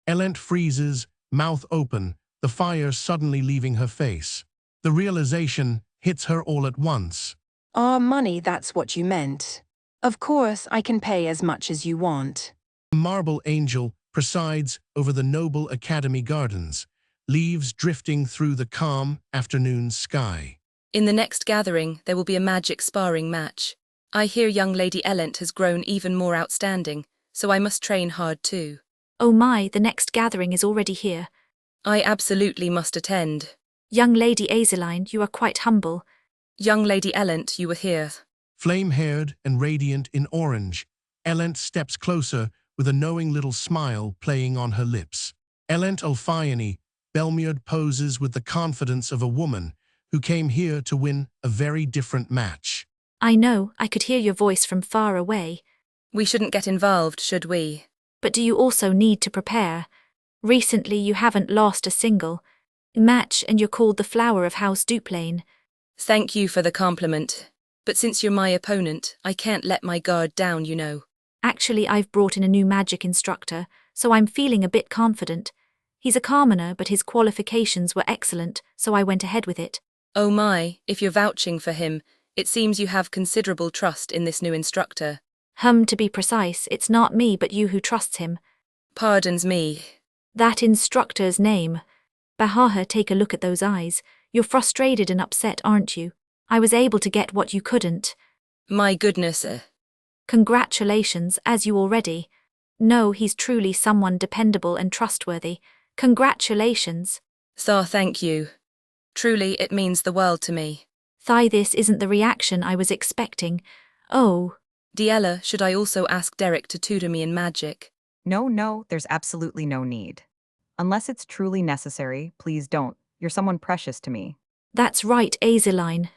Elent freezes, mouth open, the fire suddenly leaving her face. The realization hits her all at once. Ah, money, that's what you meant. Of course, I can pay as much as you want. The marble angel presides over the noble academy gardens, leaves drifting through the calm afternoon sky. In the next gathering, there will be a magic sparring match. I hear young Lady Elent has grown even more outstanding, so I must train hard too. Oh my, the next gathering is already here. I absolutely must attend. Young Lady Azeline, you are quite humble. Young Lady Elent, you were here. Flame-haired and radiant in orange, Elent steps closer with a knowing little smile playing on her lips. Elent Alphione, Belmiard poses with the confidence of a woman who came here to win a very different match. I know, I could hear your voice from far away. We shouldn't get involved, should we? But do you also need to prepare? Recently you haven't lost a single match and you're called the flower of House Duplain. Thank you for the compliment. But since you're my opponent, I can't let my guard down, you know. Actually, I've brought in a new magic instructor, so I'm feeling a bit confident. He's a commoner, but his qualifications were excellent, so I went ahead with it. Oh my, if you're vouching for him, it seems you have considerable trust in this new instructor. To be precise, it's not me but you who trusts him. Pardons me. That instructor's name. Bahaha, take a look at those eyes. You're frustrated and upset, aren't you? I was able to get what you couldn't. My goodness. Congratulations, as you already know, he's truly someone dependable and trustworthy. Congratulations. Thank you. Truly, it means the world to me. This isn't the reaction I was expecting. Oh. Diella, should I also ask Derek to tutor me in magic? No, there's absolutely no need. Unless it's truly necessary, please don't. You're someone precious to me. That's right, Azeline.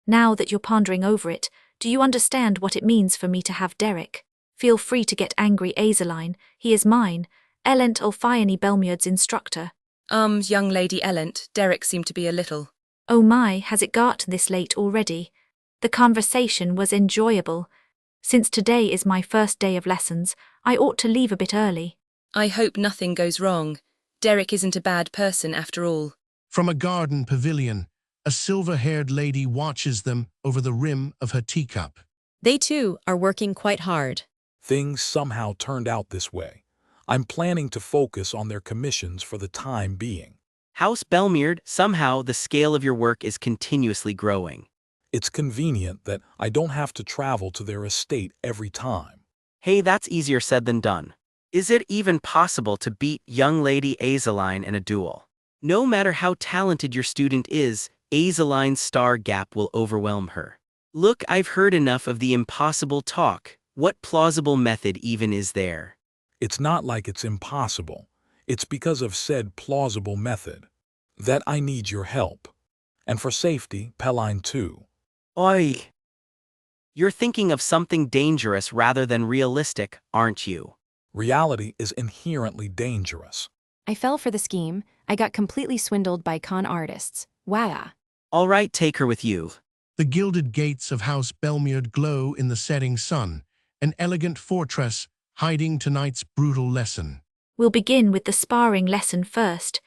Now that you're pondering over it, do you understand what it means for me to have Derek? Feel free to get angry, Azeline. He is mine. Elent Alphione Belmiard's instructor. Young Lady Elent, Derek seemed to be a little. Oh my, has it got this late already? The conversation was enjoyable. Since today is my first day of lessons, I ought to leave a bit early. I hope nothing goes wrong. Derek isn't a bad person after all. From a garden pavilion, a silver-haired lady watches them over the rim of her teacup. They too are working quite hard. Things somehow turned out this way. I'm planning to focus on their commissions for the time being. House Belmeard, somehow the scale of your work is continuously growing. It's convenient that I don't have to travel to their estate every time. Hey, that's easier said than done. Is it even possible to beat young Lady Azeline in a duel? No matter how talented your student is, Azeline's star gap will overwhelm her. Look, I've heard enough of the impossible talk. What plausible method even is there? It's not like it's impossible. It's because of said plausible method that I need your help. And for safety, Pelline too. Oi! You're thinking of something dangerous rather than realistic, aren't you? Reality is inherently dangerous. I fell for the scheme. I got completely swindled by con artists. Wow. All right, take her with you. The gilded gates of House Belmeard glow in the setting sun, an elegant fortress hiding tonight's brutal lesson. We'll begin with the sparring lesson first.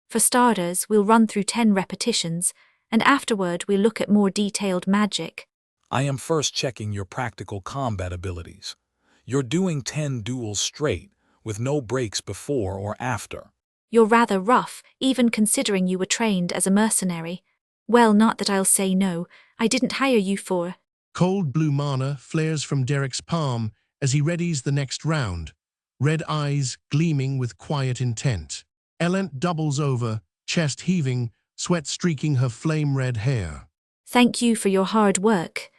For starters, we'll run through 10 repetitions, and afterward we'll look at more detailed magic. I am first checking your practical combat abilities. You're doing 10 duels straight, with no breaks before or after. You're rather rough, even considering you were trained as a mercenary. Well, not that I'll say no, I didn't hire you for. Cold blue mana flares from Derek's palm as he readies the next round, red eyes gleaming with quiet intent. Elent doubles over, chest heaving, sweat streaking her flame-red hair. Thank you for your hard work.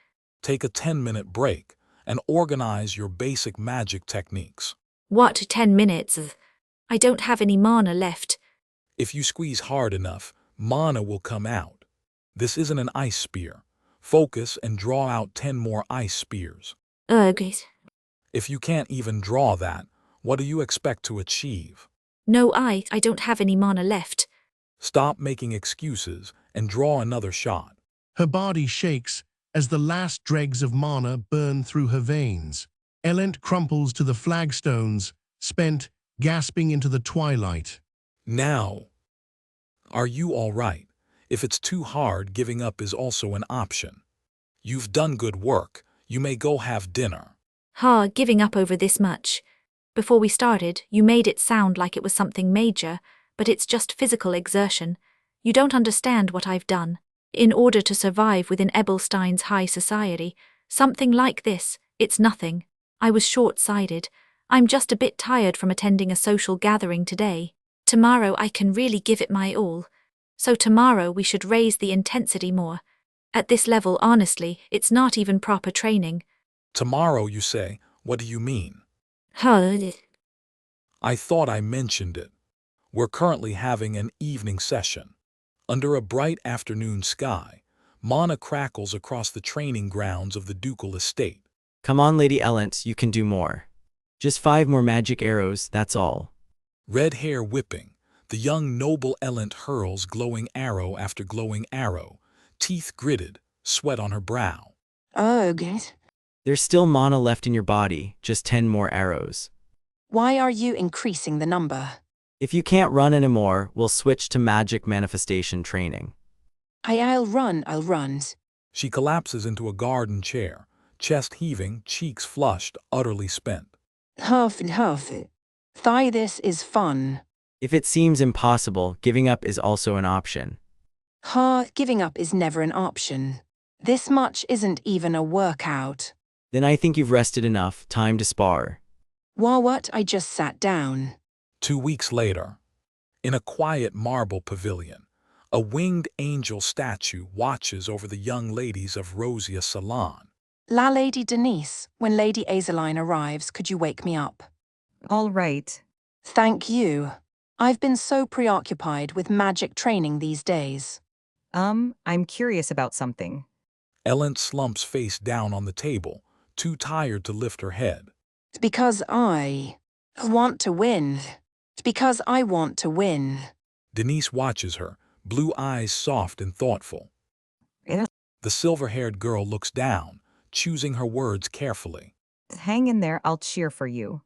Take a 10-minute break and organize your basic magic techniques. What, 10 minutes? I don't have any mana left. If you squeeze hard enough, mana will come out. This isn't an ice spear. Focus and draw out 10 more ice spears. Ugh. If you can't even draw that, what do you expect to achieve? No, I don't have any mana left. Stop making excuses and draw another shot. Her body shakes as the last dregs of mana burn through her veins. Elent crumples to the flagstones, spent, gasping into the twilight. Now, are you all right? If it's too hard, giving up is also an option. You've done good work. You may go have dinner. Giving up over this much. Before we started, you made it sound like it was something major, but it's just physical exertion. You don't understand what I've done. In order to survive within Ebelstein's high society, something like this, it's nothing. I was short-sighted. I'm just a bit tired from attending a social gathering today. Tomorrow I can really give it my all. So tomorrow we should raise the intensity more. At this level, honestly, it's not even proper training. Tomorrow, you say? What do you mean? I thought I mentioned it. We're currently having an evening session. Under a bright afternoon sky, mana crackles across the training grounds of the ducal estate. Come on, Lady Elent, you can do more. Just 5 more magic arrows, that's all. Red hair whipping, the young noble Elent hurls glowing arrow after glowing arrow, teeth gritted, sweat on her brow. There's still mana left in your body, just 10 more arrows. Why are you increasing the number? If you can't run anymore, we'll switch to magic manifestation training. I'll run. She collapses into a garden chair, chest heaving, cheeks flushed, utterly spent. Huff it. This is fun. If it seems impossible, giving up is also an option. Giving up is never an option. This much isn't even a workout. Then I think you've rested enough, time to spar. What? I just sat down. 2 weeks later, in a quiet marble pavilion, a winged angel statue watches over the young ladies of Rosia Salon. La Lady Denise, when Lady Azeline arrives, could you wake me up? All right. Thank you. I've been so preoccupied with magic training these days. I'm curious about something. Ellen slumps face down on the table, too tired to lift her head. It's because I want to win. It's because I want to win. Denise watches her, blue eyes soft and thoughtful. The silver-haired girl looks down, choosing her words carefully. Hang in there, I'll cheer for you.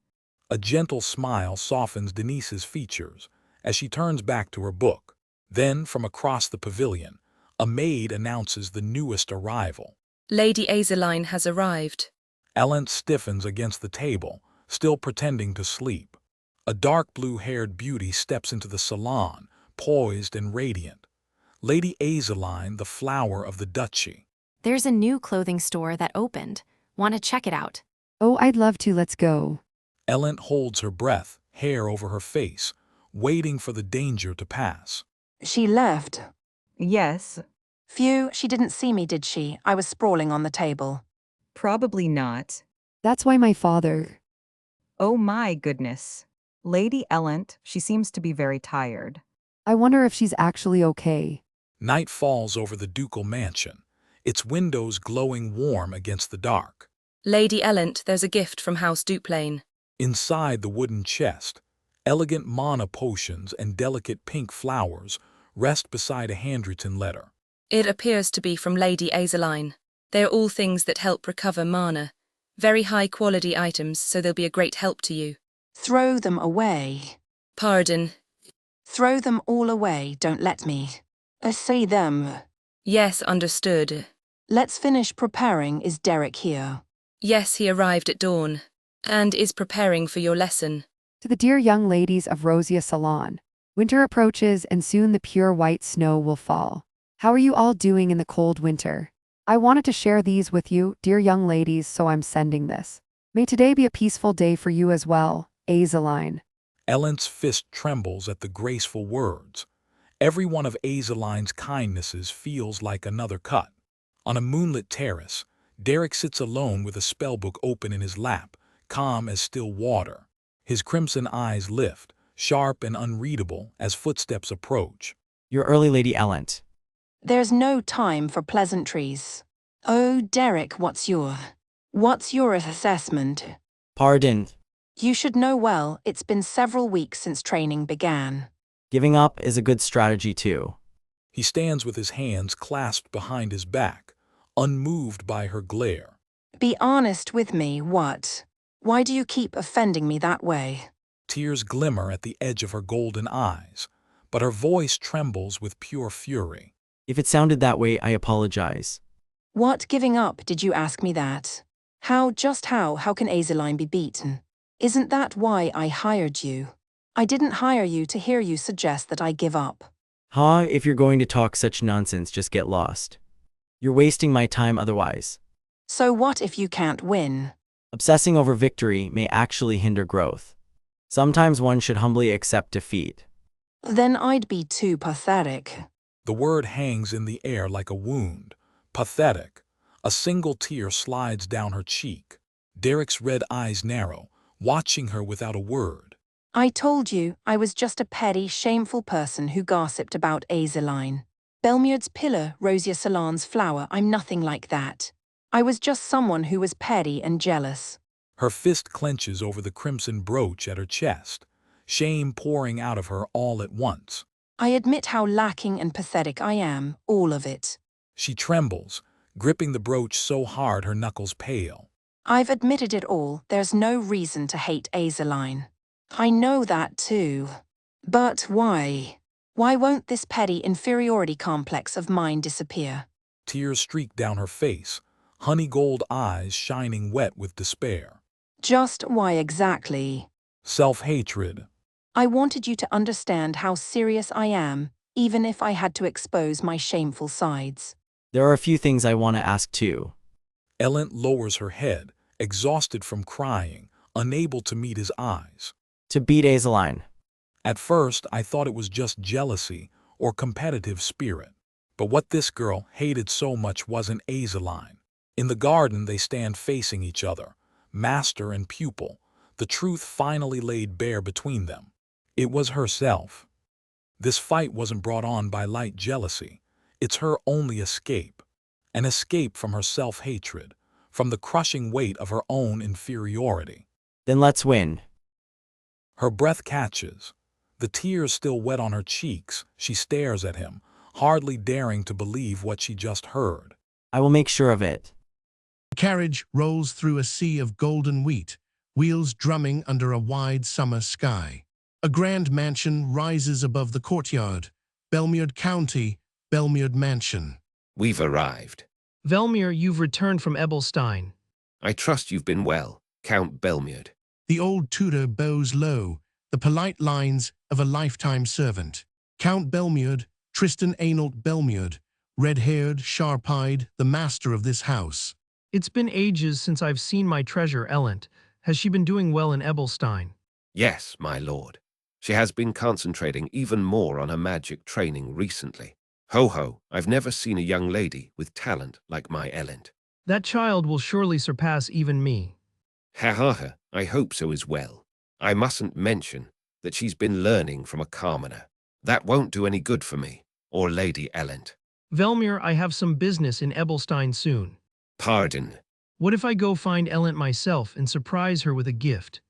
A gentle smile softens Denise's features as she turns back to her book. Then, from across the pavilion, a maid announces the newest arrival. Lady Azeline has arrived. Ellen stiffens against the table, still pretending to sleep. A dark blue-haired beauty steps into the salon, poised and radiant. Lady Azeline, the flower of the duchy. There's a new clothing store that opened. Want to check it out? Oh, I'd love to. Let's go. Ellen holds her breath, hair over her face, waiting for the danger to pass. She left. Yes. Phew, she didn't see me, did she? I was sprawling on the table. Probably not. That's why my father. Oh my goodness. Lady Ellen, she seems to be very tired. I wonder if she's actually okay. Night falls over the ducal mansion, its windows glowing warm against the dark. Lady Ellen, there's a gift from House Duplain. Inside the wooden chest, elegant mana potions and delicate pink flowers rest beside a handwritten letter. It appears to be from Lady Azeline. They're all things that help recover mana. Very high-quality items, so they'll be a great help to you. Throw them away. Pardon. Throw them all away, don't let me. See them. Yes, understood. Let's finish preparing. Is Derek here? Yes, he arrived at dawn. And is preparing for your lesson. To the dear young ladies of Rosia Salon. Winter approaches and soon the pure white snow will fall. How are you all doing in the cold winter? I wanted to share these with you, dear young ladies, so I'm sending this. May today be a peaceful day for you as well, Azeline. Ellen's fist trembles at the graceful words. Every one of Azeline's kindnesses feels like another cut. On a moonlit terrace, Derek sits alone with a spellbook open in his lap, calm as still water. His crimson eyes lift, sharp and unreadable as footsteps approach. You're early, Lady Ellen. There's no time for pleasantries. Oh, Derek, what's your assessment? Pardon. You should know well, it's been several weeks since training began. Giving up is a good strategy too. He stands with his hands clasped behind his back, unmoved by her glare. Be honest with me, what? Why do you keep offending me that way? Tears glimmer at the edge of her golden eyes, but her voice trembles with pure fury. If it sounded that way, I apologize. What giving up, did you ask me that? How can Azeline be beaten? Isn't that why I hired you? I didn't hire you to hear you suggest that I give up. If you're going to talk such nonsense, just get lost. You're wasting my time otherwise. So what if you can't win? Obsessing over victory may actually hinder growth. Sometimes one should humbly accept defeat. Then I'd be too pathetic. The word hangs in the air like a wound. Pathetic. A single tear slides down her cheek. Derek's red eyes narrow, watching her without a word. I told you I was just a petty, shameful person who gossiped about Azeline. Belmured's pillar, Rosia Salon's flower, I'm nothing like that. I was just someone who was petty and jealous. Her fist clenches over the crimson brooch at her chest, shame pouring out of her all at once. I admit how lacking and pathetic I am, all of it. She trembles, gripping the brooch so hard her knuckles pale. I've admitted it all. There's no reason to hate Azeline. I know that too. But why? Why won't this petty inferiority complex of mine disappear? Tears streak down her face, honey gold eyes shining wet with despair. Just why exactly? Self-hatred. I wanted you to understand how serious I am, even if I had to expose my shameful sides. There are a few things I want to ask too. Ellen lowers her head, exhausted from crying, unable to meet his eyes. To beat Azeline. At first, I thought it was just jealousy or competitive spirit. But what this girl hated so much wasn't Azeline. In the garden, they stand facing each other, master and pupil, the truth finally laid bare between them. It was herself. This fight wasn't brought on by light jealousy. It's her only escape. An escape from her self-hatred, from the crushing weight of her own inferiority. Then let's win. Her breath catches. The tears still wet on her cheeks, she stares at him, hardly daring to believe what she just heard. I will make sure of it. The carriage rolls through a sea of golden wheat, wheels drumming under a wide summer sky. A grand mansion rises above the courtyard. Belmuir County, Belmuir Mansion. We've arrived. Velmir, you've returned from Ebelstein. I trust you've been well, Count Belmuir. The old tutor bows low, the polite lines of a lifetime servant. Count Belmuir, Tristan Ainault Belmuir, red-haired, sharp-eyed, the master of this house. It's been ages since I've seen my treasure, Elent. Has she been doing well in Ebelstein? Yes, my lord. She has been concentrating even more on her magic training recently. Ho-ho, I've never seen a young lady with talent like my Elent. That child will surely surpass even me. Ha-ha-ha, I hope so as well. I mustn't mention that she's been learning from a commoner. That won't do any good for me, or Lady Elent. Velmir, I have some business in Ebelstein soon. Pardon. What if I go find Elent myself and surprise her with a gift?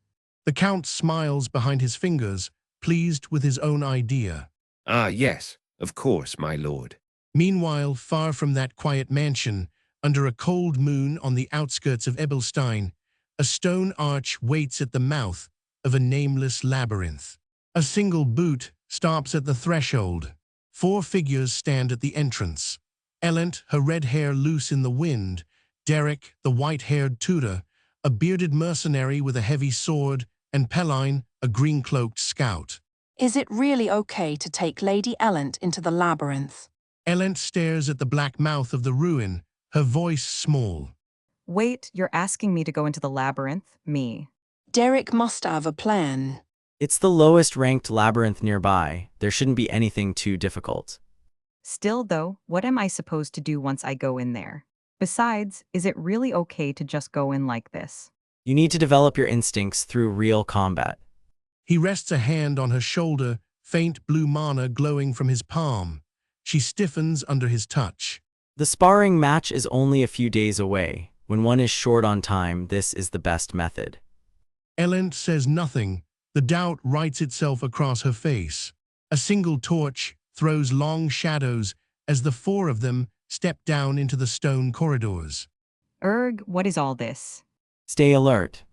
The Count smiles behind his fingers, pleased with his own idea. Ah, yes, of course, my lord. Meanwhile, far from that quiet mansion, under a cold moon on the outskirts of Ebelstein, a stone arch waits at the mouth of a nameless labyrinth. A single boot stops at the threshold. 4 figures stand at the entrance. Elent, her red hair loose in the wind, Derek, the white-haired tutor, a bearded mercenary with a heavy sword, and Peline, a green-cloaked scout. Is it really okay to take Lady Elent into the labyrinth? Elent stares at the black mouth of the ruin, her voice small. Wait, you're asking me to go into the labyrinth? Me. Derek must have a plan. It's the lowest ranked labyrinth nearby. There shouldn't be anything too difficult. Still, though, what am I supposed to do once I go in there? Besides, is it really okay to just go in like this? You need to develop your instincts through real combat. He rests a hand on her shoulder, faint blue mana glowing from his palm. She stiffens under his touch. The sparring match is only a few days away. When one is short on time, this is the best method. Elent says nothing. The doubt writes itself across her face. A single torch throws long shadows as the 4 of them step down into the stone corridors. What is all this? Stay alert.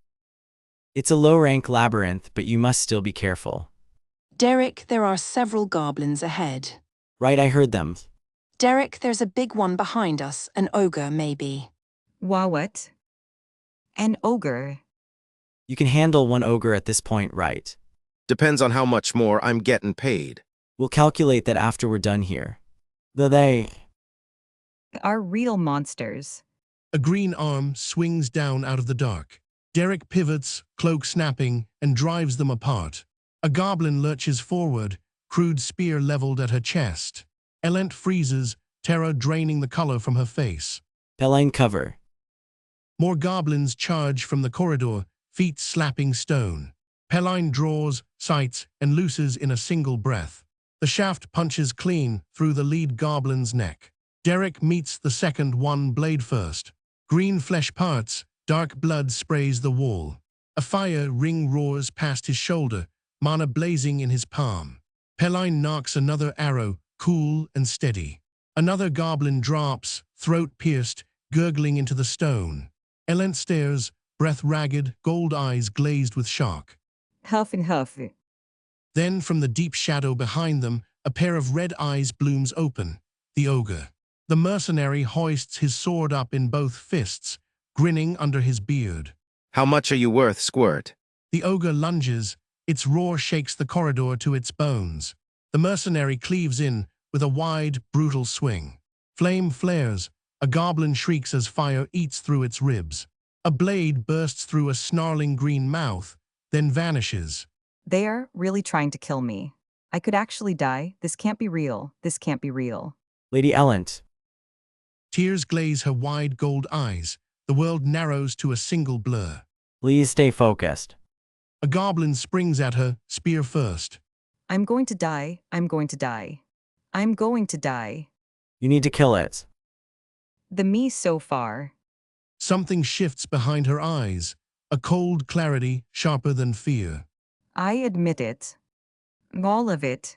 It's a low-rank labyrinth, but you must still be careful. Derek, there are several goblins ahead. Right, I heard them. Derek, there's a big one behind us, an ogre maybe. What? An ogre? You can handle 1 ogre at this point, right? Depends on how much more I'm getting paid. We'll calculate that after we're done here. They are real monsters. A green arm swings down out of the dark. Derek pivots, cloak snapping, and drives them apart. A goblin lurches forward, crude spear leveled at her chest. Elent freezes, terror draining the color from her face. Peline cover. More goblins charge from the corridor, feet slapping stone. Peline draws, sights, and looses in a single breath. The shaft punches clean through the lead goblin's neck. Derek meets the second one blade first. Green flesh parts, dark blood sprays the wall. A fire ring roars past his shoulder, mana blazing in his palm. Peline knocks another arrow, cool and steady. Another goblin drops, throat pierced, gurgling into the stone. Elent stares, breath ragged, gold eyes glazed with shock. Huff and huff. Then from the deep shadow behind them, a pair of red eyes blooms open. The ogre. The mercenary hoists his sword up in both fists, grinning under his beard. How much are you worth, Squirt? The ogre lunges, its roar shakes the corridor to its bones. The mercenary cleaves in with a wide, brutal swing. Flame flares, a goblin shrieks as fire eats through its ribs. A blade bursts through a snarling green mouth, then vanishes. They are really trying to kill me. I could actually die. This can't be real. This can't be real. Lady Elent. Tears glaze her wide gold eyes. The world narrows to a single blur. Please stay focused. A goblin springs at her, spear first. I'm going to die. I'm going to die. I'm going to die. You need to kill it. The me so far. Something shifts behind her eyes, a cold clarity sharper than fear. I admit it. All of it.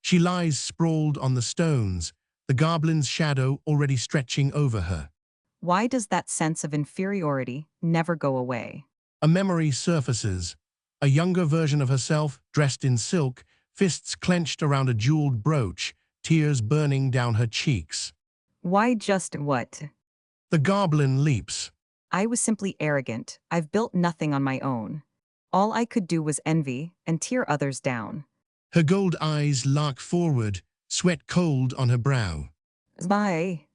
She lies sprawled on the stones, the goblin's shadow already stretching over her. Why does that sense of inferiority never go away? A memory surfaces. A younger version of herself, dressed in silk, fists clenched around a jeweled brooch, tears burning down her cheeks. Why just what? The goblin leaps. I was simply arrogant. I've built nothing on my own. All I could do was envy and tear others down. Her gold eyes lock forward, sweat cold on her brow. Bye.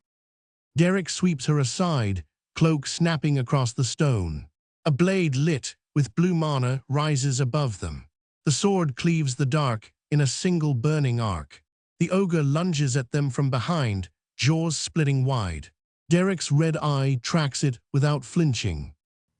Derek sweeps her aside, cloak snapping across the stone. A blade lit with blue mana rises above them. The sword cleaves the dark in a single burning arc. The ogre lunges at them from behind, jaws splitting wide. Derek's red eye tracks it without flinching.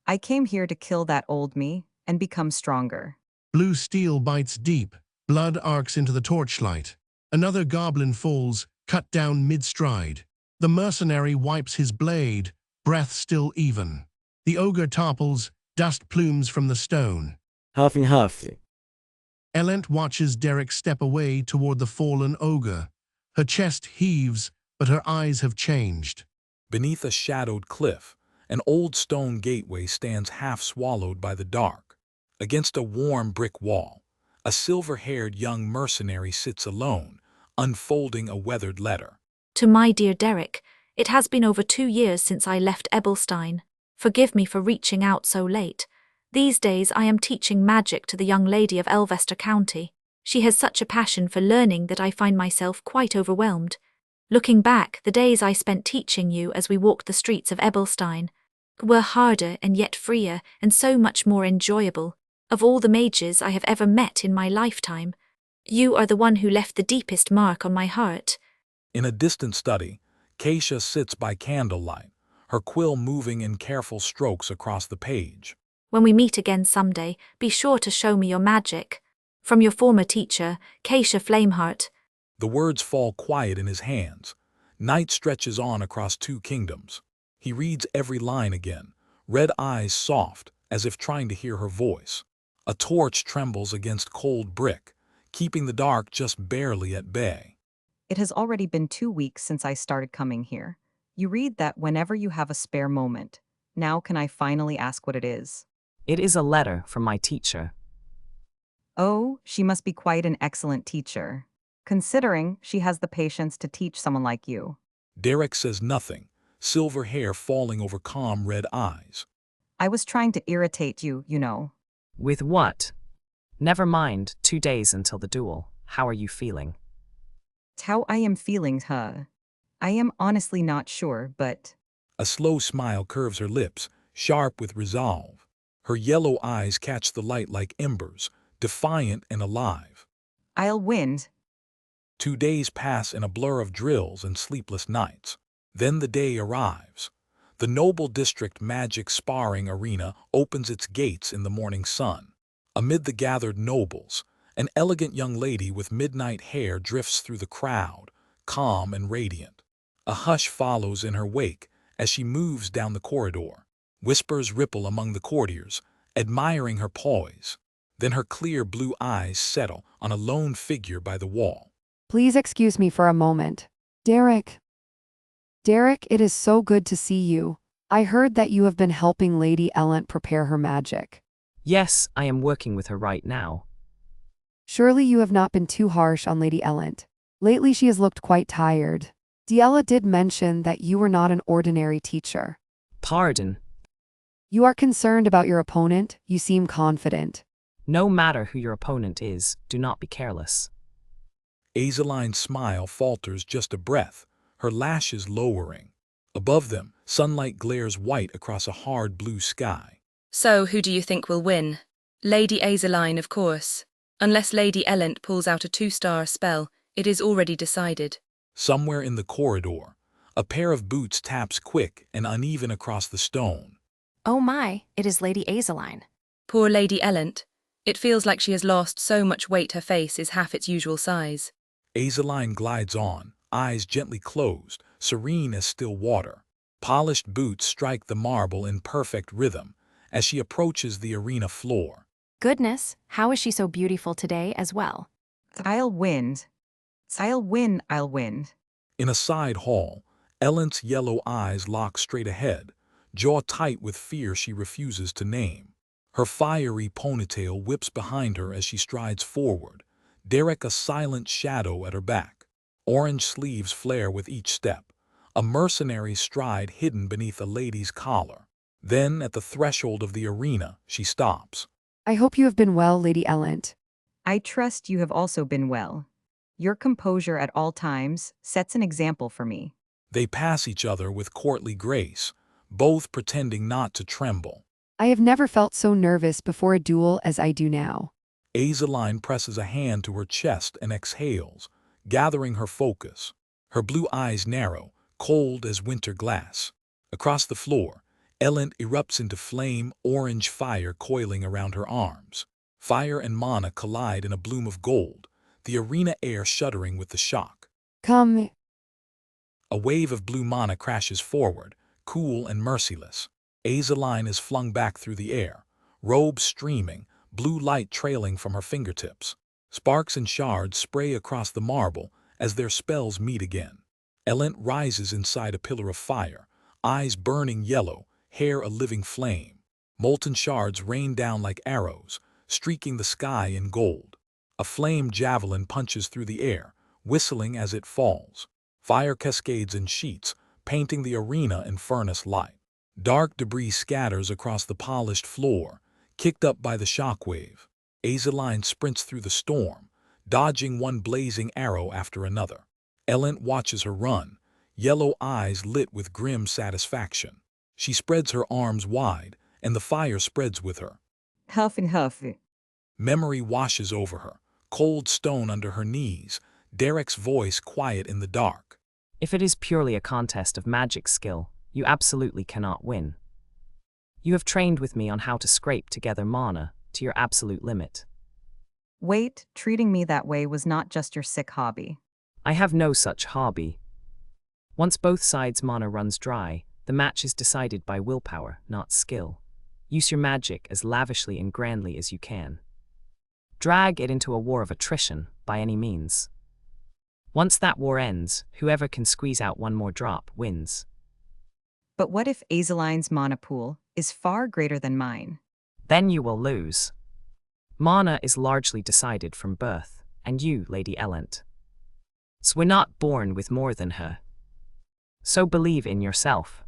I came here to kill that old me and become stronger. Blue steel bites deep, blood arcs into the torchlight. Another goblin falls, cut down mid-stride. The mercenary wipes his blade, breath still even. The ogre topples, dust plumes from the stone. Huffing huffy. Elent watches Derek step away toward the fallen ogre. Her chest heaves, but her eyes have changed. Beneath a shadowed cliff, an old stone gateway stands half swallowed by the dark. Against a warm brick wall, a silver-haired young mercenary sits alone, unfolding a weathered letter. To my dear Derek, it has been over 2 years since I left Ebelstein. Forgive me for reaching out so late. These days I am teaching magic to the young lady of Elvester County. She has such a passion for learning that I find myself quite overwhelmed. Looking back, the days I spent teaching you as we walked the streets of Ebelstein were harder and yet freer and so much more enjoyable. Of all the mages I have ever met in my lifetime, you are the one who left the deepest mark on my heart. In a distant study, Keisha sits by candlelight, her quill moving in careful strokes across the page. When we meet again someday, be sure to show me your magic. From your former teacher, Keisha Flameheart. The words fall quiet in his hands. Night stretches on across 2 kingdoms. He reads every line again, red eyes soft, as if trying to hear her voice. A torch trembles against cold brick, keeping the dark just barely at bay. It has already been 2 weeks since I started coming here. You read that whenever you have a spare moment. Now can I finally ask what it is? It is a letter from my teacher. Oh, she must be quite an excellent teacher, considering she has the patience to teach someone like you. Derek says nothing, silver hair falling over calm red eyes. I was trying to irritate you, you know. With what? Never mind, 2 days until the duel. How are you feeling? How I am feeling, huh? I am honestly not sure, but... A slow smile curves her lips, sharp with resolve. Her yellow eyes catch the light like embers, defiant and alive. I'll win. 2 days pass in a blur of drills and sleepless nights. Then the day arrives. The Noble District Magic Sparring Arena opens its gates in the morning sun. Amid the gathered nobles, an elegant young lady with midnight hair drifts through the crowd, calm and radiant. A hush follows in her wake as she moves down the corridor. Whispers ripple among the courtiers, admiring her poise. Then her clear blue eyes settle on a lone figure by the wall. Please excuse me for a moment. Derek. Derek, it is so good to see you. I heard that you have been helping Lady Elent prepare her magic. Yes, I am working with her right now. Surely you have not been too harsh on Lady Elent. Lately she has looked quite tired. Diella did mention that you were not an ordinary teacher. Pardon. You are concerned about your opponent, you seem confident. No matter who your opponent is, do not be careless. Azeline's smile falters just a breath, her lashes lowering. Above them, sunlight glares white across a hard blue sky. So, who do you think will win? Lady Azeline, of course. Unless Lady Elent pulls out a 2-star spell, it is already decided. Somewhere in the corridor, a pair of boots taps quick and uneven across the stone. Oh my, it is Lady Azeline. Poor Lady Elent. It feels like she has lost so much weight her face is half its usual size. Azeline glides on, eyes gently closed, serene as still water. Polished boots strike the marble in perfect rhythm as she approaches the arena floor. Goodness, how is she so beautiful today as well? I'll win. I'll win, I'll win. In a side hall, Ellen's yellow eyes lock straight ahead, jaw tight with fear she refuses to name. Her fiery ponytail whips behind her as she strides forward, Derek a silent shadow at her back. Orange sleeves flare with each step, a mercenary's stride hidden beneath a lady's collar. Then, at the threshold of the arena, she stops. I hope you have been well, Lady Ellent. I trust you have also been well. Your composure at all times sets an example for me. They pass each other with courtly grace, both pretending not to tremble. I have never felt so nervous before a duel as I do now. Azaline presses a hand to her chest and exhales, gathering her focus. Her blue eyes narrow, cold as winter glass. Across the floor, Ellent erupts into flame, orange fire coiling around her arms. Fire and mana collide in a bloom of gold, the arena air shuddering with the shock. Come. A wave of blue mana crashes forward, cool and merciless. Azaline is flung back through the air, robe streaming, blue light trailing from her fingertips. Sparks and shards spray across the marble as their spells meet again. Ellent rises inside a pillar of fire, eyes burning yellow, hair a living flame. Molten shards rain down like arrows, streaking the sky in gold. A flame javelin punches through the air, whistling as it falls. Fire cascades in sheets, painting the arena in furnace light. Dark debris scatters across the polished floor, kicked up by the shockwave. Azaline sprints through the storm, dodging one blazing arrow after another. Ellent watches her run, yellow eyes lit with grim satisfaction. She spreads her arms wide, and the fire spreads with her. Huff and huff. Memory washes over her, cold stone under her knees, Derek's voice quiet in the dark. If it is purely a contest of magic skill, you absolutely cannot win. You have trained with me on how to scrape together mana to your absolute limit. Wait, treating me that way was not just your sick hobby. I have no such hobby. Once both sides' mana runs dry, the match is decided by willpower, not skill. Use your magic as lavishly and grandly as you can. Drag it into a war of attrition, by any means. Once that war ends, whoever can squeeze out one more drop wins. But what if Azaline's mana pool is far greater than mine? Then you will lose. Mana is largely decided from birth, and you, Lady Ellent, we're not born with more than her. So believe in yourself.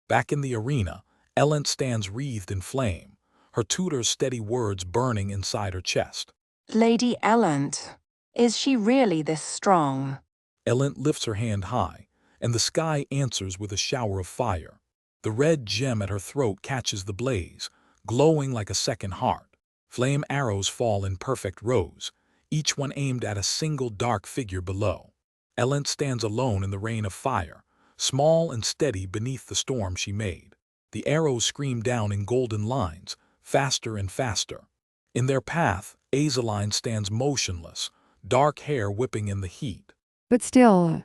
Back in the arena, Ellent stands wreathed in flame, her tutor's steady words burning inside her chest. Lady Ellent, is she really this strong? Ellent lifts her hand high, and the sky answers with a shower of fire. The red gem at her throat catches the blaze, glowing like a second heart. Flame arrows fall in perfect rows, each one aimed at a single dark figure below. Ellent stands alone in the rain of fire, small and steady beneath the storm she made. The arrows scream down in golden lines, faster and faster. In their path, Azaline stands motionless, dark hair whipping in the heat. But still.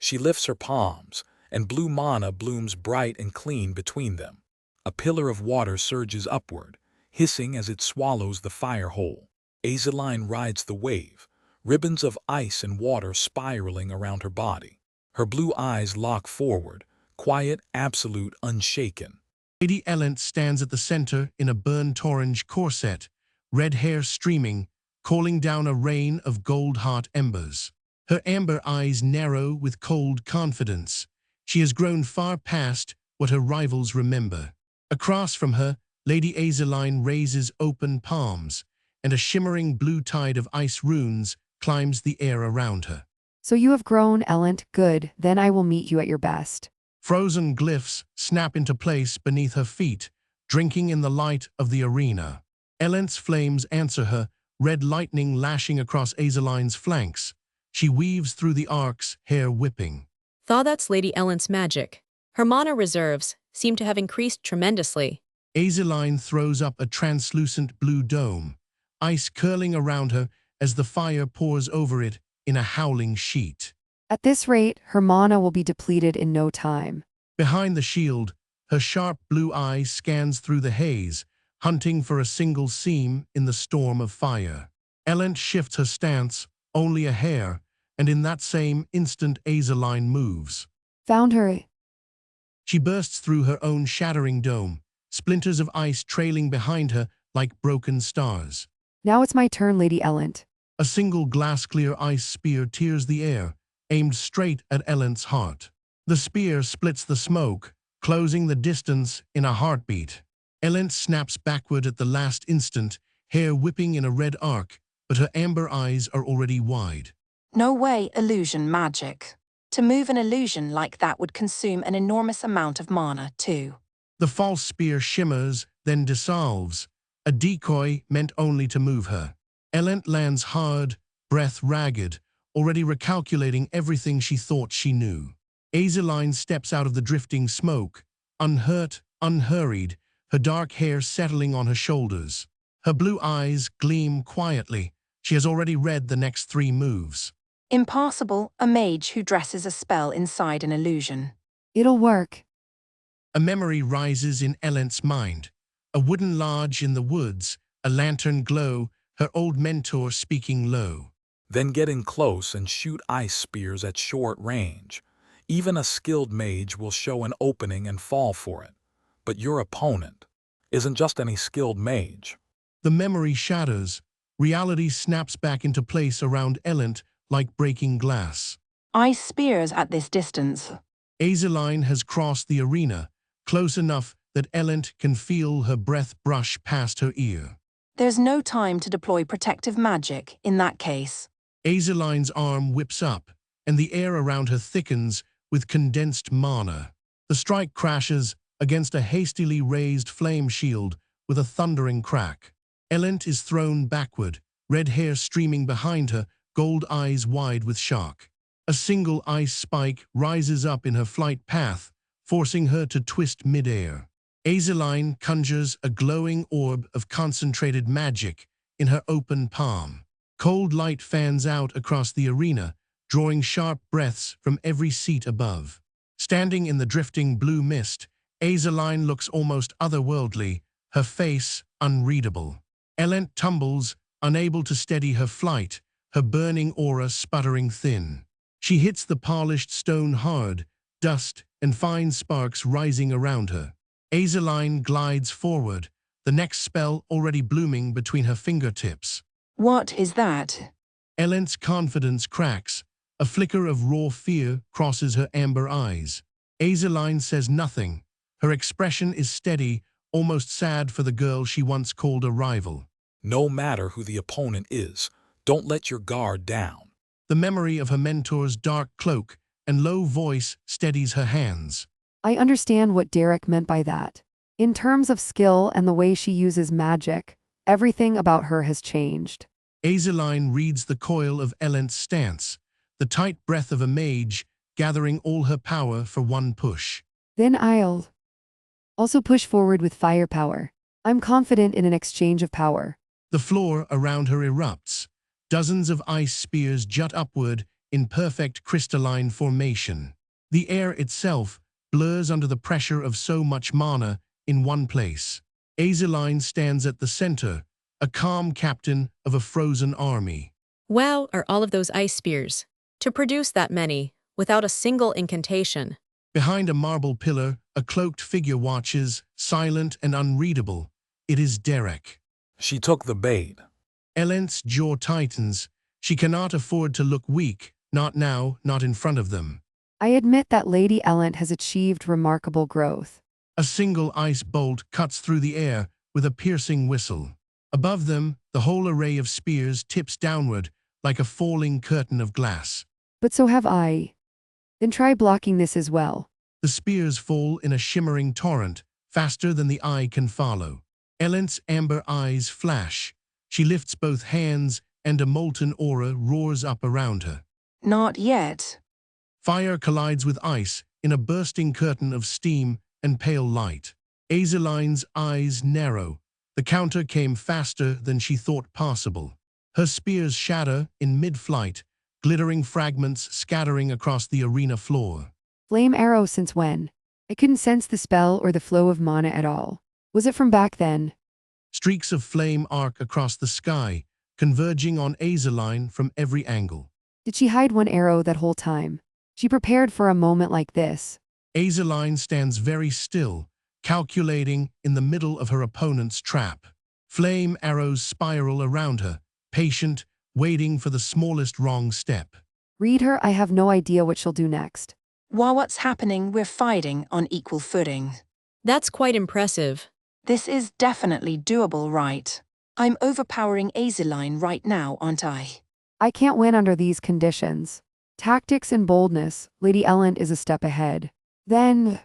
She lifts her palms, and blue mana blooms bright and clean between them. A pillar of water surges upward, hissing as it swallows the fire whole. Azaline rides the wave, ribbons of ice and water spiraling around her body. Her blue eyes lock forward, quiet, absolute, unshaken. Lady Ellent stands at the center in a burnt orange corset, red hair streaming, calling down a rain of gold-heart embers. Her amber eyes narrow with cold confidence. She has grown far past what her rivals remember. Across from her, Lady Azaline raises open palms, and a shimmering blue tide of ice runes climbs the air around her. So you have grown, Ellent. Good, then I will meet you at your best. Frozen glyphs snap into place beneath her feet, drinking in the light of the arena. Ellent's flames answer her, red lightning lashing across Azaline's flanks. She weaves through the arcs, hair whipping. That's Lady Ellent's magic. Her mana reserves seem to have increased tremendously. Azaline throws up a translucent blue dome, ice curling around her as the fire pours over it in a howling sheet. At this rate, her mana will be depleted in no time. Behind the shield, her sharp blue eye scans through the haze, hunting for a single seam in the storm of fire. Ellent shifts her stance, only a hair, and in that same instant Azaline moves. Found her. She bursts through her own shattering dome, splinters of ice trailing behind her like broken stars. Now it's my turn, Lady Ellent. A single glass-clear ice spear tears the air, aimed straight at Ellent's heart. The spear splits the smoke, closing the distance in a heartbeat. Ellent snaps backward at the last instant, hair whipping in a red arc, but her amber eyes are already wide. No way, illusion magic. To move an illusion like that would consume an enormous amount of mana, too. The false spear shimmers, then dissolves, a decoy meant only to move her. Ellent lands hard, breath ragged, already recalculating everything she thought she knew. Azeline steps out of the drifting smoke, unhurt, unhurried, her dark hair settling on her shoulders. Her blue eyes gleam quietly. She has already read the next 3 moves. Impossible, a mage who dresses a spell inside an illusion. It'll work. A memory rises in Ellent's mind. A wooden lodge in the woods, a lantern glow, her old mentor speaking low. Then get in close and shoot ice spears at short range. Even a skilled mage will show an opening and fall for it. But your opponent isn't just any skilled mage. The memory shatters. Reality snaps back into place around Ellent like breaking glass. Ice spears at this distance. Azeline has crossed the arena, close enough that Ellent can feel her breath brush past her ear. There's no time to deploy protective magic in that case. Azeline's arm whips up, and the air around her thickens with condensed mana. The strike crashes against a hastily raised flame shield with a thundering crack. Ellent is thrown backward, red hair streaming behind her, gold eyes wide with shock. A single ice spike rises up in her flight path, forcing her to twist midair. Azeline conjures a glowing orb of concentrated magic in her open palm. Cold light fans out across the arena, drawing sharp breaths from every seat above. Standing in the drifting blue mist, Azeline looks almost otherworldly, her face unreadable. Ellent tumbles, unable to steady her flight, her burning aura sputtering thin. She hits the polished stone hard, dust and fine sparks rising around her. Azeline glides forward, the next spell already blooming between her fingertips. What is that? Ellent's confidence cracks. A flicker of raw fear crosses her amber eyes. Azeline says nothing. Her expression is steady, almost sad for the girl she once called a rival. No matter who the opponent is, don't let your guard down. The memory of her mentor's dark cloak and low voice steadies her hands. I understand what Derek meant by that. In terms of skill and the way she uses magic, everything about her has changed. Azeline reads the coil of Ellent's stance, the tight breath of a mage, gathering all her power for one push. Then I'll also push forward with firepower. I'm confident in an exchange of power. The floor around her erupts. Dozens of ice spears jut upward in perfect crystalline formation. The air itself blurs under the pressure of so much mana in one place. Azeline stands at the center, a calm captain of a frozen army. Wow, are all of those ice spears. To produce that many, without a single incantation. Behind a marble pillar, a cloaked figure watches, silent and unreadable. It is Derek. She took the bait. Ellent's jaw tightens. She cannot afford to look weak, not now, not in front of them. I admit that Lady Ellent has achieved remarkable growth. A single ice bolt cuts through the air with a piercing whistle. Above them, the whole array of spears tips downward like a falling curtain of glass. But so have I. Then try blocking this as well. The spears fall in a shimmering torrent, faster than the eye can follow. Ellent's amber eyes flash. She lifts both hands, and a molten aura roars up around her. Not yet. Fire collides with ice in a bursting curtain of steam and pale light. Azeline's eyes narrow. The counter came faster than she thought possible. Her spears shatter in mid-flight, glittering fragments scattering across the arena floor. Flame arrow since when? I couldn't sense the spell or the flow of mana at all. Was it from back then? Streaks of flame arc across the sky, converging on Azeline from every angle. Did she hide one arrow that whole time? She prepared for a moment like this. Azeline stands very still, calculating in the middle of her opponent's trap. Flame arrows spiral around her, patient, waiting for the smallest wrong step. Read her, I have no idea what she'll do next. While what's happening, we're fighting on equal footing. That's quite impressive. This is definitely doable, right? I'm overpowering Azeline right now, aren't I? I can't win under these conditions. Tactics and boldness, Lady Ellen is a step ahead. Then...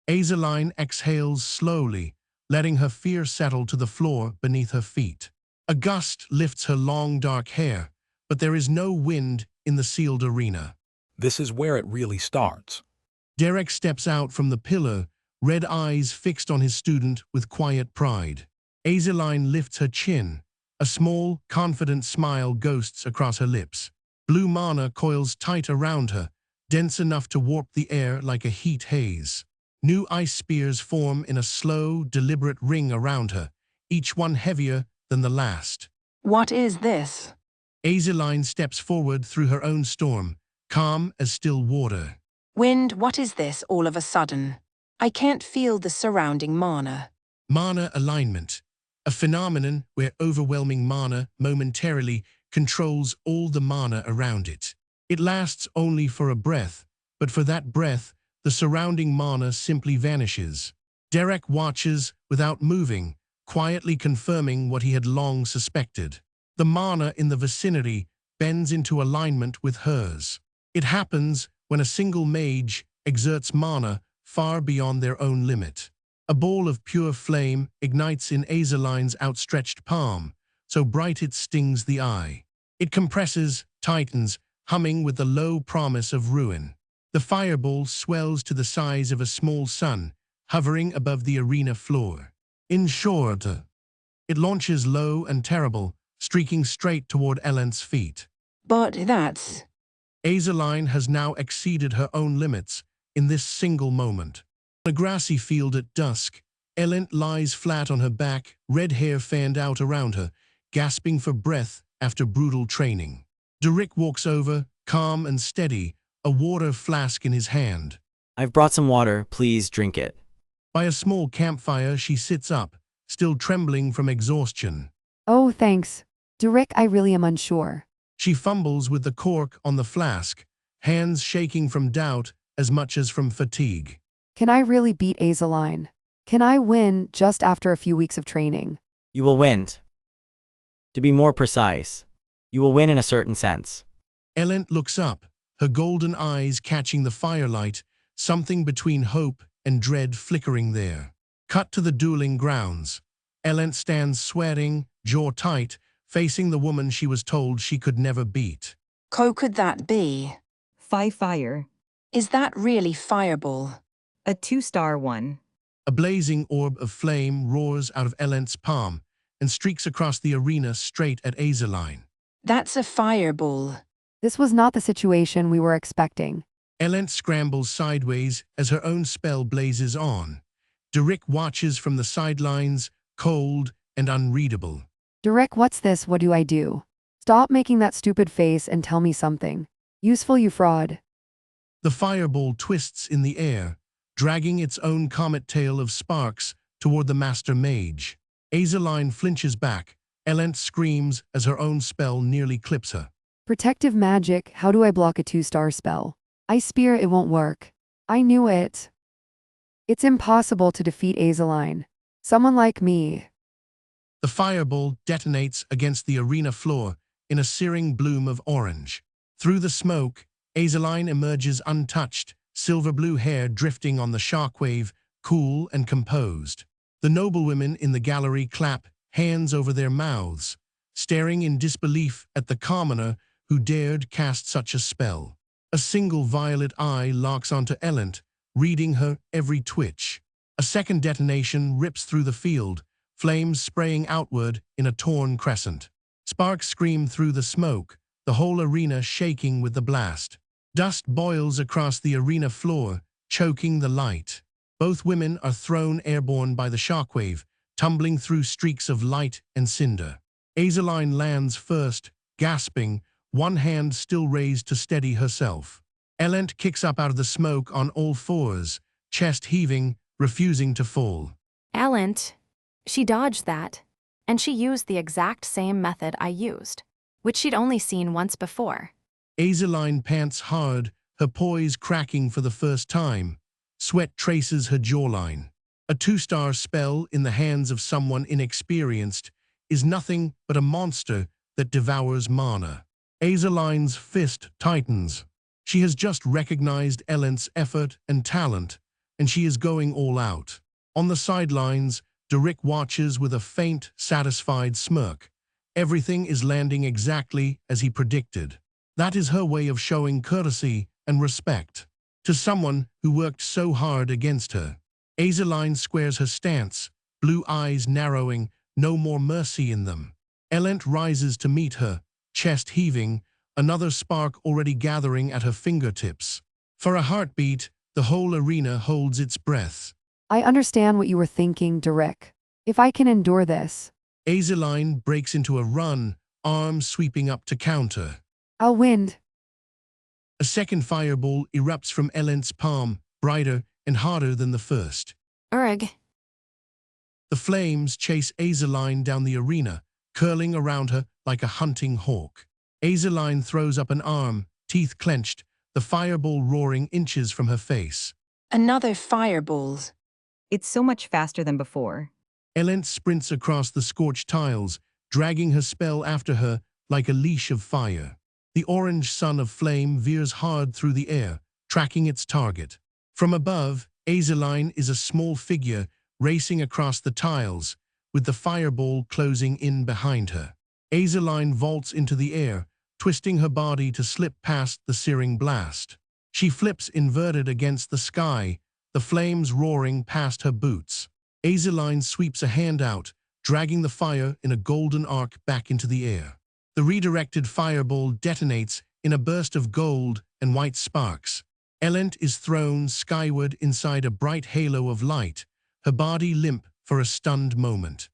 Azeline exhales slowly, letting her fear settle to the floor beneath her feet. A gust lifts her long dark hair, but there is no wind in the sealed arena. This is where it really starts. Derek steps out from the pillar, red eyes fixed on his student with quiet pride. Azeline lifts her chin. A small, confident smile ghosts across her lips. Blue mana coils tight around her, dense enough to warp the air like a heat haze. New ice spears form in a slow, deliberate ring around her, each one heavier than the last. What is this? Azeline steps forward through her own storm, calm as still water. Wind, what is this all of a sudden? I can't feel the surrounding mana. Mana alignment, a phenomenon where overwhelming mana momentarily controls all the mana around it. It lasts only for a breath, but for that breath, the surrounding mana simply vanishes. Derek watches without moving, quietly confirming what he had long suspected. The mana in the vicinity bends into alignment with hers. It happens when a single mage exerts mana far beyond their own limit. A ball of pure flame ignites in Azeline's outstretched palm, so bright it stings the eye. It compresses, tightens, humming with the low promise of ruin. The fireball swells to the size of a small sun, hovering above the arena floor. In short, it launches low and terrible, streaking straight toward Elend's feet. But that's... Azeline has now exceeded her own limits in this single moment. On a grassy field at dusk, Elend lies flat on her back, red hair fanned out around her, gasping for breath after brutal training. Derek walks over, calm and steady, a water flask in his hand. I've brought some water, please drink it. By a small campfire, she sits up, still trembling from exhaustion. Oh, thanks. Derek, I really am unsure. She fumbles with the cork on the flask, hands shaking from doubt as much as from fatigue. Can I really beat Azeline? Can I win just after a few weeks of training? You will win. To be more precise, you will win in a certain sense. Elend looks up, her golden eyes catching the firelight, something between hope and dread flickering there. Cut to the dueling grounds. Elend stands sweating, jaw tight, facing the woman she was told she could never beat. Could that be? Fire. Is that really Fireball? A 2-star one. A blazing orb of flame roars out of Elend's palm and streaks across the arena straight at Azeline. That's a Fireball. This was not the situation we were expecting. Elend scrambles sideways as her own spell blazes on. Derek watches from the sidelines, cold and unreadable. Derek, what's this? What do I do? Stop making that stupid face and tell me something. Useful, you fraud. The fireball twists in the air, dragging its own comet tail of sparks toward the master mage. Azeline flinches back. Elend screams as her own spell nearly clips her. Protective magic, how do I block a 2-star spell? Ice Spear, it won't work. I knew it. It's impossible to defeat Azeline. Someone like me. The fireball detonates against the arena floor in a searing bloom of orange. Through the smoke, Azeline emerges untouched, silver-blue hair drifting on the shockwave, cool and composed. The noblewomen in the gallery clap, hands over their mouths, staring in disbelief at the commoner who dared cast such a spell. A single violet eye locks onto Elend, reading her every twitch. A second detonation rips through the field, flames spraying outward in a torn crescent. Sparks scream through the smoke, the whole arena shaking with the blast. Dust boils across the arena floor, choking the light. Both women are thrown airborne by the shockwave, tumbling through streaks of light and cinder. Azeline lands first, gasping, one hand still raised to steady herself. Elend kicks up out of the smoke on all fours, chest heaving, refusing to fall. Elent. She dodged that. And she used the exact same method I used, which she'd only seen once before. Azeline pants hard, her poise cracking for the first time. Sweat traces her jawline. A 2-star spell in the hands of someone inexperienced is nothing but a monster that devours mana. Azeline's fist tightens. She has just recognized Elent's effort and talent, and she is going all out. On the sidelines, Derek watches with a faint, satisfied smirk. Everything is landing exactly as he predicted. That is her way of showing courtesy and respect to someone who worked so hard against her. Azeline squares her stance, blue eyes narrowing, no more mercy in them. Elent rises to meet her, chest heaving, another spark already gathering at her fingertips. For a heartbeat, the whole arena holds its breath. I understand what you were thinking, Derek. If I can endure this, Azeline breaks into a run, arms sweeping up to counter. I'll win. A second fireball erupts from Elent's palm, brighter and harder than the first. Urg. The flames chase Azeline down the arena, curling around her like a hunting hawk. Azeline throws up an arm, teeth clenched, the fireball roaring inches from her face. Another fireball. It's so much faster than before. Elent sprints across the scorched tiles, dragging her spell after her like a leash of fire. The orange sun of flame veers hard through the air, tracking its target. From above, Azeline is a small figure racing across the tiles, with the fireball closing in behind her. Azeline vaults into the air, twisting her body to slip past the searing blast. She flips inverted against the sky, the flames roaring past her boots. Azeline sweeps a hand out, dragging the fire in a golden arc back into the air. The redirected fireball detonates in a burst of gold and white sparks. Elent is thrown skyward inside a bright halo of light, her body limp for a stunned moment.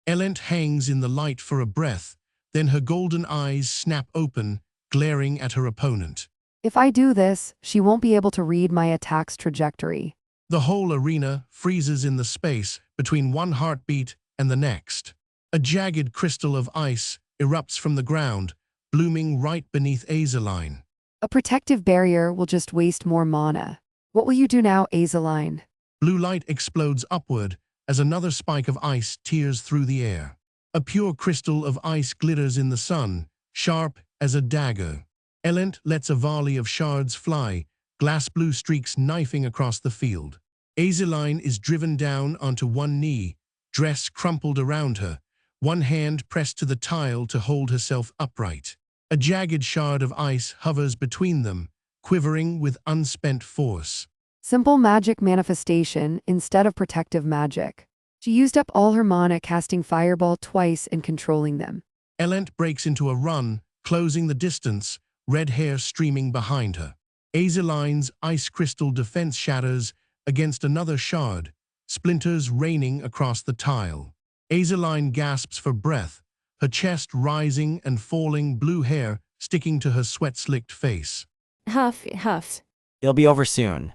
Elent hangs in the light for a breath, then her golden eyes snap open, glaring at her opponent. If I do this, she won't be able to read my attack's trajectory. The whole arena freezes in the space between one heartbeat and the next. A jagged crystal of ice erupts from the ground, blooming right beneath Azeline. A protective barrier will just waste more mana. What will you do now, Azeline? Blue light explodes upward as another spike of ice tears through the air. A pure crystal of ice glitters in the sun, sharp as a dagger. Elent lets a volley of shards fly, glass blue streaks knifing across the field. Azeline is driven down onto one knee, dress crumpled around her, one hand pressed to the tile to hold herself upright. A jagged shard of ice hovers between them, quivering with unspent force. Simple magic manifestation instead of protective magic. She used up all her mana casting Fireball twice and controlling them. Elent breaks into a run, closing the distance, red hair streaming behind her. Azeline's ice crystal defense shatters against another shard, splinters raining across the tile. Azeline gasps for breath, her chest rising and falling, blue hair sticking to her sweat-slicked face. Huff, huff. It'll be over soon.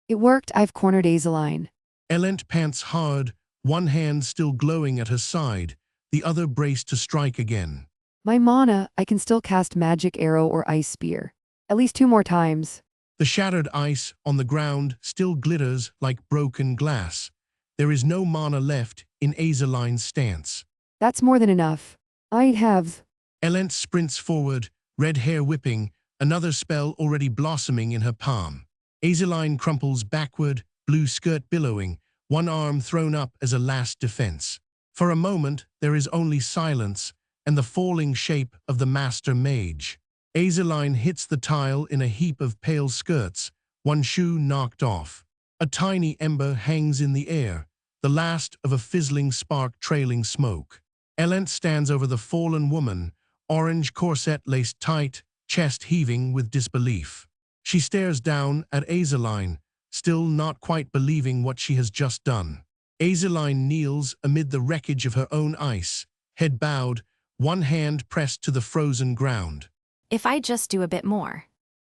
It worked, I've cornered Azeline. Elent pants hard, one hand still glowing at her side, the other braced to strike again. My mana, I can still cast Magic Arrow or Ice Spear. At least 2 more times. The shattered ice on the ground still glitters like broken glass. There is no mana left in Azeline's stance. That's more than enough. I have. Elent sprints forward, red hair whipping, another spell already blossoming in her palm. Azeline crumples backward, blue skirt billowing, one arm thrown up as a last defense. For a moment, there is only silence and the falling shape of the master mage. Azeline hits the tile in a heap of pale skirts, one shoe knocked off. A tiny ember hangs in the air, the last of a fizzling spark trailing smoke. Elent stands over the fallen woman, orange corset laced tight, chest heaving with disbelief. She stares down at Azeline, still not quite believing what she has just done. Azeline kneels amid the wreckage of her own ice, head bowed, one hand pressed to the frozen ground. If I just do a bit more.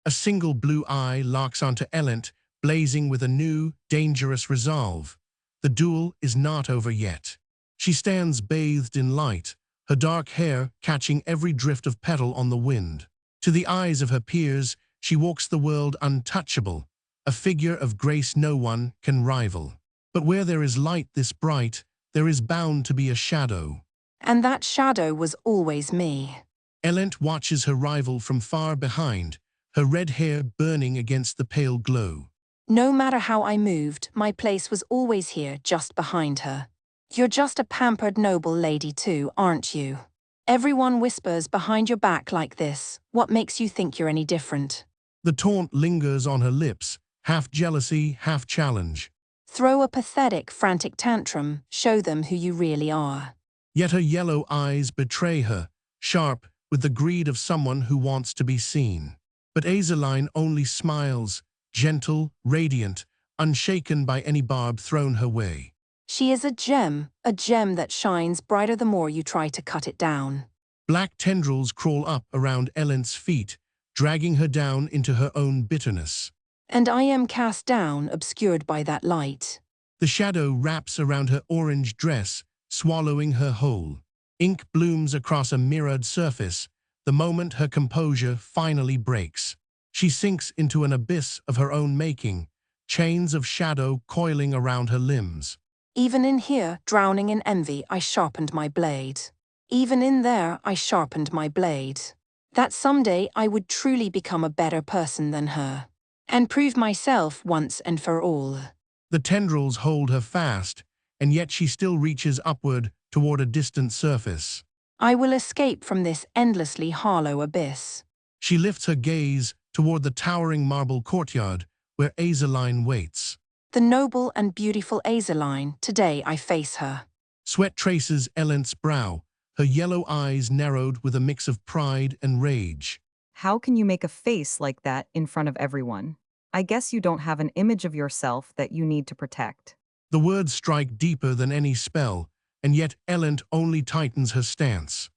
A single blue eye locks onto Elent, blazing with a new, dangerous resolve. The duel is not over yet. She stands bathed in light, her dark hair catching every drift of petal on the wind. To the eyes of her peers, she walks the world untouchable, a figure of grace no one can rival. But where there is light this bright, there is bound to be a shadow. And that shadow was always me. Elent watches her rival from far behind, her red hair burning against the pale glow. No matter how I moved, my place was always here, just behind her. You're just a pampered noble lady too, aren't you? Everyone whispers behind your back like this. What makes you think you're any different? The taunt lingers on her lips, half jealousy, half challenge. Throw a pathetic, frantic tantrum, show them who you really are. Yet her yellow eyes betray her, sharp with the greed of someone who wants to be seen. But Azeline only smiles, gentle, radiant, unshaken by any barb thrown her way. She is a gem that shines brighter the more you try to cut it down. Black tendrils crawl up around Elent's feet, dragging her down into her own bitterness. And I am cast down, obscured by that light. The shadow wraps around her orange dress, swallowing her whole. Ink blooms across a mirrored surface, the moment her composure finally breaks. She sinks into an abyss of her own making, chains of shadow coiling around her limbs. Even in here, drowning in envy, I sharpened my blade. Even in there, I sharpened my blade. That someday I would truly become a better person than her. And prove myself once and for all. The tendrils hold her fast, and yet she still reaches upward toward a distant surface. I will escape from this endlessly hollow abyss. She lifts her gaze toward the towering marble courtyard where Azeline waits. The noble and beautiful Azeline, today I face her. Sweat traces Elent's brow, her yellow eyes narrowed with a mix of pride and rage. How can you make a face like that in front of everyone? I guess you don't have an image of yourself that you need to protect. The words strike deeper than any spell, and yet Elent only tightens her stance.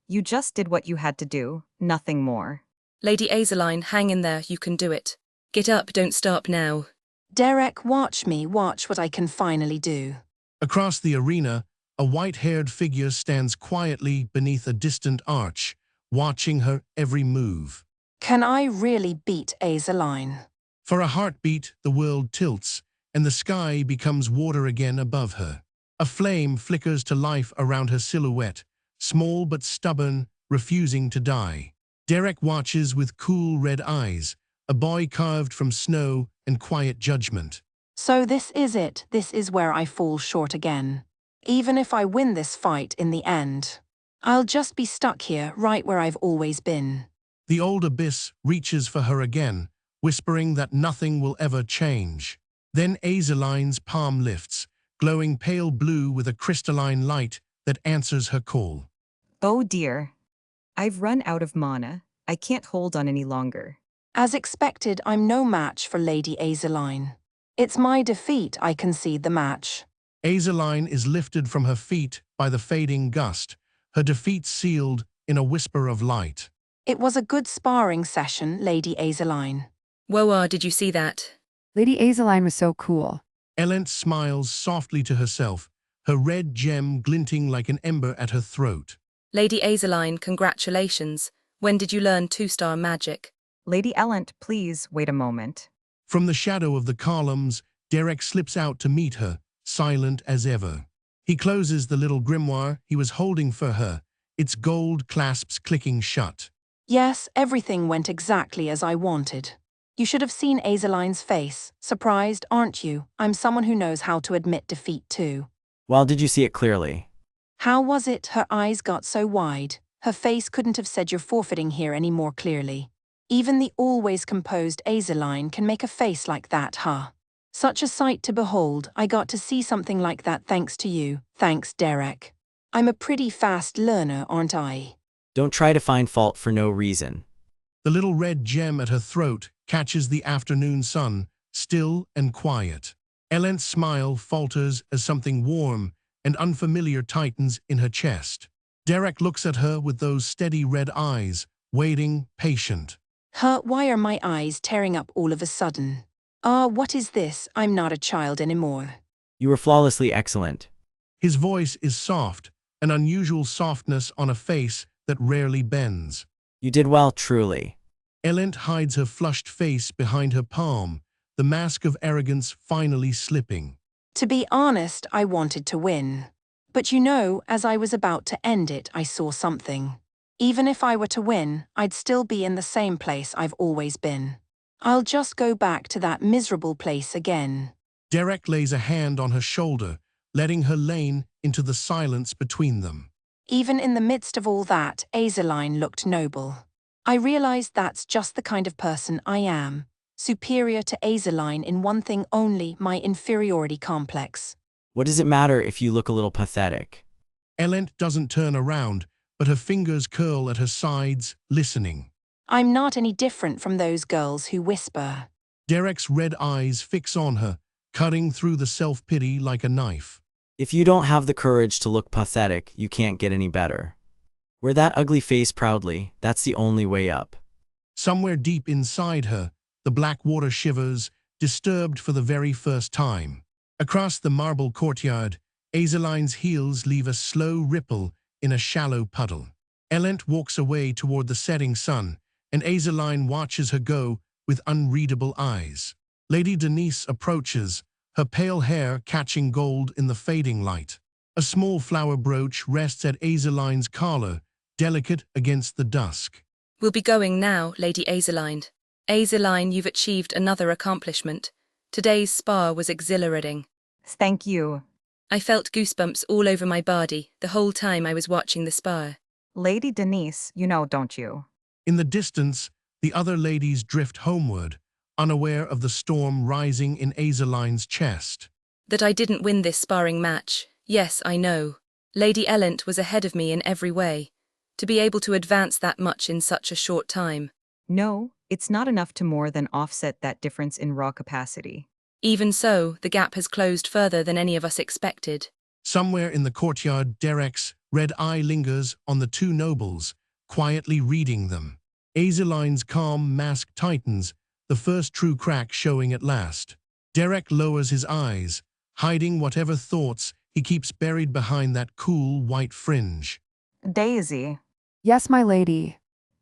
You just did what you had to do, nothing more. Lady Azeline, hang in there, you can do it. Get up, don't stop now. Derek, watch me, watch what I can finally do. Across the arena, a white-haired figure stands quietly beneath a distant arch, watching her every move. Can I really beat Azeline? For a heartbeat, the world tilts, and the sky becomes water again above her. A flame flickers to life around her silhouette, small but stubborn, refusing to die. Derek watches with cool red eyes, a boy carved from snow and quiet judgment. So this is it, this is where I fall short again. Even if I win this fight in the end, I'll just be stuck here, right where I've always been. The old abyss reaches for her again, whispering that nothing will ever change. Then Azeline's palm lifts, glowing pale blue with a crystalline light that answers her call. Oh dear. I've run out of mana. I can't hold on any longer. As expected, I'm no match for Lady Azeline. It's my defeat I concede the match. Azeline is lifted from her feet by the fading gust, her defeat sealed in a whisper of light. It was a good sparring session, Lady Azeline. Woa, did you see that? Lady Azeline was so cool. Elent smiles softly to herself, her red gem glinting like an ember at her throat. Lady Azeline, congratulations. When did you learn 2-star magic? Lady Elent, please wait a moment. From the shadow of the columns, Derek slips out to meet her, silent as ever. He closes the little grimoire he was holding for her, its gold clasps clicking shut. Yes, everything went exactly as I wanted. You should have seen Azeline's face. Surprised, aren't you? I'm someone who knows how to admit defeat too. Well, did you see it clearly? How was it her eyes got so wide? Her face couldn't have said you're forfeiting here any more clearly. Even the always composed Azeline can make a face like that, huh? Such a sight to behold. I got to see something like that thanks to you. Thanks, Derek. I'm a pretty fast learner, aren't I? Don't try to find fault for no reason. The little red gem at her throat catches the afternoon sun, still and quiet. Elent's smile falters as something warm and unfamiliar tightens in her chest. Derek looks at her with those steady red eyes, waiting, patient. Why are my eyes tearing up all of a sudden? Ah, what is this? I'm not a child anymore. You were flawlessly excellent. His voice is soft, an unusual softness on a face that rarely bends. You did well, truly. Elent hides her flushed face behind her palm, the mask of arrogance finally slipping. To be honest, I wanted to win. But you know, as I was about to end it, I saw something. Even if I were to win, I'd still be in the same place I've always been. I'll just go back to that miserable place again. Derek lays a hand on her shoulder, letting her lean into the silence between them. Even in the midst of all that, Azeline looked noble. I realized that's just the kind of person I am, superior to Azeline in one thing only, my inferiority complex. What does it matter if you look a little pathetic? Elent doesn't turn around, but her fingers curl at her sides, listening. I'm not any different from those girls who whisper. Derek's red eyes fix on her, cutting through the self-pity like a knife. If you don't have the courage to look pathetic, you can't get any better. Wear that ugly face proudly, that's the only way up. Somewhere deep inside her, the black water shivers, disturbed for the very first time. Across the marble courtyard, Azeline's heels leave a slow ripple in a shallow puddle. Elent walks away toward the setting sun, and Azeline watches her go with unreadable eyes. Lady Denise approaches, her pale hair catching gold in the fading light. A small flower brooch rests at Azeline's collar, delicate against the dusk. We'll be going now, Lady Azeline. Azeline, you've achieved another accomplishment. Today's spa was exhilarating. Thank you. I felt goosebumps all over my body the whole time I was watching the spa. Lady Denise, you know, don't you? In the distance, the other ladies drift homeward, unaware of the storm rising in Azeline's chest. That I didn't win this sparring match, yes, I know. Lady Elent was ahead of me in every way. To be able to advance that much in such a short time. No, it's not enough to more than offset that difference in raw capacity. Even so, the gap has closed further than any of us expected. Somewhere in the courtyard, Derek's red eye lingers on the two nobles, quietly reading them. Azeline's calm mask tightens, the first true crack showing at last. Derek lowers his eyes, hiding whatever thoughts he keeps buried behind that cool white fringe. Daisy. Yes, my lady.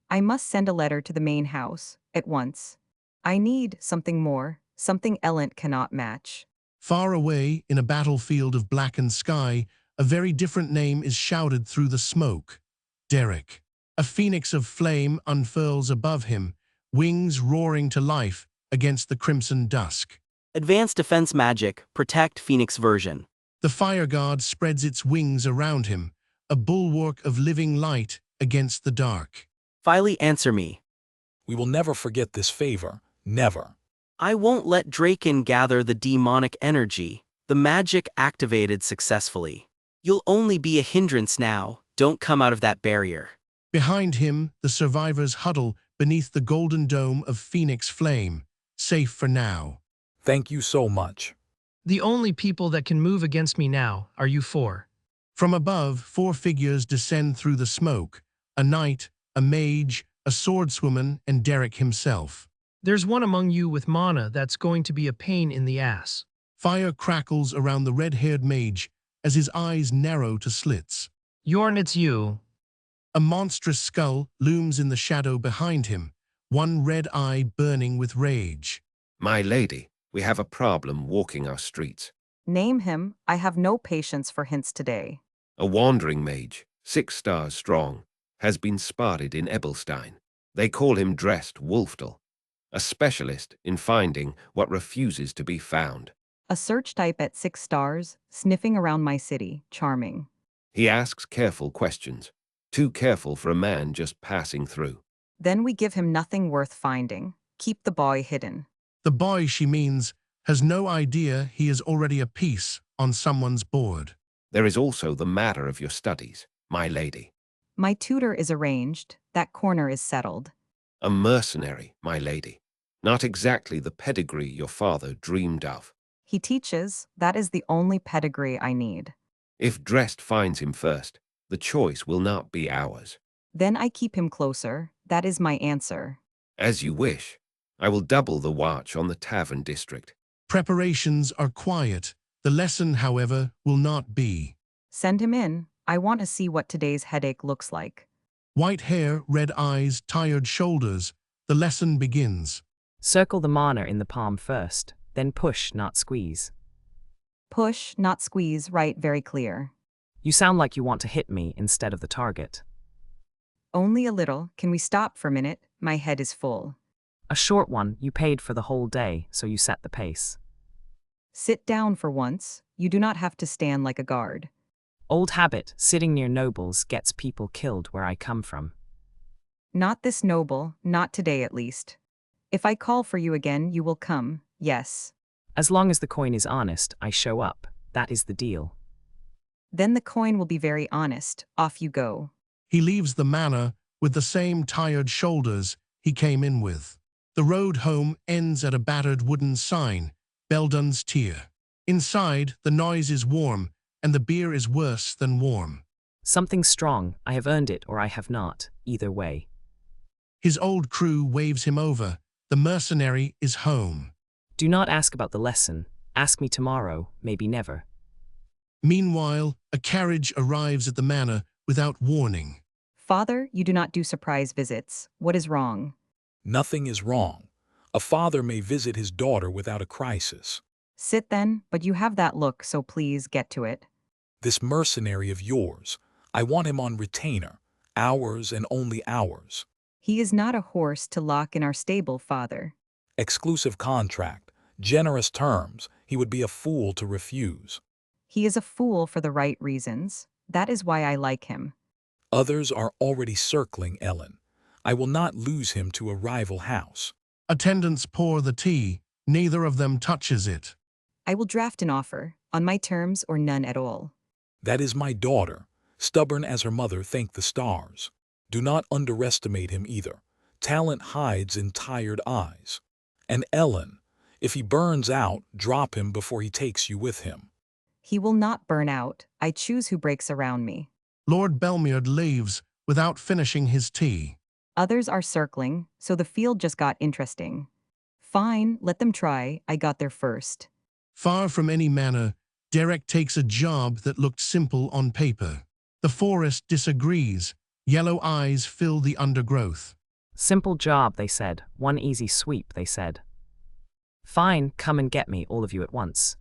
I must send a letter to the main house, at once. I need something more, something Elent cannot match. Far away, in a battlefield of blackened sky, a very different name is shouted through the smoke. Derek. A phoenix of flame unfurls above him, wings roaring to life against the crimson dusk. Advanced defense magic, protect Phoenix version. The fire god spreads its wings around him, a bulwark of living light against the dark. Finally answer me. We will never forget this favor, never. I won't let Draken gather the demonic energy, the magic activated successfully. You'll only be a hindrance now, don't come out of that barrier. Behind him, the survivors huddle beneath the golden dome of Phoenix flame, safe for now. Thank you so much. The only people that can move against me now are you four. From above, 4 figures descend through the smoke, a knight, a mage, a swordswoman, and Derek himself. There's one among you with mana that's going to be a pain in the ass. Fire crackles around the red-haired mage as his eyes narrow to slits. Yorn, it's you. A monstrous skull looms in the shadow behind him, one red eye burning with rage. My lady, we have a problem walking our streets. Name him, I have no patience for hints today. A wandering mage, 6 stars strong, has been spotted in Ebelstein. They call him Dressed Wolfdal, a specialist in finding what refuses to be found. A search type at 6 stars, sniffing around my city, charming. He asks careful questions, too careful for a man just passing through. Then we give him nothing worth finding. Keep the boy hidden. The boy, she means, has no idea he is already a piece on someone's board. There is also the matter of your studies, my lady. My tutor is arranged, that corner is settled. A mercenary, my lady. Not exactly the pedigree your father dreamed of. He teaches, that is the only pedigree I need. If Dressed finds him first, the choice will not be ours. Then I keep him closer, that is my answer. As you wish. I will double the watch on the tavern district. Preparations are quiet. The lesson, however, will not be. Send him in. I want to see what today's headache looks like. White hair, red eyes, tired shoulders. The lesson begins. Circle the mana in the palm first, then push, not squeeze. Push, not squeeze, right, very clear. You sound like you want to hit me instead of the target. Only a little. Can we stop for a minute? My head is full. A short one, you paid for the whole day, so you set the pace. Sit down for once. You do not have to stand like a guard. Old habit, sitting near nobles gets people killed where I come from. Not this noble, not today at least. If I call for you again, you will come, yes. As long as the coin is honest, I show up. That is the deal. Then the coin will be very honest. Off you go. He leaves the manor with the same tired shoulders he came in with. The road home ends at a battered wooden sign, Beldun's Tier. Inside, the noise is warm, and the beer is worse than warm. Something strong, I have earned it or I have not, either way. His old crew waves him over. The mercenary is home. Do not ask about the lesson. Ask me tomorrow, maybe never. Meanwhile, a carriage arrives at the manor without warning. Father, you do not do surprise visits. What is wrong? Nothing is wrong. A father may visit his daughter without a crisis. Sit then, but you have that look, so please get to it. This mercenary of yours, I want him on retainer, hours and only hours. He is not a horse to lock in our stable, father. Exclusive contract, generous terms, he would be a fool to refuse. He is a fool for the right reasons. That is why I like him. Others are already circling Ellen. I will not lose him to a rival house. Attendants pour the tea. Neither of them touches it. I will draft an offer, on my terms or none at all. That is my daughter, stubborn as her mother, thank the stars. Do not underestimate him either. Talent hides in tired eyes. And Ellen, if he burns out, drop him before he takes you with him. He will not burn out. I choose who breaks around me. Lord Belmeard leaves without finishing his tea. Others are circling, so the field just got interesting. Fine, let them try. I got there first. Far from any manor, Derek takes a job that looked simple on paper. The forest disagrees. Yellow eyes fill the undergrowth. Simple job, they said. One easy sweep, they said. Fine, come and get me, all of you at once.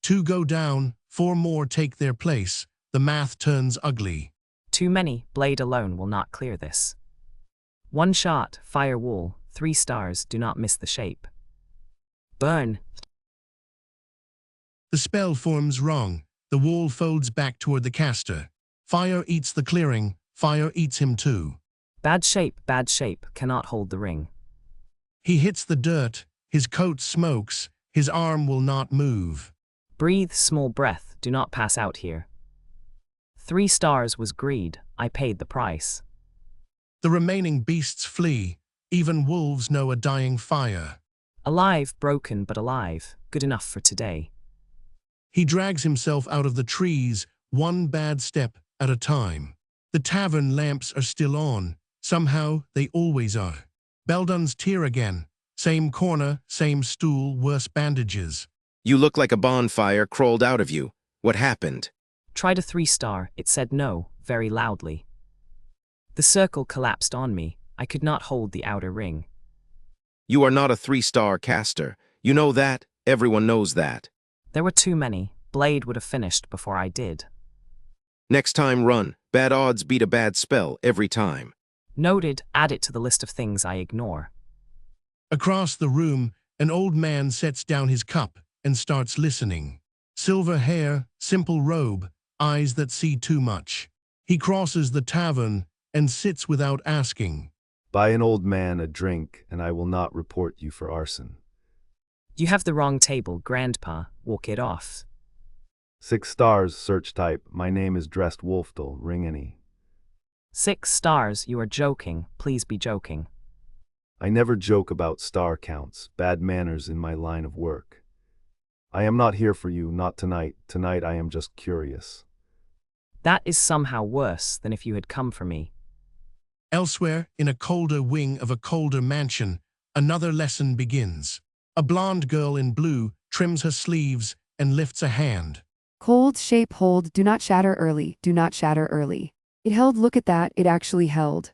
2 go down, 4 more take their place. The math turns ugly. Too many, blade alone will not clear this. 1 shot, fire wall, 3 stars, do not miss the shape. Burn. The spell forms wrong. The wall folds back toward the caster. Fire eats the clearing. Fire eats him too. Bad shape, cannot hold the ring. He hits the dirt. His coat smokes. His arm will not move. Breathe, small breath, do not pass out here. 3 stars was greed, I paid the price. The remaining beasts flee. Even wolves know a dying fire. Alive, broken but alive, good enough for today. He drags himself out of the trees, 1 bad step at a time. The tavern lamps are still on. Somehow, they always are. Beldun's Tier again. Same corner, same stool, worse bandages. You look like a bonfire crawled out of you. What happened? Tried a 3-star, it said no, very loudly. The circle collapsed on me. I could not hold the outer ring. You are not a 3-star caster. You know that? Everyone knows that. There were too many. Blade would have finished before I did. Next time run. Bad odds beat a bad spell every time. Noted, add it to the list of things I ignore. Across the room, an old man sets down his cup and starts listening. Silver hair, simple robe, eyes that see too much. He crosses the tavern and sits without asking. Buy an old man a drink, and I will not report you for arson. You have the wrong table, Grandpa. Walk it off. 6 stars, search type. My name is Dressed Wolfdal. Ring any. 6 stars, you are joking. Please be joking. I never joke about star counts. Bad manners in my line of work. I am not here for you, not tonight. Tonight I am just curious. That is somehow worse than if you had come for me. Elsewhere, in a colder wing of a colder mansion, Another lesson begins. A blonde girl in blue trims her sleeves and lifts a hand. Cold shape hold, do not shatter early, do not shatter early. It held, look at that, it actually held.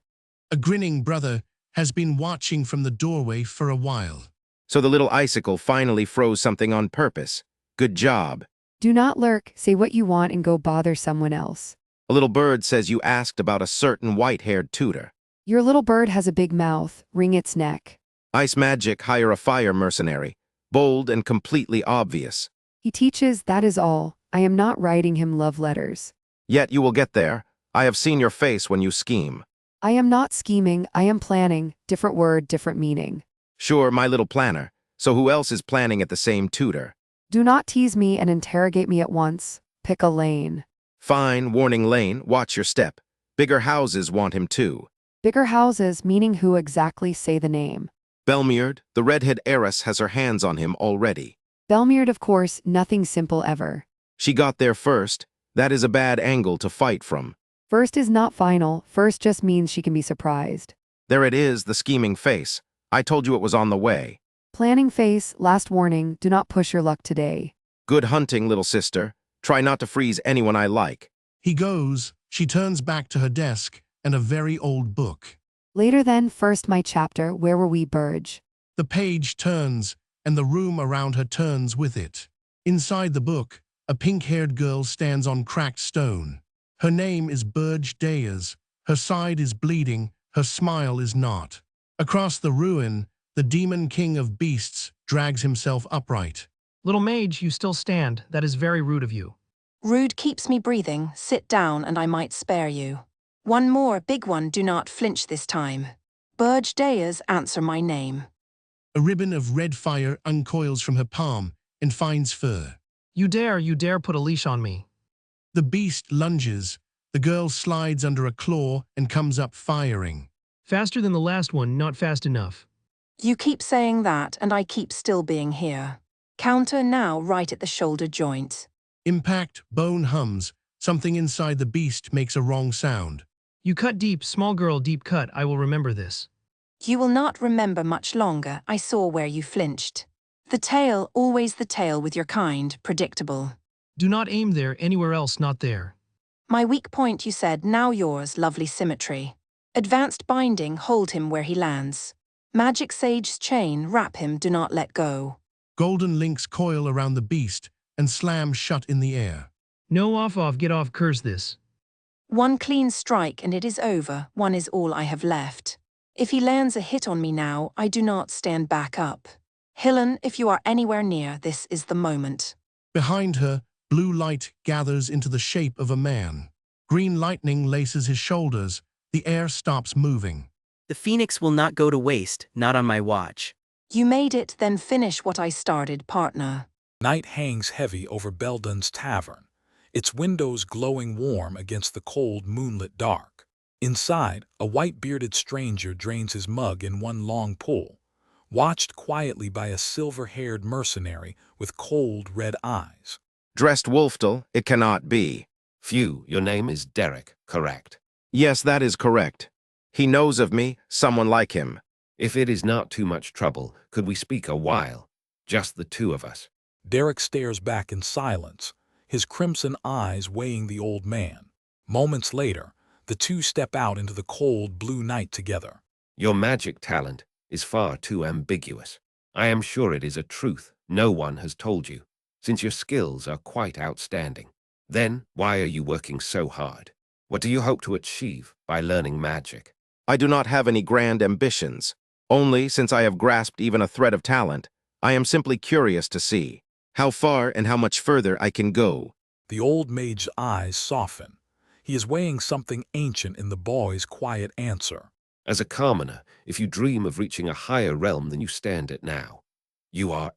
A grinning brother has been watching from the doorway for a while. So the little icicle finally froze something on purpose. Good job. Do not lurk, say what you want and go bother someone else. A little bird says you asked about a certain white-haired tutor. Your little bird has a big mouth, wring its neck. Ice magic, hire a fire mercenary. Bold and completely obvious. He teaches, that is all. I am not writing him love letters. Yet you will get there. I have seen your face when you scheme. I am not scheming, I am planning. Different word, different meaning. Sure, my little planner. So who else is planning at the same tutor? Do not tease me and interrogate me at once. Pick a lane. Fine, warning lane, watch your step. Bigger houses want him too. Bigger houses, meaning who exactly, say the name. Belmiard, the redhead heiress, has her hands on him already. Belmiard, of course, nothing simple ever. She got there first. That is a bad angle to fight from. First is not final, first just means she can be surprised. There it is, the scheming face. I told you it was on the way. Planning face, last warning, do not push your luck today. Good hunting, little sister. Try not to freeze anyone I like. He goes, she turns back to her desk and a very old book. Later then, first my chapter, where were we, Burge? The page turns, and the room around her turns with it. Inside the book, a pink-haired girl stands on cracked stone. Her name is Burge Deyes. Her side is bleeding, her smile is not. Across the ruin, the demon king of beasts drags himself upright. Little mage, you still stand. That is very rude of you. Rude keeps me breathing. Sit down and I might spare you. One more, big one, do not flinch this time. Burge Deyes, answer my name. A ribbon of red fire uncoils from her palm and finds fur. You dare put a leash on me. The beast lunges. The girl slides under a claw and comes up firing. Faster than the last one, not fast enough. You keep saying that and I keep still being here. Counter now right at the shoulder joint. Impact, bone hums. Something inside the beast makes a wrong sound. You cut deep, small girl, deep cut. I will remember this. You will not remember much longer. I saw where you flinched. The tail, always the tail with your kind, predictable. Do not aim there, anywhere else, not there. My weak point, you said, now yours, lovely symmetry. Advanced binding, hold him where he lands. Magic sage's chain, wrap him, do not let go. Golden links coil around the beast and slam shut in the air. No off, get off, curse this. One clean strike and it is over, one is all I have left. If he lands a hit on me now, I do not stand back up. Hillen, if you are anywhere near, this is the moment. Behind her, blue light gathers into the shape of a man. Green lightning laces his shoulders. The air stops moving. The phoenix will not go to waste, not on my watch. You made it, then finish what I started, partner. Night hangs heavy over Belden's tavern, its windows glowing warm against the cold moonlit dark. Inside, a white-bearded stranger drains his mug in one long pull, watched quietly by a silver-haired mercenary with cold red eyes. Dressed Wolftel, it cannot be. Phew, your name is Derek, correct? Yes, that is correct. He knows of me, someone like him. If it is not too much trouble, could we speak a while? Just the two of us. Derek stares back in silence, his crimson eyes weighing the old man. Moments later, the two step out into the cold blue night together. Your magic talent is far too ambiguous. I am sure it is a truth no one has told you, since your skills are quite outstanding. Then, why are you working so hard? What do you hope to achieve by learning magic? I do not have any grand ambitions. Only, since I have grasped even a thread of talent, I am simply curious to see how far and how much further I can go. The old mage's eyes soften. He is weighing something ancient in the boy's quiet answer. As a commoner, if you dream of reaching a higher realm than you stand at now, you are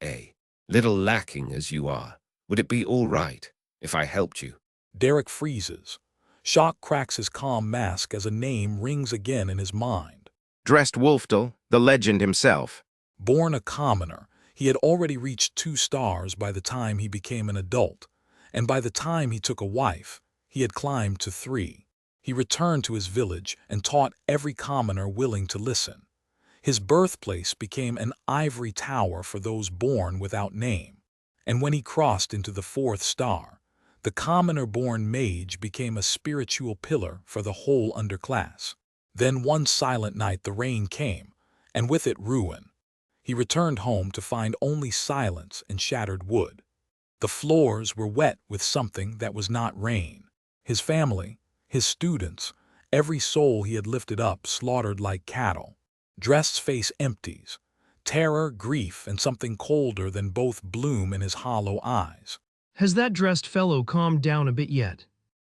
little lacking as you are. Would it be all right if I helped you? Derek freezes. Shock cracks his calm mask as a name rings again in his mind. Dressed Wolftel, the legend himself. Born a commoner, he had already reached 2 stars by the time he became an adult, and by the time he took a wife, he had climbed to 3. He returned to his village and taught every commoner willing to listen. His birthplace became an ivory tower for those born without name, and when he crossed into the fourth star, the commoner-born mage became a spiritual pillar for the whole underclass. Then one silent night the rain came, and with it ruin. He returned home to find only silence and shattered wood. The floors were wet with something that was not rain. His family, his students, every soul he had lifted up slaughtered like cattle. Drest's face empties. Terror, grief, and something colder than both bloom in his hollow eyes. Has that dressed fellow calmed down a bit yet?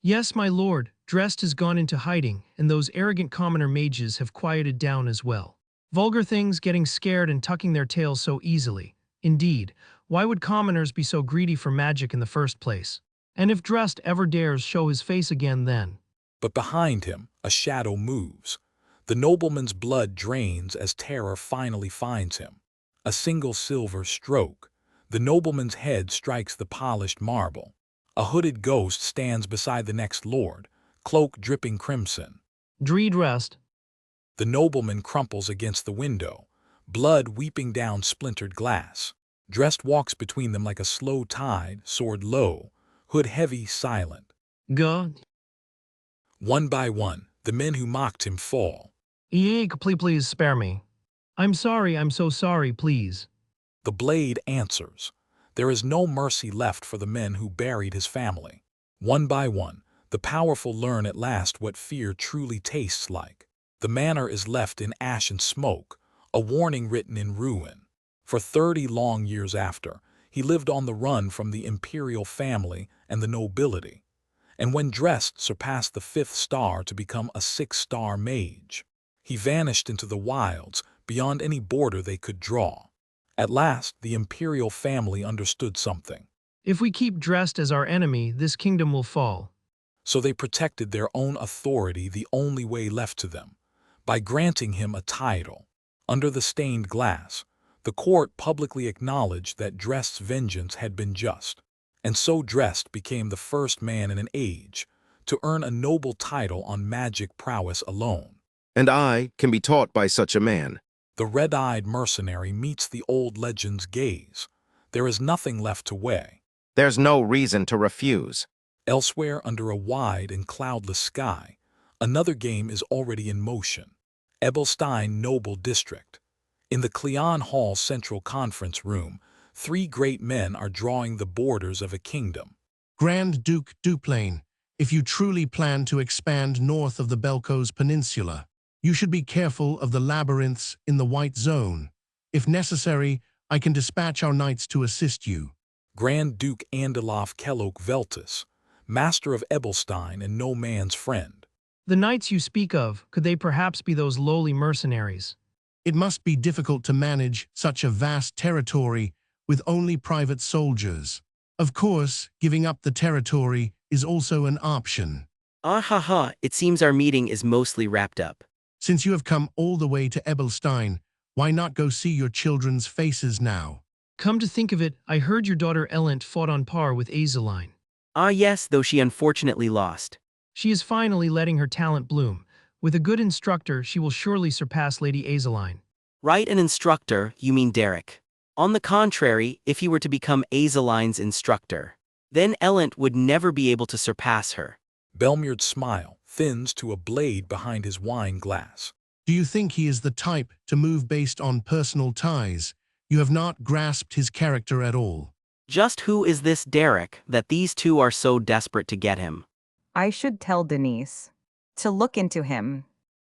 Yes, my lord, Drest has gone into hiding, and those arrogant commoner mages have quieted down as well. Vulgar things getting scared and tucking their tails so easily. Indeed, why would commoners be so greedy for magic in the first place? And if Drest ever dares show his face again then? But behind him, a shadow moves. The nobleman's blood drains as terror finally finds him. A single silver stroke. The nobleman's head strikes the polished marble. A hooded ghost stands beside the next lord, cloak dripping crimson. Drest. The nobleman crumples against the window, blood weeping down splintered glass. Drest walks between them like a slow tide, sword low, hood heavy, silent. God. One by one, the men who mocked him fall. Please spare me. I'm sorry, I'm so sorry, please. The blade answers. There is no mercy left for the men who buried his family. One by one, the powerful learn at last what fear truly tastes like. The manor is left in ash and smoke, a warning written in ruin. For 30 long years after, he lived on the run from the imperial family and the nobility. And when Drest surpassed the 5th star to become a 6-star mage, he vanished into the wilds beyond any border they could draw. At last, the imperial family understood something. If we keep Drest as our enemy, this kingdom will fall. So they protected their own authority the only way left to them, by granting him a title. Under the stained glass, the court publicly acknowledged that Drest's vengeance had been just, and so Drest became the first man in an age to earn a noble title on magic prowess alone. And I can be taught by such a man. The red-eyed mercenary meets the old legend's gaze. There is nothing left to weigh. There's no reason to refuse. Elsewhere, under a wide and cloudless sky, another game is already in motion. Ebelstein Noble District. In the Cleon Hall Central Conference Room, 3 great men are drawing the borders of a kingdom. Grand Duke Duplain, if you truly plan to expand north of the Belcos Peninsula, you should be careful of the labyrinths in the White Zone. If necessary, I can dispatch our knights to assist you. Grand Duke Andelof Kellogg Veltus, master of Ebelstein and no man's friend. The knights you speak of, could they perhaps be those lowly mercenaries? It must be difficult to manage such a vast territory with only private soldiers. Of course, giving up the territory is also an option. It seems our meeting is mostly wrapped up. Since you have come all the way to Ebelstein, why not go see your children's faces now? Come to think of it, I heard your daughter Elent fought on par with Azeline. Yes, though she unfortunately lost. She is finally letting her talent bloom. With a good instructor, she will surely surpass Lady Azeline. Right, an instructor, you mean Derek. On the contrary, if he were to become Azeline's instructor, then Elent would never be able to surpass her. Belmyrd's smile thins to a blade behind his wine glass. Do you think he is the type to move based on personal ties? You have not grasped his character at all. Just who is this Derek that these two are so desperate to get him? I should tell Denise to look into him.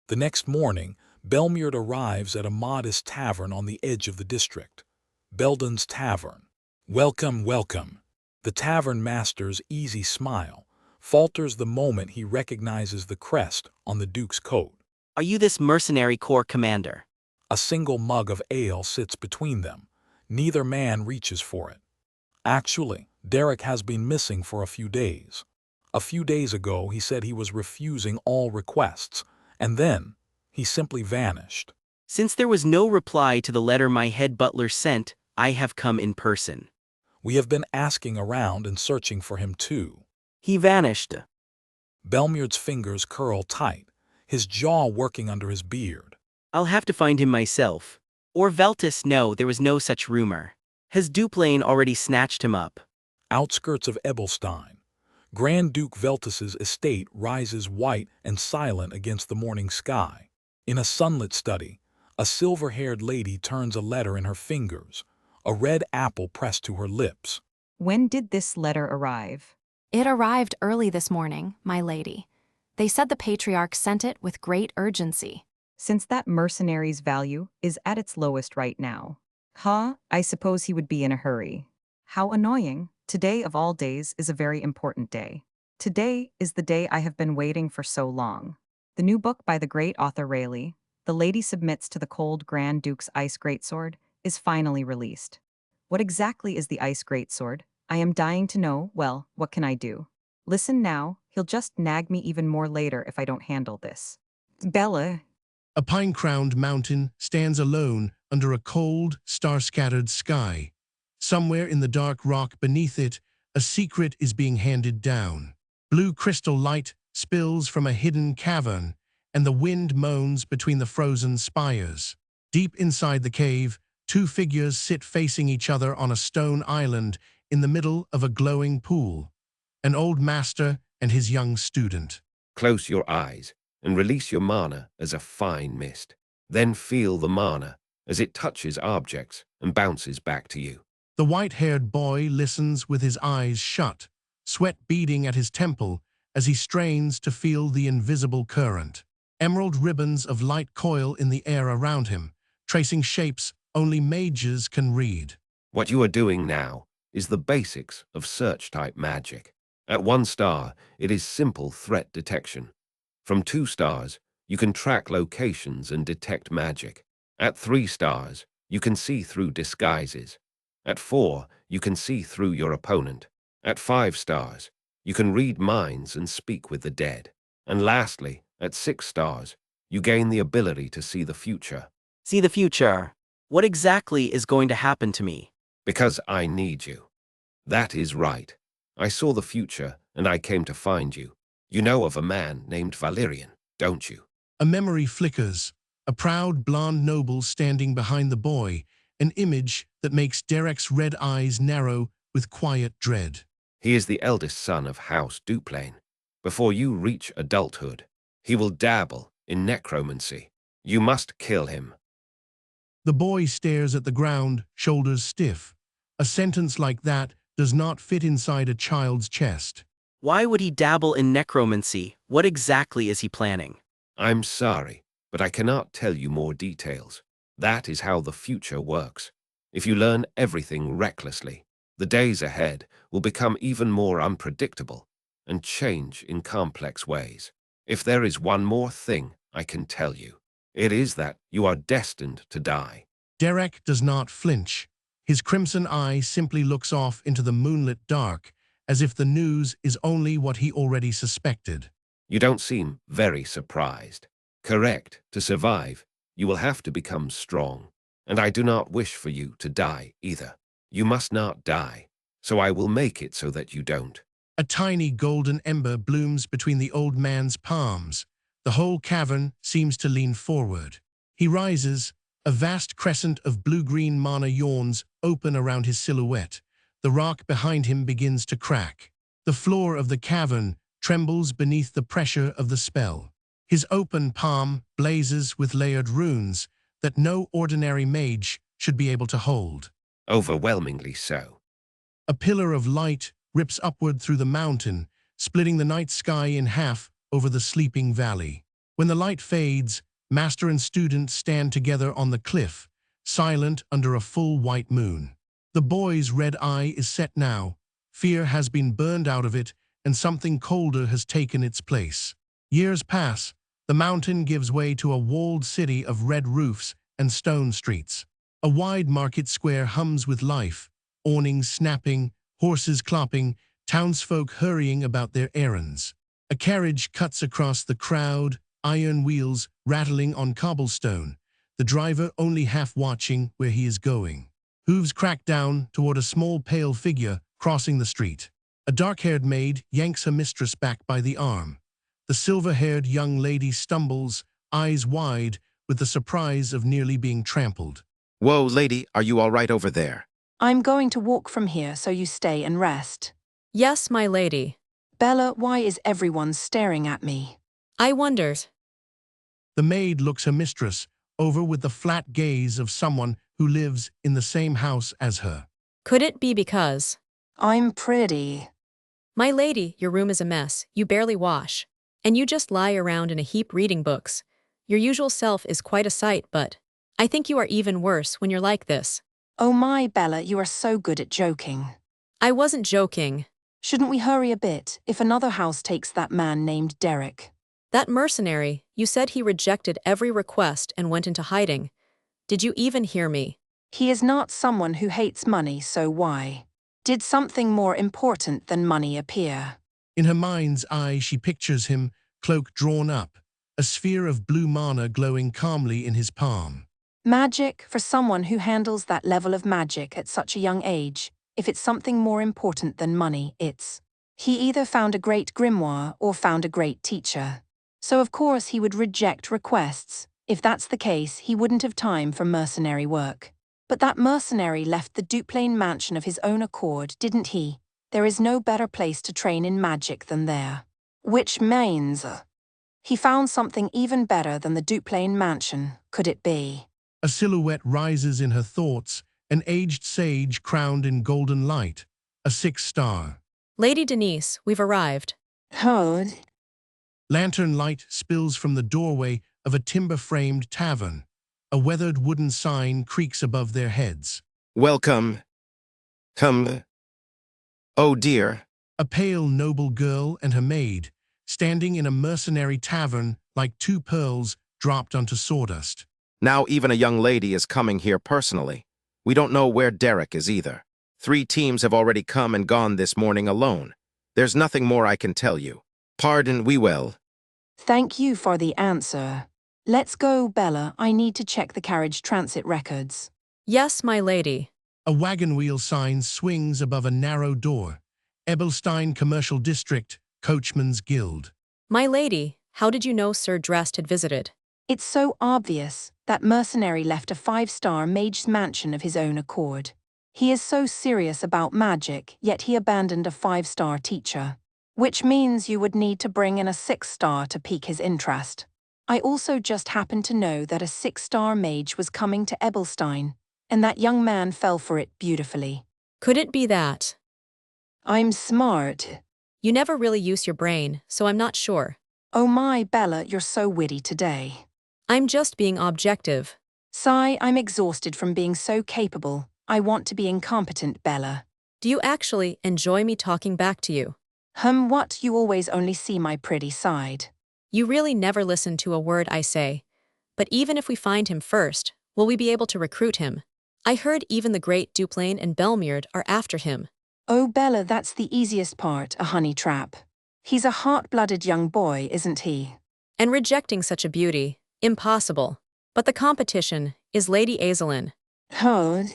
The next morning, Belmyrd arrives at a modest tavern on the edge of the district. Belden's Tavern. Welcome, welcome. The tavern master's easy smile falters the moment he recognizes the crest on the Duke's coat. Are you this mercenary corps commander? A single mug of ale sits between them. Neither man reaches for it. Actually, Derek has been missing for a few days. A few days ago, he said he was refusing all requests, and then he simply vanished. Since there was no reply to the letter my head butler sent, I have come in person. We have been asking around and searching for him too. He vanished. Belmyrd's fingers curl tight, his jaw working under his beard. I'll have to find him myself. Or Veltus, no, there was no such rumor. Has Duplain already snatched him up? Outskirts of Ebelstein. Grand Duke Veltus's estate rises white and silent against the morning sky. In a sunlit study, a silver-haired lady turns a letter in her fingers, a red apple pressed to her lips. When did this letter arrive? It arrived early this morning, my lady. They said the patriarch sent it with great urgency. Since that mercenary's value is at its lowest right now. I suppose he would be in a hurry. How annoying. Today of all days is a very important day. Today is the day I have been waiting for so long. The new book by the great author Rayleigh, The Lady Submits to the Cold Grand Duke's Ice Greatsword, is finally released. What exactly is the Ice Greatsword? I am dying to know. Well, what can I do? Listen now, he'll just nag me even more later if I don't handle this. Bella. A pine-crowned mountain stands alone under a cold, star-scattered sky. Somewhere in the dark rock beneath it, a secret is being handed down. Blue crystal light spills from a hidden cavern, and the wind moans between the frozen spires. Deep inside the cave, two figures sit facing each other on a stone island in the middle of a glowing pool. An old master and his young student. Close your eyes and release your mana as a fine mist. Then feel the mana as it touches objects and bounces back to you. The white-haired boy listens with his eyes shut, sweat beading at his temple as he strains to feel the invisible current. Emerald ribbons of light coil in the air around him, tracing shapes only mages can read. What you are doing now is the basics of search-type magic. At 1 star, it is simple threat detection. From 2 stars, you can track locations and detect magic. At 3 stars, you can see through disguises. At 4, you can see through your opponent. At 5 stars, you can read minds and speak with the dead. And lastly, at 6 stars, you gain the ability to see the future. See the future. What exactly is going to happen to me? Because I need you. That is right. I saw the future, and I came to find you. You know of a man named Valerian, don't you? A memory flickers, a proud blonde noble standing behind the boy, an image that makes Derek's red eyes narrow with quiet dread. He is the eldest son of House Duplain. Before you reach adulthood, he will dabble in necromancy. You must kill him. The boy stares at the ground, shoulders stiff. A sentence like that does not fit inside a child's chest. Why would he dabble in necromancy? What exactly is he planning? I'm sorry, but I cannot tell you more details. That is how the future works. If you learn everything recklessly, the days ahead will become even more unpredictable and change in complex ways. If there is one more thing I can tell you, it is that you are destined to die. Derek does not flinch. His crimson eye simply looks off into the moonlit dark, as if the news is only what he already suspected. You don't seem very surprised. Correct. To survive, you will have to become strong. And I do not wish for you to die either. You must not die, so I will make it so that you don't. A tiny golden ember blooms between the old man's palms. The whole cavern seems to lean forward. He rises. A vast crescent of blue-green mana yawns open around his silhouette. The rock behind him begins to crack. The floor of the cavern trembles beneath the pressure of the spell. His open palm blazes with layered runes that no ordinary mage should be able to hold. Overwhelmingly so. A pillar of light rips upward through the mountain, splitting the night sky in half over the sleeping valley. When the light fades, master and student stand together on the cliff, silent under a full white moon. The boy's red eye is set now. Fear has been burned out of it, and something colder has taken its place. Years pass. The mountain gives way to a walled city of red roofs and stone streets. A wide market square hums with life, awnings snapping, horses clopping, townsfolk hurrying about their errands. A carriage cuts across the crowd, iron wheels rattling on cobblestone, the driver only half watching where he is going. Hooves crack down toward a small pale figure crossing the street. A dark-haired maid yanks her mistress back by the arm. The silver-haired young lady stumbles, eyes wide, with the surprise of nearly being trampled. Whoa, lady, are you all right over there? I'm going to walk from here, so you stay and rest. Yes, my lady. Bella, why is everyone staring at me? I wondered. The maid looks her mistress over with the flat gaze of someone who lives in the same house as her. Could it be because? I'm pretty. My lady, your room is a mess, you barely wash. And you just lie around in a heap reading books. Your usual self is quite a sight, but I think you are even worse when you're like this. Oh my, Bella, you are so good at joking. I wasn't joking. Shouldn't we hurry a bit if another house takes that man named Derek? That mercenary, you said he rejected every request and went into hiding. Did you even hear me? He is not someone who hates money, so why? Did something more important than money appear? In her mind's eye, she pictures him, cloak drawn up, a sphere of blue mana glowing calmly in his palm. Magic, for someone who handles that level of magic at such a young age, if it's something more important than money, it's... He either found a great grimoire or found a great teacher. So of course he would reject requests. If that's the case, he wouldn't have time for mercenary work. But that mercenary left the Duplain mansion of his own accord, didn't he? There is no better place to train in magic than there. Which means... he found something even better than the Duplain mansion, could it be? A silhouette rises in her thoughts, an aged sage crowned in golden light, a 6-star. Lady Denise, we've arrived. Oh. Lantern light spills from the doorway of a timber-framed tavern. A weathered wooden sign creaks above their heads. Welcome. Come. Oh dear. A pale noble girl and her maid, standing in a mercenary tavern like two pearls dropped onto sawdust. Now even a young lady is coming here personally. We don't know where Derek is either. 3 teams have already come and gone this morning alone. There's nothing more I can tell you. Pardon, we will. Thank you for the answer. Let's go, Bella. I need to check the carriage transit records. Yes, my lady. A wagon wheel sign swings above a narrow door. Ebelstein Commercial District, Coachman's Guild. My lady, how did you know Sir Drest had visited? It's so obvious. That mercenary left a 5-star mage's mansion of his own accord. He is so serious about magic, yet he abandoned a 5-star teacher. Which means you would need to bring in a 6-star to pique his interest. I also just happened to know that a 6-star mage was coming to Ebelstein, and that young man fell for it beautifully. Could it be that? I'm smart. You never really use your brain, so I'm not sure. Oh my, Bella, you're so witty today. I'm just being objective. Sigh, I'm exhausted from being so capable. I want to be incompetent, Bella. Do you actually enjoy me talking back to you? What? You always only see my pretty side. You really never listen to a word I say. But even if we find him first, will we be able to recruit him? I heard even the great Duplain and Belmeard are after him. Oh, Bella, that's the easiest part, a honey trap. He's a hot-blooded young boy, isn't he? And rejecting such a beauty, impossible. But the competition is Lady Azelin. Oh,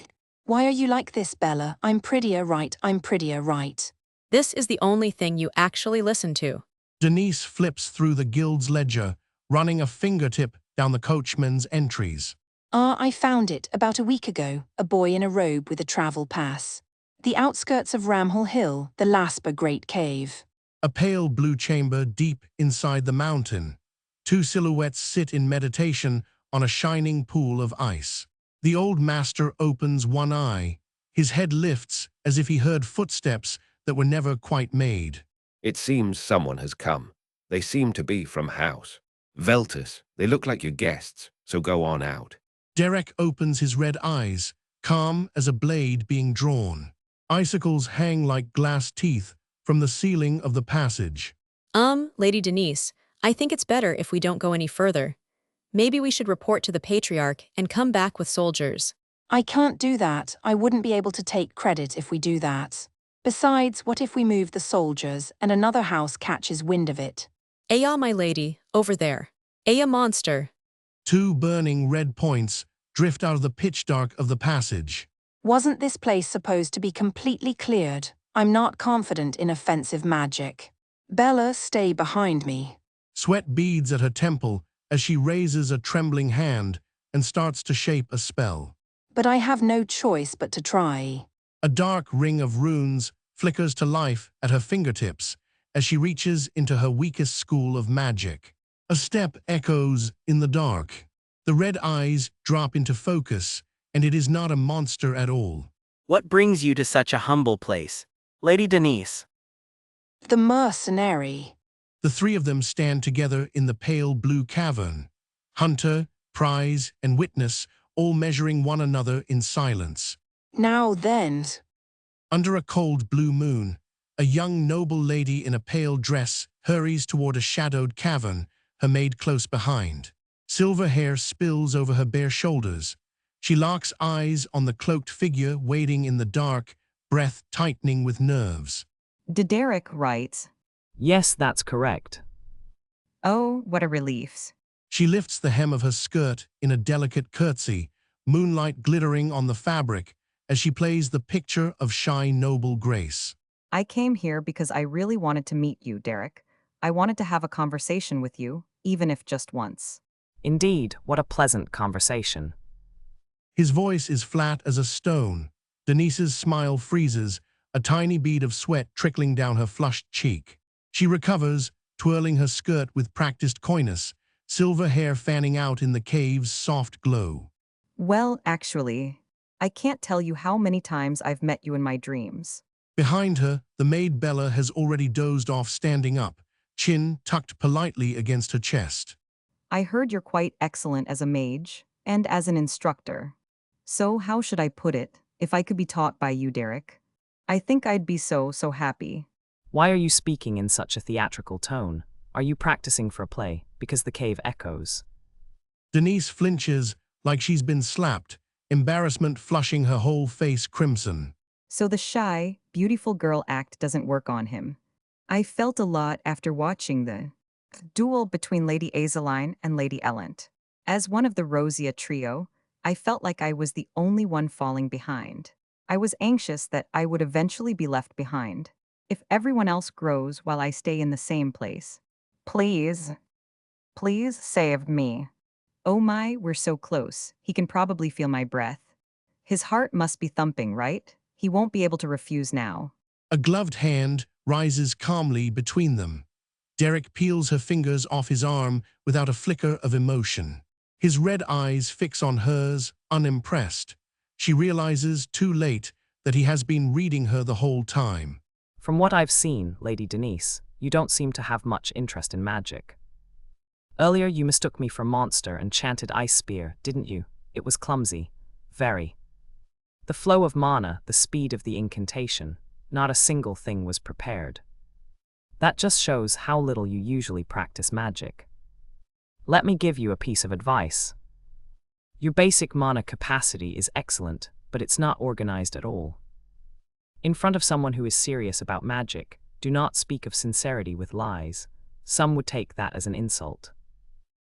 why are you like this, Bella? I'm prettier, right? I'm prettier, right? This is the only thing you actually listen to. Denise flips through the guild's ledger, running a fingertip down the coachman's entries. I found it about a week ago, a boy in a robe with a travel pass. The outskirts of Ramhall Hill, the Lasper Great Cave. A pale blue chamber deep inside the mountain. 2 silhouettes sit in meditation on a shining pool of ice. The old master opens one eye. His head lifts as if he heard footsteps that were never quite made. It seems someone has come. They seem to be from house. Veltus, they look like your guests, so go on out. Derek opens his red eyes, calm as a blade being drawn. Icicles hang like glass teeth from the ceiling of the passage. Lady Denise, I think it's better if we don't go any further. Maybe we should report to the Patriarch and come back with soldiers. I can't do that. I wouldn't be able to take credit if we do that. Besides, what if we move the soldiers and another house catches wind of it? Aya, my lady, over there. Aya, monster. 2 burning red points drift out of the pitch dark of the passage. Wasn't this place supposed to be completely cleared? I'm not confident in offensive magic. Bella, stay behind me. Sweat beads at her temple as she raises a trembling hand and starts to shape a spell. But I have no choice but to try. A dark ring of runes flickers to life at her fingertips as she reaches into her weakest school of magic. A step echoes in the dark. The red eyes drop into focus, and it is not a monster at all. What brings you to such a humble place, Lady Denise? The mercenary. The three of them stand together in the pale blue cavern. Hunter, prize, and witness all measuring one another in silence. Now then. Under a cold blue moon, a young noble lady in a pale dress hurries toward a shadowed cavern, her maid close behind. Silver hair spills over her bare shoulders. She locks eyes on the cloaked figure waiting in the dark, breath tightening with nerves. Did Derek write? Yes, that's correct. Oh, what a relief. She lifts the hem of her skirt in a delicate curtsy, moonlight glittering on the fabric as she plays the picture of shy noble grace. I came here because I really wanted to meet you, Derek. I wanted to have a conversation with you, even if just once. Indeed, what a pleasant conversation. His voice is flat as a stone. Denise's smile freezes, a tiny bead of sweat trickling down her flushed cheek. She recovers, twirling her skirt with practiced coyness, silver hair fanning out in the cave's soft glow. Well, actually, I can't tell you how many times I've met you in my dreams. Behind her, the maid Bella has already dozed off standing up, chin tucked politely against her chest. I heard you're quite excellent as a mage, and as an instructor. So how should I put it, if I could be taught by you, Derek? I think I'd be so happy. Why are you speaking in such a theatrical tone? Are you practicing for a play? Because the cave echoes. Denise flinches like she's been slapped, embarrassment flushing her whole face crimson. So the shy, beautiful girl act doesn't work on him. I felt a lot after watching the duel between Lady Ebelstein and Lady Ellent. As one of the Rosia trio, I felt like I was the only one falling behind. I was anxious that I would eventually be left behind. If everyone else grows while I stay in the same place. Please save me. Oh my, we're so close. He can probably feel my breath. His heart must be thumping, right? He won't be able to refuse now. A gloved hand rises calmly between them. Derek peels her fingers off his arm without a flicker of emotion. His red eyes fix on hers, unimpressed. She realizes too late that he has been reading her the whole time. From what I've seen, Lady Denise, you don't seem to have much interest in magic. Earlier you mistook me for a monster and chanted Ice Spear, didn't you? It was clumsy. Very. The flow of mana, the speed of the incantation, not a single thing was prepared. That just shows how little you usually practice magic. Let me give you a piece of advice. Your basic mana capacity is excellent, but it's not organized at all. In front of someone who is serious about magic, do not speak of sincerity with lies. Some would take that as an insult.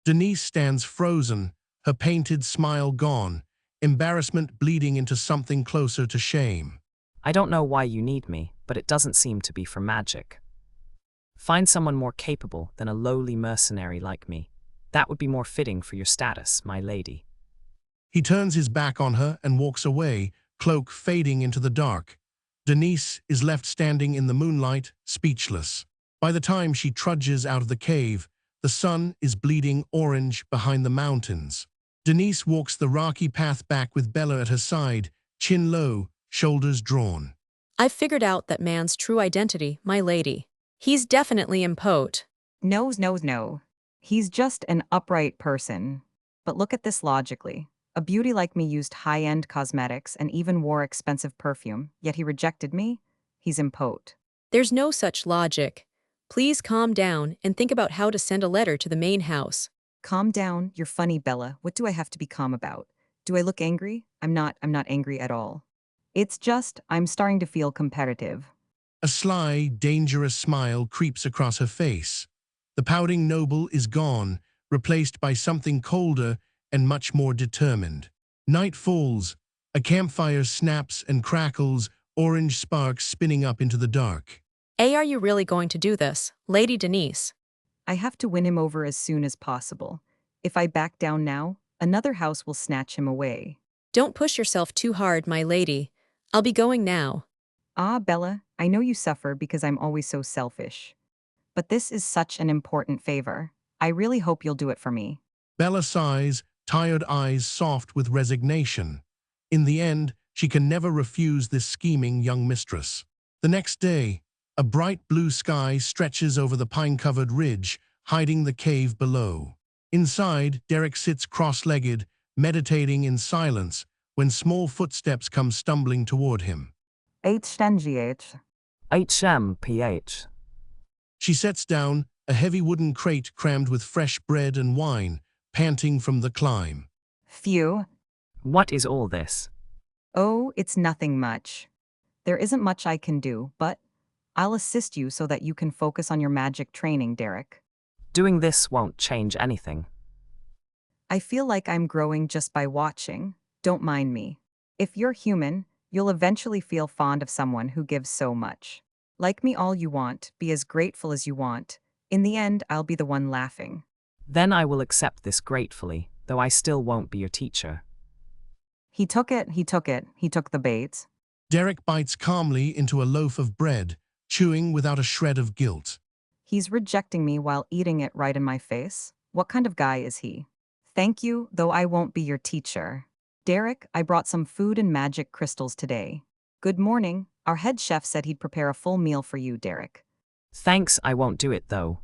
Denise stands frozen, her painted smile gone, embarrassment bleeding into something closer to shame. I don't know why you need me, but it doesn't seem to be for magic. Find someone more capable than a lowly mercenary like me. That would be more fitting for your status, my lady. He turns his back on her and walks away, cloak fading into the dark. Denise is left standing in the moonlight, speechless. By the time she trudges out of the cave, the sun is bleeding orange behind the mountains. Denise walks the rocky path back with Bella at her side, chin low, shoulders drawn. I've figured out that man's true identity, my lady. He's definitely impotent. No. He's just an upright person. But look at this logically. A beauty like me used high-end cosmetics and even wore expensive perfume, yet he rejected me? He's impotent. There's no such logic. Please calm down and think about how to send a letter to the main house. Calm down, you're funny, Bella. What do I have to be calm about? Do I look angry? I'm not angry at all. It's just, I'm starting to feel competitive. A sly, dangerous smile creeps across her face. The pouting noble is gone, replaced by something colder and much more determined. Night falls, a campfire snaps and crackles, orange sparks spinning up into the dark. Are you really going to do this, Lady Denise? I have to win him over as soon as possible. If I back down now, another house will snatch him away. Don't push yourself too hard, my lady. I'll be going now. Ah, Bella, I know you suffer because I'm always so selfish. But this is such an important favor. I really hope you'll do it for me. Bella sighs, tired eyes soft with resignation. In the end, she can never refuse this scheming young mistress. The next day, a bright blue sky stretches over the pine-covered ridge, hiding the cave below. Inside, Derek sits cross-legged, meditating in silence, when small footsteps come stumbling toward him. HNGH. HMPH. She sets down, a heavy wooden crate crammed with fresh bread and wine, panting from the climb. Phew. What is all this? Oh, it's nothing much. There isn't much I can do, but I'll assist you so that you can focus on your magic training, Derek. Doing this won't change anything. I feel like I'm growing just by watching. Don't mind me. If you're human, you'll eventually feel fond of someone who gives so much. Like me all you want, be as grateful as you want. In the end, I'll be the one laughing. Then I will accept this gratefully, though I still won't be your teacher. He took the bait. Derek bites calmly into a loaf of bread, chewing without a shred of guilt. He's rejecting me while eating it right in my face. What kind of guy is he? Thank you, though I won't be your teacher. Derek, I brought some food and magic crystals today. Good morning. Our head chef said he'd prepare a full meal for you, Derek. Thanks, I won't do it though.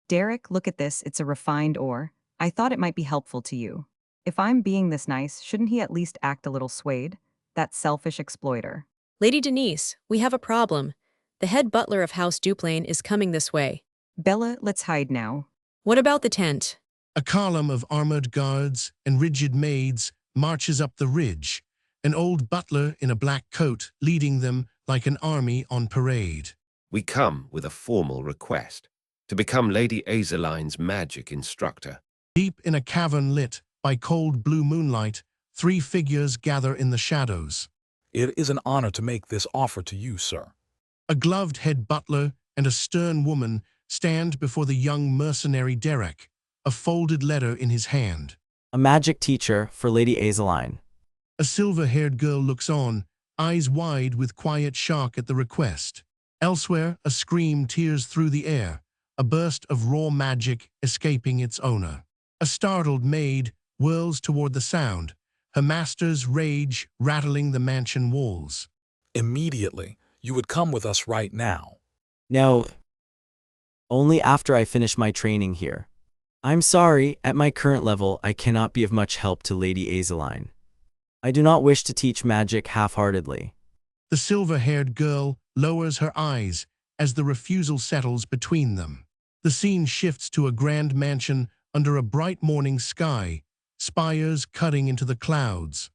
Derek, look at this. It's a refined ore. I thought it might be helpful to you. If I'm being this nice, shouldn't he at least act a little swayed? That selfish exploiter. Lady Denise, we have a problem. The head butler of House Duplain is coming this way. Bella, let's hide now. What about the tent? A column of armored guards and rigid maids marches up the ridge, an old butler in a black coat leading them like an army on parade. We come with a formal request to become Lady Eberstein's magic instructor. Deep in a cavern lit by cold blue moonlight, 3 figures gather in the shadows. It is an honor to make this offer to you, sir. A gloved head butler and a stern woman stand before the young mercenary Derek, a folded letter in his hand. A magic teacher for Lady Ebelstein. A silver-haired girl looks on, eyes wide with quiet shock at the request. Elsewhere, a scream tears through the air, a burst of raw magic escaping its owner. A startled maid whirls toward the sound, her master's rage rattling the mansion walls. Immediately, you would come with us right now. No. Only after I finish my training here. I'm sorry, at my current level, I cannot be of much help to Lady Ebelstein. I do not wish to teach magic half-heartedly. The silver-haired girl lowers her eyes as the refusal settles between them. The scene shifts to a grand mansion under a bright morning sky, spires cutting into the clouds.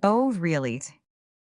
Oh, really?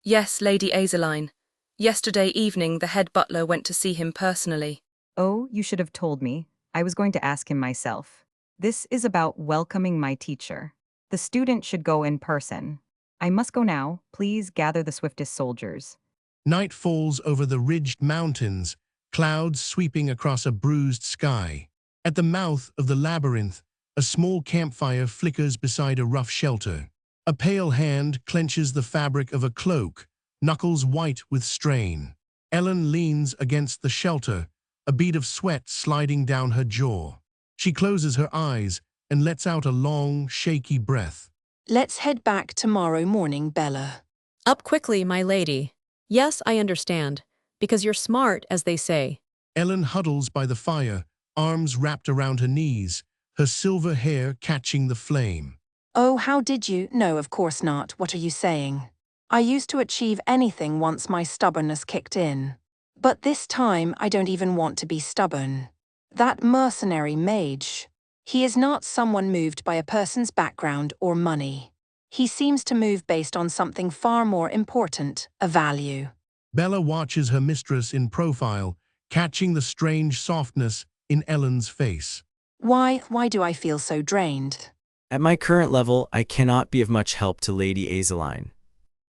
Yes, Lady Eberstein. Yesterday evening, the head butler went to see him personally. Oh, you should have told me. I was going to ask him myself. This is about welcoming my teacher. The student should go in person. I must go now. Please gather the swiftest soldiers. Night falls over the ridged mountains, clouds sweeping across a bruised sky. At the mouth of the labyrinth, a small campfire flickers beside a rough shelter. A pale hand clenches the fabric of a cloak, knuckles white with strain. Ellen leans against the shelter, a bead of sweat sliding down her jaw. She closes her eyes and lets out a long, shaky breath. Let's head back tomorrow morning, Bella. Up quickly, my lady. Yes, I understand. Because you're smart, as they say. Ellen huddles by the fire, arms wrapped around her knees, her silver hair catching the flame. Oh, how did you? No, of course not. What are you saying? I used to achieve anything once my stubbornness kicked in. But this time, I don't even want to be stubborn. That mercenary mage. He is not someone moved by a person's background or money. He seems to move based on something far more important, a value. Bella watches her mistress in profile, catching the strange softness in Ellen's face. Why do I feel so drained? At my current level, I cannot be of much help to Lady Ebelstein.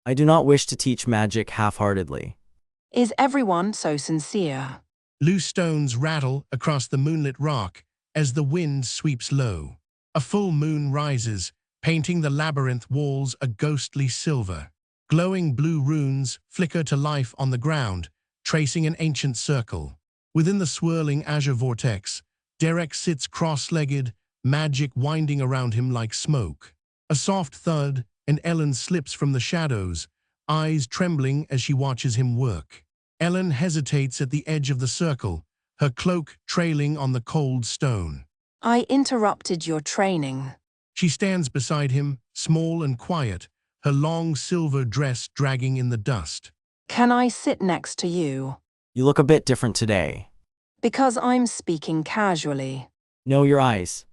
I do not wish to teach magic half-heartedly. Is everyone so sincere? Loose stones rattle across the moonlit rock as the wind sweeps low. A full moon rises, painting the labyrinth walls a ghostly silver. Glowing blue runes flicker to life on the ground, tracing an ancient circle. Within the swirling azure vortex, Derek sits cross-legged, magic winding around him like smoke. A soft thud, and Ellen slips from the shadows, eyes trembling as she watches him work. Ellen hesitates at the edge of the circle, her cloak trailing on the cold stone. I interrupted your training. She stands beside him, small and quiet, her long silver dress dragging in the dust. Can I sit next to you? You look a bit different today. Because I'm speaking casually. Know your eyes.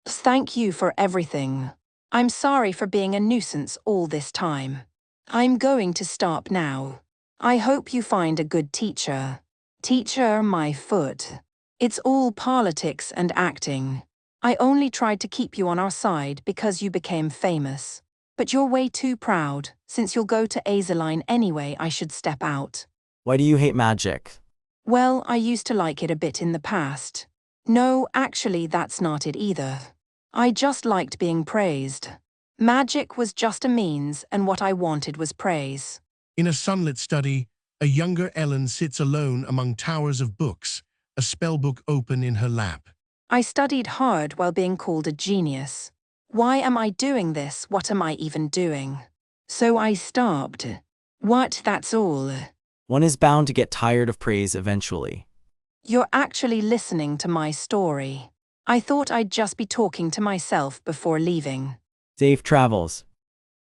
Thank you for everything. I'm sorry for being a nuisance all this time. I'm going to stop now. I hope you find a good teacher. Teacher, my foot. It's all politics and acting. I only tried to keep you on our side because you became famous. But you're way too proud. Since you'll go to Ebelstein anyway, I should step out. Why do you hate magic? Well, I used to like it a bit in the past. No, actually, that's not it either. I just liked being praised. Magic was just a means, and what I wanted was praise. In a sunlit study, a younger Ellen sits alone among towers of books, a spellbook open in her lap. I studied hard while being called a genius. Why am I doing this? What am I even doing? So I stopped. What, that's all. One is bound to get tired of praise eventually. You're actually listening to my story. I thought I'd just be talking to myself before leaving. Safe travels.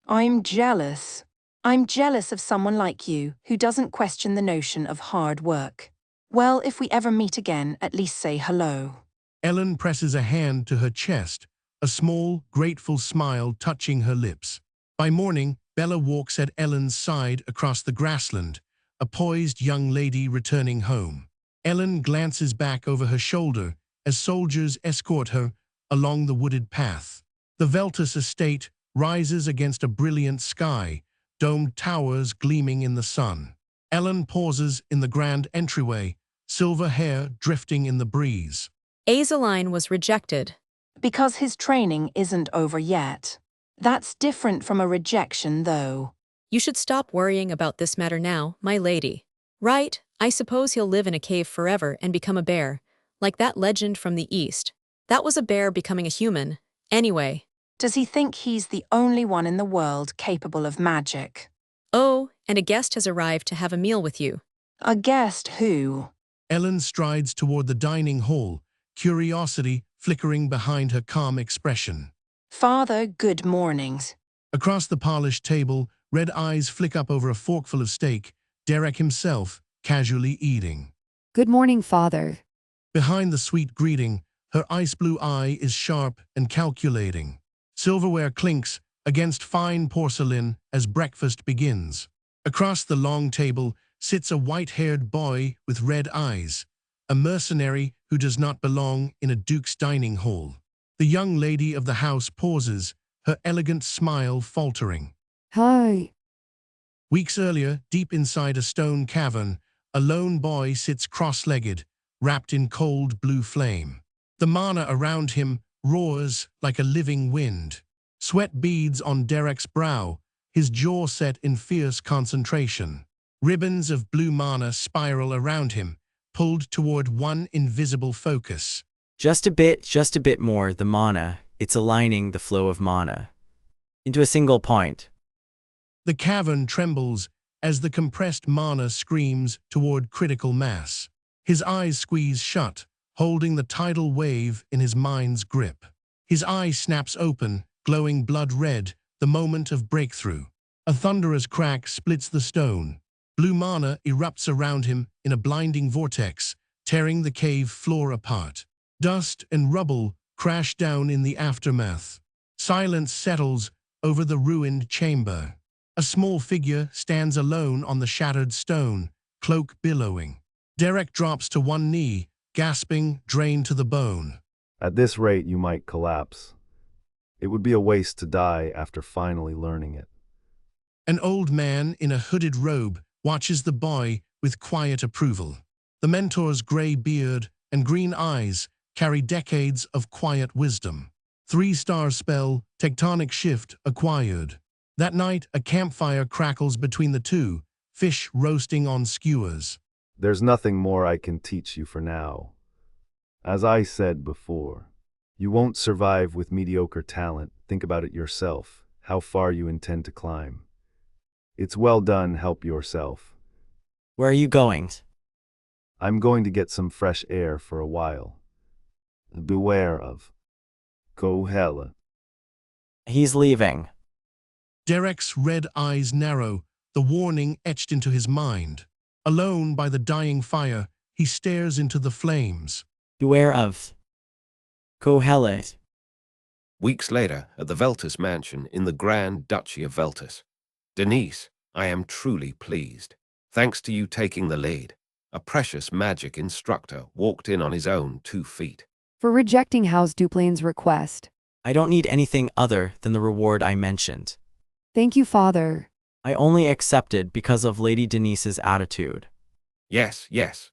I'm jealous. I'm jealous of someone like you who doesn't question the notion of hard work. Well, if we ever meet again, at least say hello. Ellen presses a hand to her chest, a small, grateful smile touching her lips. By morning, Bella walks at Ellen's side across the grassland, a poised young lady returning home. Ellen glances back over her shoulder as soldiers escort her along the wooded path. The Veltus estate rises against a brilliant sky, domed towers gleaming in the sun. Ellen pauses in the grand entryway, silver hair drifting in the breeze. Ebelstein was rejected. Because his training isn't over yet. That's different from a rejection, though. You should stop worrying about this matter now, my lady. Right, I suppose he'll live in a cave forever and become a bear, like that legend from the East. That was a bear becoming a human. Anyway. Does he think he's the only one in the world capable of magic? Oh, and a guest has arrived to have a meal with you. A guest who? Ellen strides toward the dining hall, curiosity flickering behind her calm expression. Father, good mornings. Across the polished table, red eyes flick up over a forkful of steak, Derek himself casually eating. Good morning, Father. Behind the sweet greeting, her ice blue eye is sharp and calculating. Silverware clinks against fine porcelain as breakfast begins. Across the long table sits a white-haired boy with red eyes, a mercenary who does not belong in a duke's dining hall. The young lady of the house pauses, her elegant smile faltering. Hi. Weeks earlier, deep inside a stone cavern, a lone boy sits cross-legged, wrapped in cold blue flame. The mana around him roars like a living wind. Sweat beads on Derek's brow, his jaw set in fierce concentration. Ribbons of blue mana spiral around him, pulled toward one invisible focus. Just a bit more, the mana. It's aligning the flow of mana into a single point. The cavern trembles as the compressed mana screams toward critical mass. His eyes squeeze shut, holding the tidal wave in his mind's grip. His eye snaps open, glowing blood red, the moment of breakthrough. A thunderous crack splits the stone. Blue mana erupts around him in a blinding vortex, tearing the cave floor apart. Dust and rubble crash down in the aftermath. Silence settles over the ruined chamber. A small figure stands alone on the shattered stone, cloak billowing. Derek drops to one knee, gasping, drained to the bone. At this rate, you might collapse. It would be a waste to die after finally learning it. An old man in a hooded robe watches the boy with quiet approval. The mentor's gray beard and green eyes carry decades of quiet wisdom. 3-star spell, tectonic shift acquired. That night, a campfire crackles between the two, fish roasting on skewers. There's nothing more I can teach you for now. As I said before, you won't survive with mediocre talent. Think about it yourself, how far you intend to climb. It's well done, help yourself. Where are you going? I'm going to get some fresh air for a while. Beware of Kohela. He's leaving. Derek's red eyes narrow, the warning etched into his mind. Alone by the dying fire, he stares into the flames. Beware of Kohelet. Weeks later, at the Veltus mansion in the Grand Duchy of Veltus. Denise, I am truly pleased. Thanks to you taking the lead. A precious magic instructor walked in on his own 2 feet. For rejecting House Duplain's request. I don't need anything other than the reward I mentioned. Thank you, Father. I only accepted because of Lady Denise's attitude. Yes,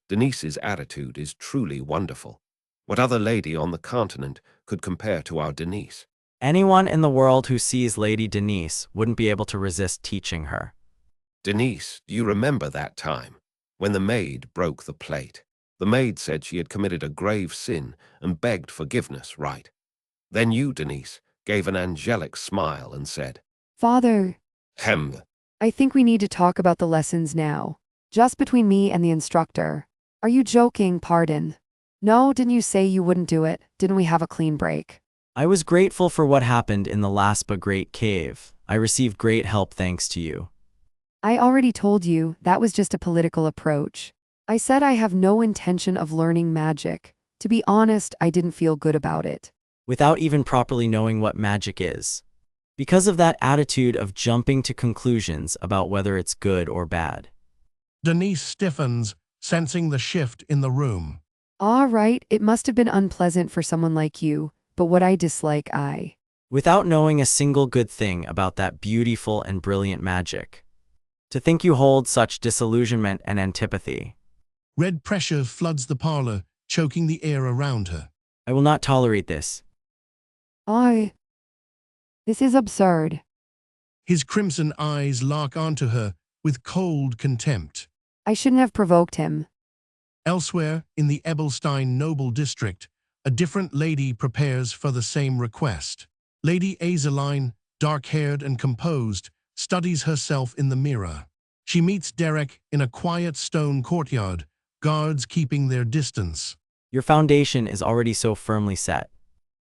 Denise's attitude is truly wonderful. What other lady on the continent could compare to our Denise? Anyone in the world who sees Lady Denise wouldn't be able to resist teaching her. Denise, do you remember that time when the maid broke the plate? The maid said she had committed a grave sin and begged forgiveness, right? Then you, Denise, gave an angelic smile and said, Father. Hem. I think we need to talk about the lessons now. Just between me and the instructor. Are you joking, pardon? No, didn't you say you wouldn't do it? Didn't we have a clean break? I was grateful for what happened in the Laspa Great Cave. I received great help thanks to you. I already told you that was just a political approach. I said I have no intention of learning magic. To be honest, I didn't feel good about it. Without even properly knowing what magic is. Because of that attitude of jumping to conclusions about whether it's good or bad. Denise stiffens, sensing the shift in the room. All right, it must have been unpleasant for someone like you, but what I dislike Without knowing a single good thing about that beautiful and brilliant magic. To think you hold such disillusionment and antipathy. Red pressure floods the parlor, choking the air around her. I will not tolerate this. This is absurd. His crimson eyes lock onto her with cold contempt. I shouldn't have provoked him. Elsewhere, in the Ebelstein noble district, a different lady prepares for the same request. Lady Azeline, dark-haired and composed, studies herself in the mirror. She meets Derek in a quiet stone courtyard, guards keeping their distance. Your foundation is already so firmly set.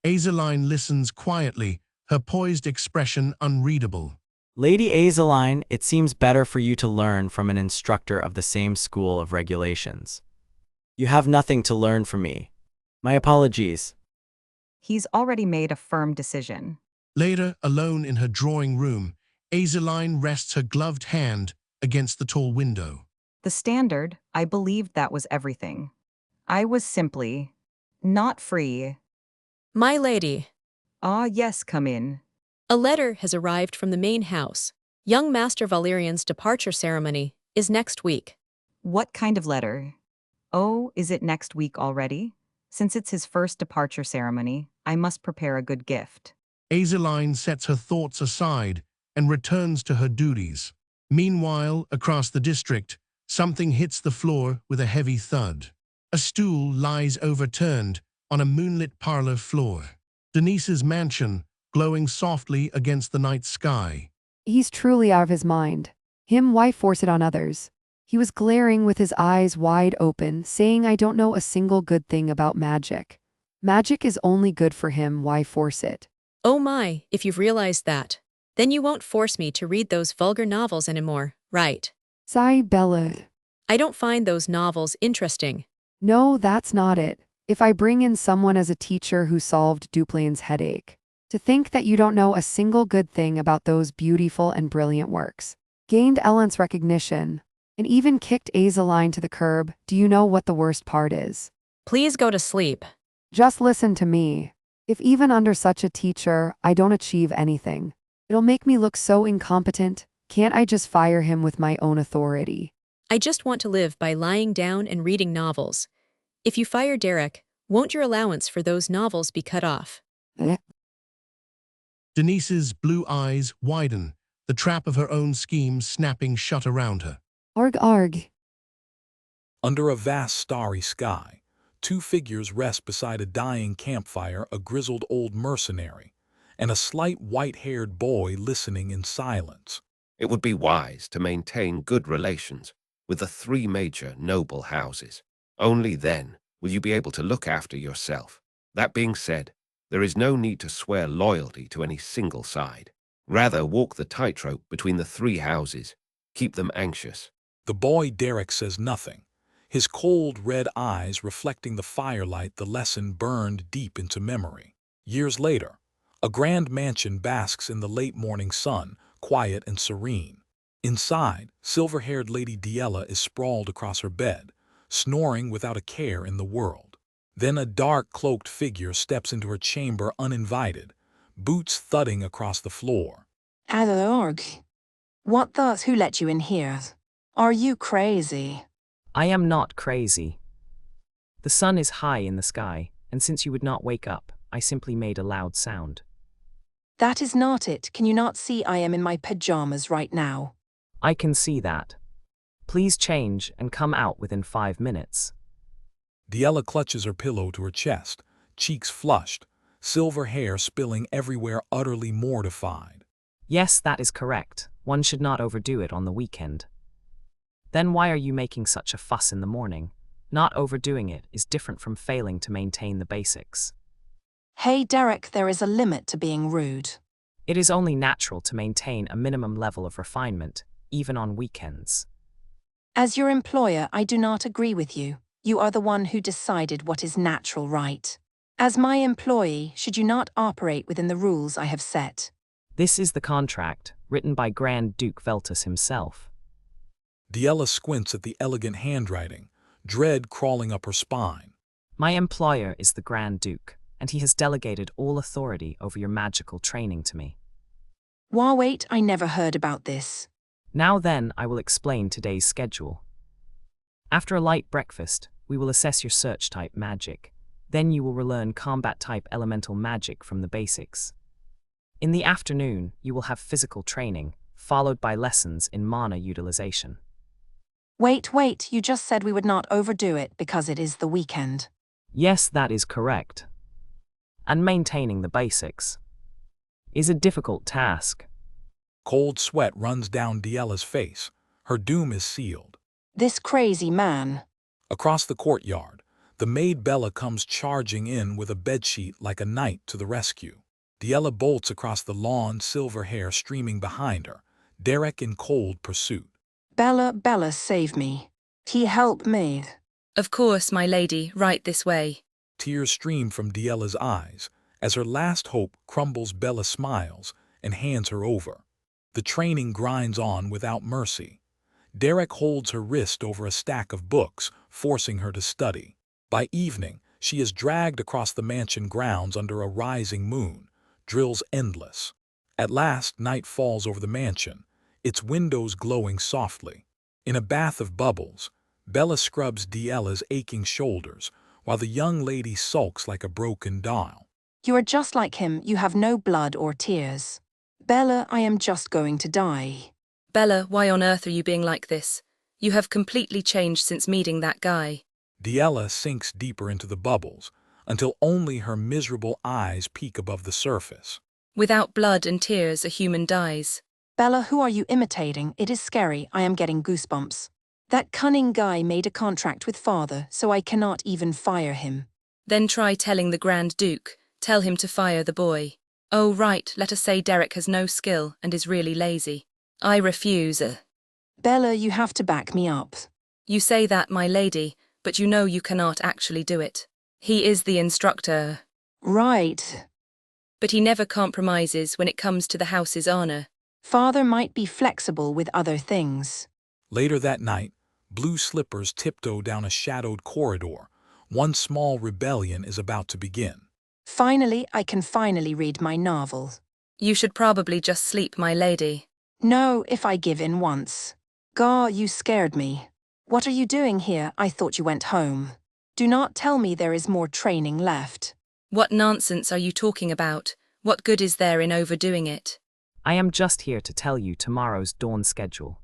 Azeline listens quietly, her poised expression unreadable. Lady Azeline, it seems better for you to learn from an instructor of the same school of regulations. You have nothing to learn from me. My apologies. He's already made a firm decision. Later, alone in her drawing room, Azeline rests her gloved hand against the tall window. The standard, I believed that was everything. I was simply not free. My lady. Ah, yes, come in. A letter has arrived from the main house. Young Master Valerian's departure ceremony is next week. What kind of letter? Oh, is it next week already? Since it's his first departure ceremony, I must prepare a good gift. Azeline sets her thoughts aside and returns to her duties. Meanwhile, across the district, something hits the floor with a heavy thud. A stool lies overturned on a moonlit parlor floor. Denise's mansion, glowing softly against the night sky. He's truly out of his mind. Why force it on others? He was glaring with his eyes wide open, saying I don't know a single good thing about magic. Magic is only good for him, why force it? Oh my, if you've realized that. Then you won't force me to read those vulgar novels anymore, right? Sigh, Bella. I don't find those novels interesting. No, that's not it. If I bring in someone as a teacher who solved Duplain's headache. To think that you don't know a single good thing about those beautiful and brilliant works. Gained Ellen's recognition. And even kicked Azeline to the curb. Do you know what the worst part is? Please go to sleep. Just listen to me. If even under such a teacher, I don't achieve anything. It'll make me look so incompetent. Can't I just fire him with my own authority? I just want to live by lying down and reading novels. If you fire Derek, won't your allowance for those novels be cut off? Denise's blue eyes widen, the trap of her own schemes snapping shut around her. Arg arg. Under a vast starry sky, two figures rest beside a dying campfire, a grizzled old mercenary, and a slight white-haired boy listening in silence. It would be wise to maintain good relations with the three major noble houses. Only then will you be able to look after yourself. That being said, there is no need to swear loyalty to any single side. Rather, walk the tightrope between the three houses. Keep them anxious. The boy Derek says nothing, his cold red eyes reflecting the firelight. The lesson burned deep into memory. Years later, a grand mansion basks in the late morning sun, quiet and serene. Inside, silver-haired Lady Diella is sprawled across her bed, snoring without a care in the world. Then a dark, cloaked figure steps into her chamber uninvited, boots thudding across the floor. Adorg. What the? Who let you in here? Are you crazy? I am not crazy. The sun is high in the sky, and since you would not wake up, I simply made a loud sound. That is not it. Can you not see I am in my pajamas right now? I can see that. Please change and come out within 5 minutes. Diella clutches her pillow to her chest, cheeks flushed, silver hair spilling everywhere, utterly mortified. Yes, that is correct. One should not overdo it on the weekend. Then why are you making such a fuss in the morning? Not overdoing it is different from failing to maintain the basics. Hey Derek, there is a limit to being rude. It is only natural to maintain a minimum level of refinement, even on weekends. As your employer, I do not agree with you. You are the one who decided what is natural, right? As my employee, should you not operate within the rules I have set? This is the contract, written by Grand Duke Veltus himself. Diella squints at the elegant handwriting, dread crawling up her spine. My employer is the Grand Duke, and he has delegated all authority over your magical training to me. Wait, I never heard about this. Now then, I will explain today's schedule. After a light breakfast, we will assess your search type magic. Then you will relearn combat type elemental magic from the basics. In the afternoon, you will have physical training, followed by lessons in mana utilization. Wait, you just said we would not overdo it because it is the weekend. Yes, that is correct. And maintaining the basics is a difficult task. Cold sweat runs down Diella's face. Her doom is sealed. This crazy man. Across the courtyard, the maid Bella comes charging in with a bedsheet like a knight to the rescue. Diella bolts across the lawn, silver hair streaming behind her, Derek in cold pursuit. Bella, save me. He help me. Of course, my lady, right this way. Tears stream from Diella's eyes. As her last hope crumbles, Bella smiles and hands her over. The training grinds on without mercy. Derek holds her wrist over a stack of books, forcing her to study. By evening, she is dragged across the mansion grounds under a rising moon, drills endless. At last, night falls over the mansion, its windows glowing softly. In a bath of bubbles, Bella scrubs Diella's aching shoulders, while the young lady sulks like a broken doll. You are just like him, you have no blood or tears. Bella, I am just going to die. Bella, why on earth are you being like this? You have completely changed since meeting that guy. Diella sinks deeper into the bubbles, until only her miserable eyes peek above the surface. Without blood and tears, a human dies. Bella, who are you imitating? It is scary, I am getting goosebumps. That cunning guy made a contract with father, so I cannot even fire him. Then try telling the Grand Duke. Tell him to fire the boy. Oh right, let us say Derek has no skill and is really lazy. I refuse. Bella, you have to back me up. You say that, my lady, but you know you cannot actually do it. He is the instructor. Right. But he never compromises when it comes to the house's honor. Father might be flexible with other things. Later that night, blue slippers tiptoe down a shadowed corridor. One small rebellion is about to begin. Finally, I can finally read my novel. You should probably just sleep, my lady. No, if I give in once. Gaw, you scared me. What are you doing here? I thought you went home. Do not tell me there is more training left. What nonsense are you talking about? What good is there in overdoing it? I am just here to tell you tomorrow's dawn schedule.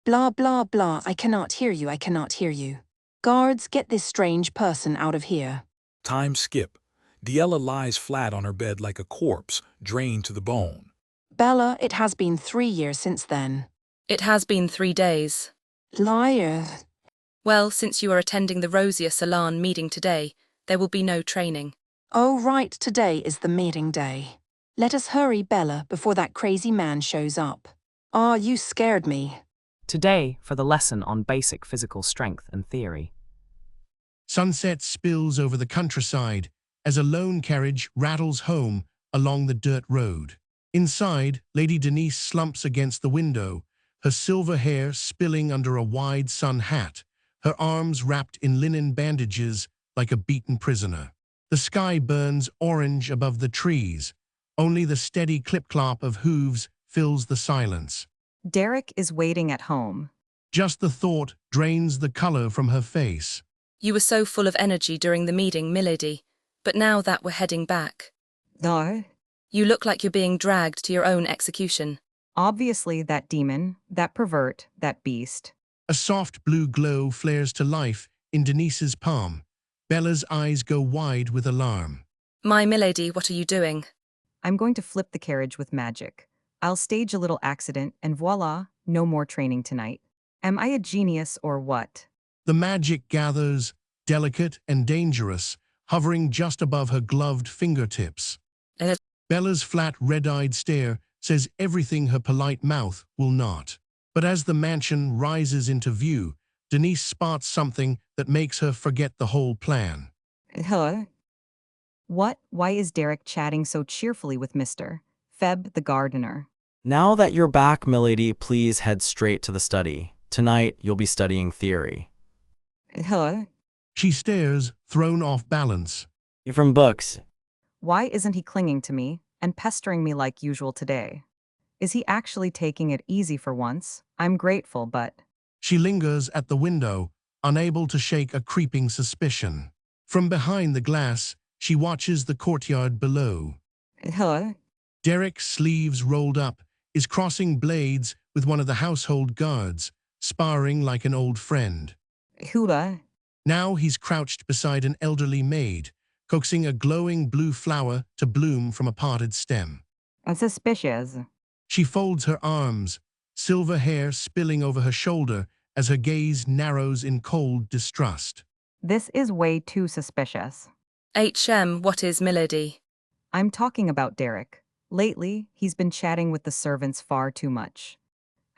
Blah blah blah, I cannot hear you, I cannot hear you. Guards, get this strange person out of here. Time skip. Diella lies flat on her bed like a corpse, drained to the bone. Bella, it has been 3 years since then. It has been 3 days. Liar. Well, since you are attending the Rosier Salon meeting today, there will be no training. Oh right, today is the meeting day. Let us hurry, Bella, before that crazy man shows up. Ah, you scared me. Today, for the lesson on basic physical strength and theory. Sunset spills over the countryside as a lone carriage rattles home along the dirt road. Inside, Lady Denise slumps against the window, her silver hair spilling under a wide sun hat, her arms wrapped in linen bandages like a beaten prisoner. The sky burns orange above the trees. Only the steady clip-clop of hooves fills the silence. Derek is waiting at home. Just the thought drains the color from her face. You were so full of energy during the meeting, milady, but now that we're heading back. No. You look like you're being dragged to your own execution. Obviously that demon, that pervert, that beast. A soft blue glow flares to life in Denise's palm. Bella's eyes go wide with alarm. My milady, what are you doing? I'm going to flip the carriage with magic. I'll stage a little accident and voila, no more training tonight. Am I a genius or what? The magic gathers, delicate and dangerous, hovering just above her gloved fingertips. Bella's flat, red-eyed stare says everything her polite mouth will not. But as the mansion rises into view, Denise spots something that makes her forget the whole plan. Hello? What? Why is Derek chatting so cheerfully with Mr. Feb the gardener? Now that you're back, milady, please head straight to the study. Tonight, you'll be studying theory. Hello? She stares, thrown off balance. You're from books. Why isn't he clinging to me and pestering me like usual today? Is he actually taking it easy for once? I'm grateful, but... She lingers at the window, unable to shake a creeping suspicion. From behind the glass, she watches the courtyard below. Hello? Derek, sleeves rolled up, is crossing blades with one of the household guards, sparring like an old friend. Hula? Now he's crouched beside an elderly maid, coaxing a glowing blue flower to bloom from a potted stem. Suspicious. She folds her arms, silver hair spilling over her shoulder as her gaze narrows in cold distrust. This is way too suspicious. What is milady? I'm talking about Derek. Lately, he's been chatting with the servants far too much.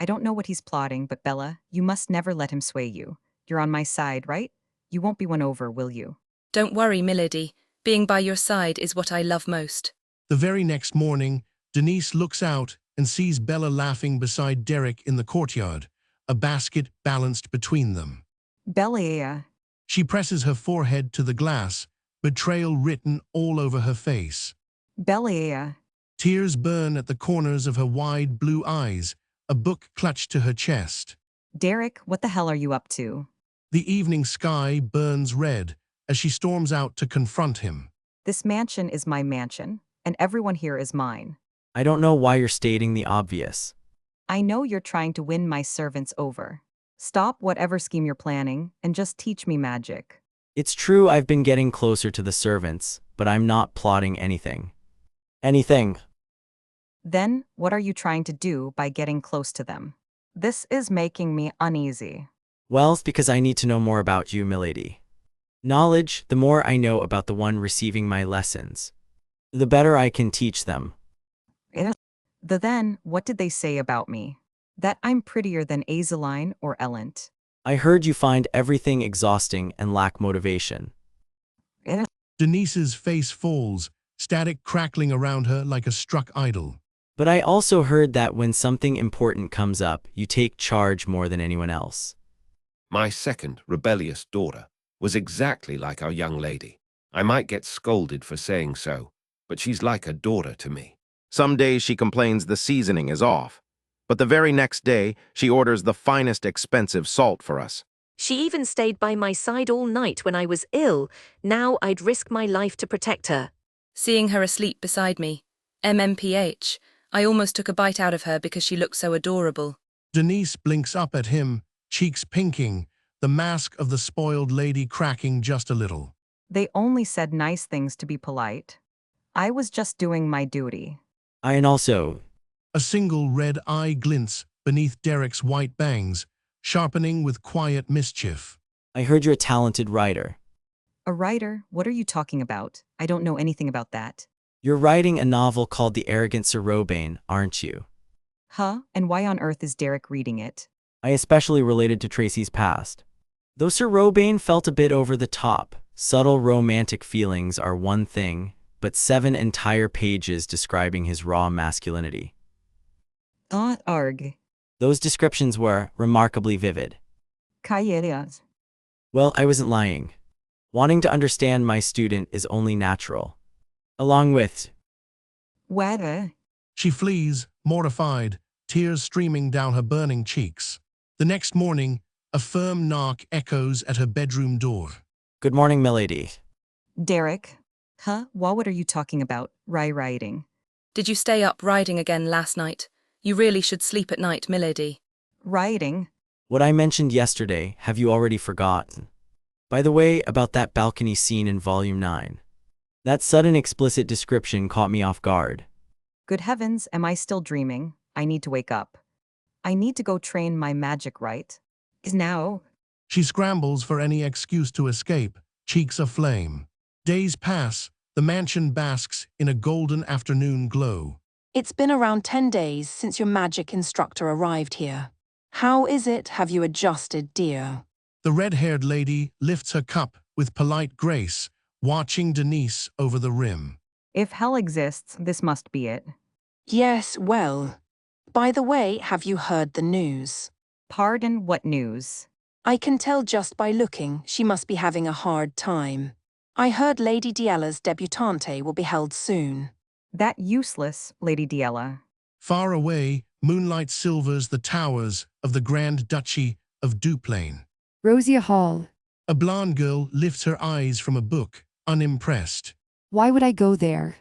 I don't know what he's plotting, but Bella, you must never let him sway you. You're on my side, right? You won't be won over, will you? Don't worry, milady. Being by your side is what I love most. The very next morning, Denise looks out and sees Bella laughing beside Derek in the courtyard, a basket balanced between them. Bella. She presses her forehead to the glass, betrayal written all over her face. Bella. Tears burn at the corners of her wide blue eyes, a book clutched to her chest. Derek, what the hell are you up to? The evening sky burns red as she storms out to confront him. This mansion is my mansion, and everyone here is mine. I don't know why you're stating the obvious. I know you're trying to win my servants over. Stop whatever scheme you're planning, and just teach me magic. It's true I've been getting closer to the servants, but I'm not plotting anything. Anything. Then, what are you trying to do by getting close to them? This is making me uneasy. Well, it's because I need to know more about you, milady. Knowledge, the more I know about the one receiving my lessons, the better I can teach them. Then, what did they say about me? That I'm prettier than Azeline or Ellent. I heard you find everything exhausting and lack motivation. Denise's face falls, static crackling around her like a struck idol. But I also heard that when something important comes up, you take charge more than anyone else. My second rebellious daughter was exactly like our young lady. I might get scolded for saying so, but she's like a daughter to me. Some days she complains the seasoning is off, but the very next day she orders the finest expensive salt for us. She even stayed by my side all night when I was ill. Now I'd risk my life to protect her. Seeing her asleep beside me, MMPH. I almost took a bite out of her because she looked so adorable. Denise blinks up at him, cheeks pinking, the mask of the spoiled lady cracking just a little. They only said nice things to be polite. I was just doing my duty. And also, A single red eye glints beneath Derek's white bangs, sharpening with quiet mischief. I heard you're a talented writer. A writer? What are you talking about? I don't know anything about that. You're writing a novel called The Arrogant Sir Robane, aren't you? Huh? And why on earth is Derek reading it? I especially related to Tracy's past. Though Sir Robane felt a bit over the top, subtle romantic feelings are one thing, but 7 entire pages describing his raw masculinity. Arg. Those descriptions were remarkably vivid. Calleras. Well, I wasn't lying. Wanting to understand my student is only natural. Along with... Where? She flees, mortified, tears streaming down her burning cheeks. The next morning, a firm knock echoes at her bedroom door. Good morning, milady. Derek? Huh? What are you talking about? Writing. Did you stay up riding again last night? You really should sleep at night, milady. Writing? What I mentioned yesterday, have you already forgotten? By the way, about that balcony scene in Volume 9. That sudden explicit description caught me off guard. Good heavens, am I still dreaming? I need to wake up. I need to go train my magic, right? Is now? She scrambles for any excuse to escape, cheeks aflame. Days pass, the mansion basks in a golden afternoon glow. It's been around 10 days since your magic instructor arrived here. How is it, have you adjusted, dear? The red-haired lady lifts her cup with polite grace, watching Denise over the rim. If hell exists, this must be it. Yes, well. By the way, have you heard the news? Pardon, what news? I can tell just by looking, she must be having a hard time. I heard Lady Diella's debutante will be held soon. That useless, Lady Diella. Far away, moonlight silvers the towers of the Grand Duchy of Duplain. Rosia Hall. A blonde girl lifts her eyes from a book, unimpressed. Why would I go there?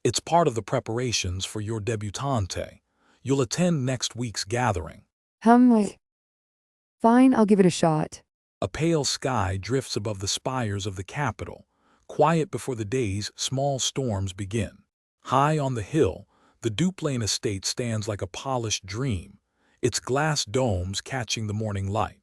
It's part of the preparations for your debutante. You'll attend next week's gathering. Fine, I'll give it a shot. A pale sky drifts above the spires of the capital, quiet before the day's small storms begin. High on the hill, the Duplain estate stands like a polished dream, its glass domes catching the morning light.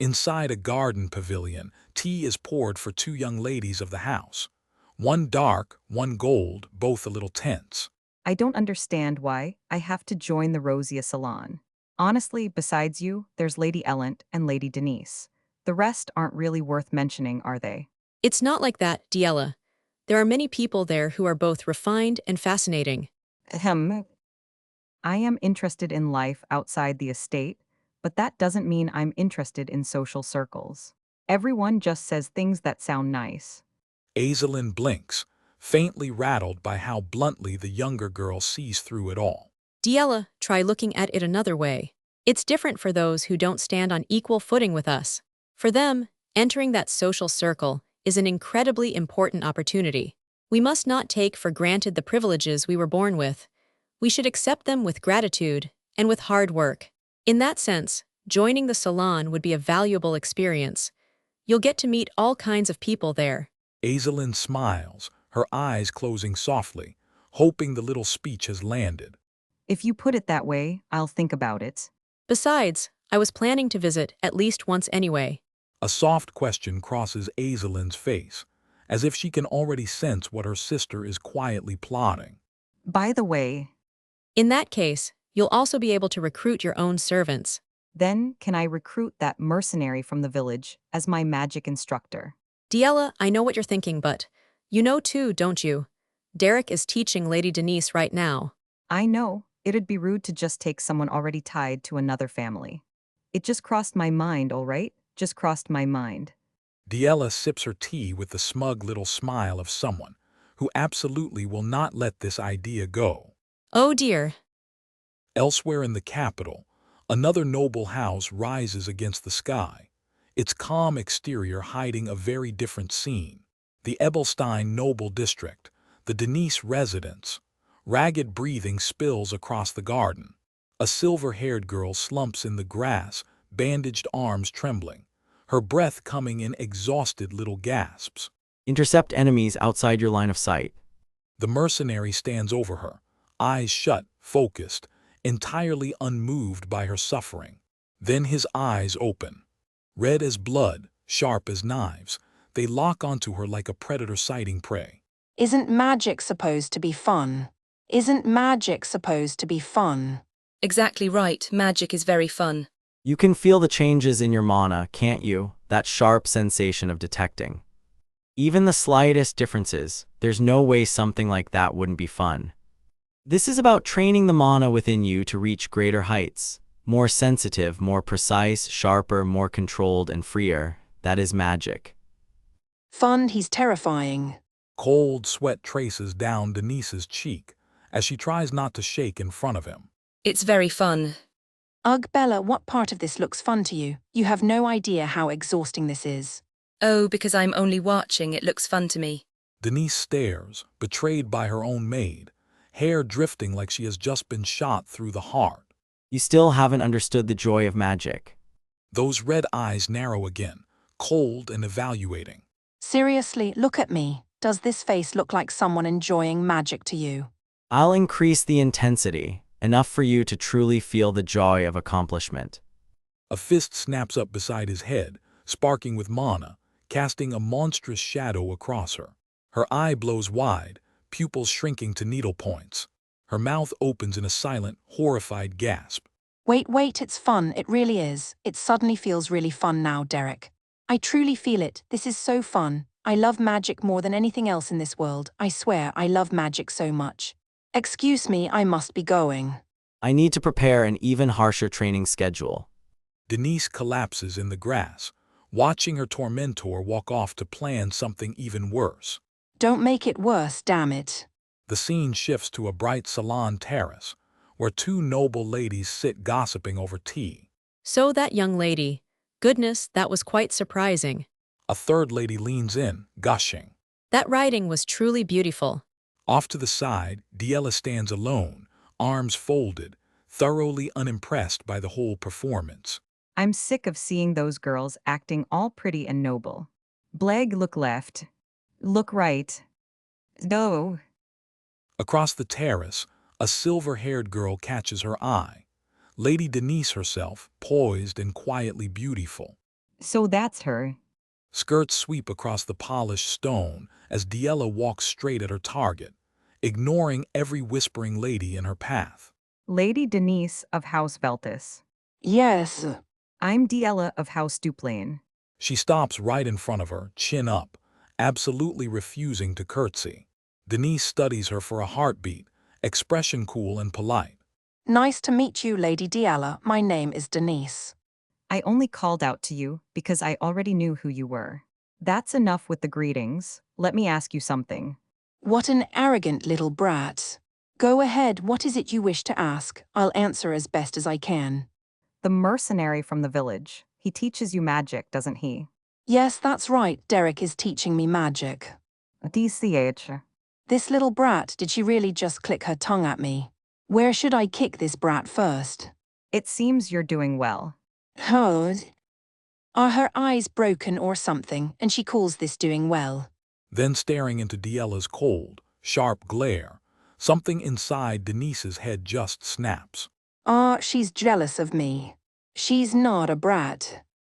Inside a garden pavilion, tea is poured for 2 young ladies of the house. One dark, one gold, both a little tense. I don't understand why I have to join the Rosia salon. Honestly, besides you, there's Lady Ellent and Lady Denise. The rest aren't really worth mentioning, are they? It's not like that, Diella. There are many people there who are both refined and fascinating. Ahem. I am interested in life outside the estate, but that doesn't mean I'm interested in social circles. Everyone just says things that sound nice. Aizelin blinks, faintly rattled by how bluntly the younger girl sees through it all. Diella, try looking at it another way. It's different for those who don't stand on equal footing with us. For them, entering that social circle is an incredibly important opportunity. We must not take for granted the privileges we were born with. We should accept them with gratitude and with hard work. In that sense, joining the salon would be a valuable experience. You'll get to meet all kinds of people there. Aizelin smiles, her eyes closing softly, hoping the little speech has landed. If you put it that way, I'll think about it. Besides, I was planning to visit at least once anyway. A soft question crosses Aizelin's face, as if she can already sense what her sister is quietly plotting. By the way, in that case, you'll also be able to recruit your own servants. Then can I recruit that mercenary from the village as my magic instructor? Diella, I know what you're thinking, but you know too, don't you? Derek is teaching Lady Denise right now. I know. It'd be rude to just take someone already tied to another family. It just crossed my mind, all right? Just crossed my mind. Diella sips her tea with the smug little smile of someone who absolutely will not let this idea go. Oh dear. Elsewhere in the capital, another noble house rises against the sky, its calm exterior hiding a very different scene. The Ebelstein noble district, the Denise residence, Ragged breathing spills across the garden. A silver-haired girl slumps in the grass, bandaged arms trembling, her breath coming in exhausted little gasps. Intercept enemies outside your line of sight. The mercenary stands over her, eyes shut, focused, entirely unmoved by her suffering. Then his eyes open. Red as blood, sharp as knives, they lock onto her like a predator sighting prey. Isn't magic supposed to be fun? Isn't magic supposed to be fun? Exactly right, magic is very fun. You can feel the changes in your mana, can't you? That sharp sensation of detecting. Even the slightest differences, there's no way something like that wouldn't be fun. This is about training the mana within you to reach greater heights. More sensitive, more precise, sharper, more controlled and freer. That is magic. Fun, he's terrifying. Cold sweat traces down Denise's cheek as she tries not to shake in front of him. It's very fun. Ugh, Bella, what part of this looks fun to you? You have no idea how exhausting this is. Oh, because I'm only watching, it looks fun to me. Denise stares, betrayed by her own maid, hair drifting like she has just been shot through the heart. You still haven't understood the joy of magic. Those red eyes narrow again, cold and evaluating. Seriously, look at me. Does this face look like someone enjoying magic to you? I'll increase the intensity, enough for you to truly feel the joy of accomplishment. A fist snaps up beside his head, sparking with mana, casting a monstrous shadow across her. Her eye blows wide, pupils shrinking to needle points. Her mouth opens in a silent, horrified gasp. Wait, it's fun, it really is. It suddenly feels really fun now, Derek. I truly feel it, this is so fun. I love magic more than anything else in this world. I swear, I love magic so much. Excuse me, I must be going. I need to prepare an even harsher training schedule. Denise collapses in the grass, watching her tormentor walk off to plan something even worse. Don't make it worse, damn it. The scene shifts to a bright salon terrace, where two noble ladies sit gossiping over tea. So that young lady. Goodness, that was quite surprising. A third lady leans in, gushing. That writing was truly beautiful. Off to the side, Diella stands alone, arms folded, thoroughly unimpressed by the whole performance. I'm sick of seeing those girls acting all pretty and noble. Bleg, look left. Look right. No. Across the terrace, a silver-haired girl catches her eye. Lady Denise herself, poised and quietly beautiful. So that's her. Skirts sweep across the polished stone as Diella walks straight at her target, ignoring every whispering lady in her path. Lady Denise of House Veltis. Yes. I'm Diella of House Duplain. She stops right in front of her, chin up, absolutely refusing to curtsy. Denise studies her for a heartbeat, expression cool and polite. Nice to meet you, Lady Diella. My name is Denise. I only called out to you because I already knew who you were. That's enough with the greetings. Let me ask you something. What an arrogant little brat. Go ahead, what is it you wish to ask? I'll answer as best as I can. The mercenary from the village. He teaches you magic, doesn't he? Yes, that's right. Derek is teaching me magic. DCH. This little brat, did she really just click her tongue at me? Where should I kick this brat first? It seems you're doing well. Oh. Are her eyes broken or something, and she calls this doing well? Then staring into Diella's cold, sharp glare, something inside Denise's head just snaps. Ah, she's jealous of me. She's not a brat.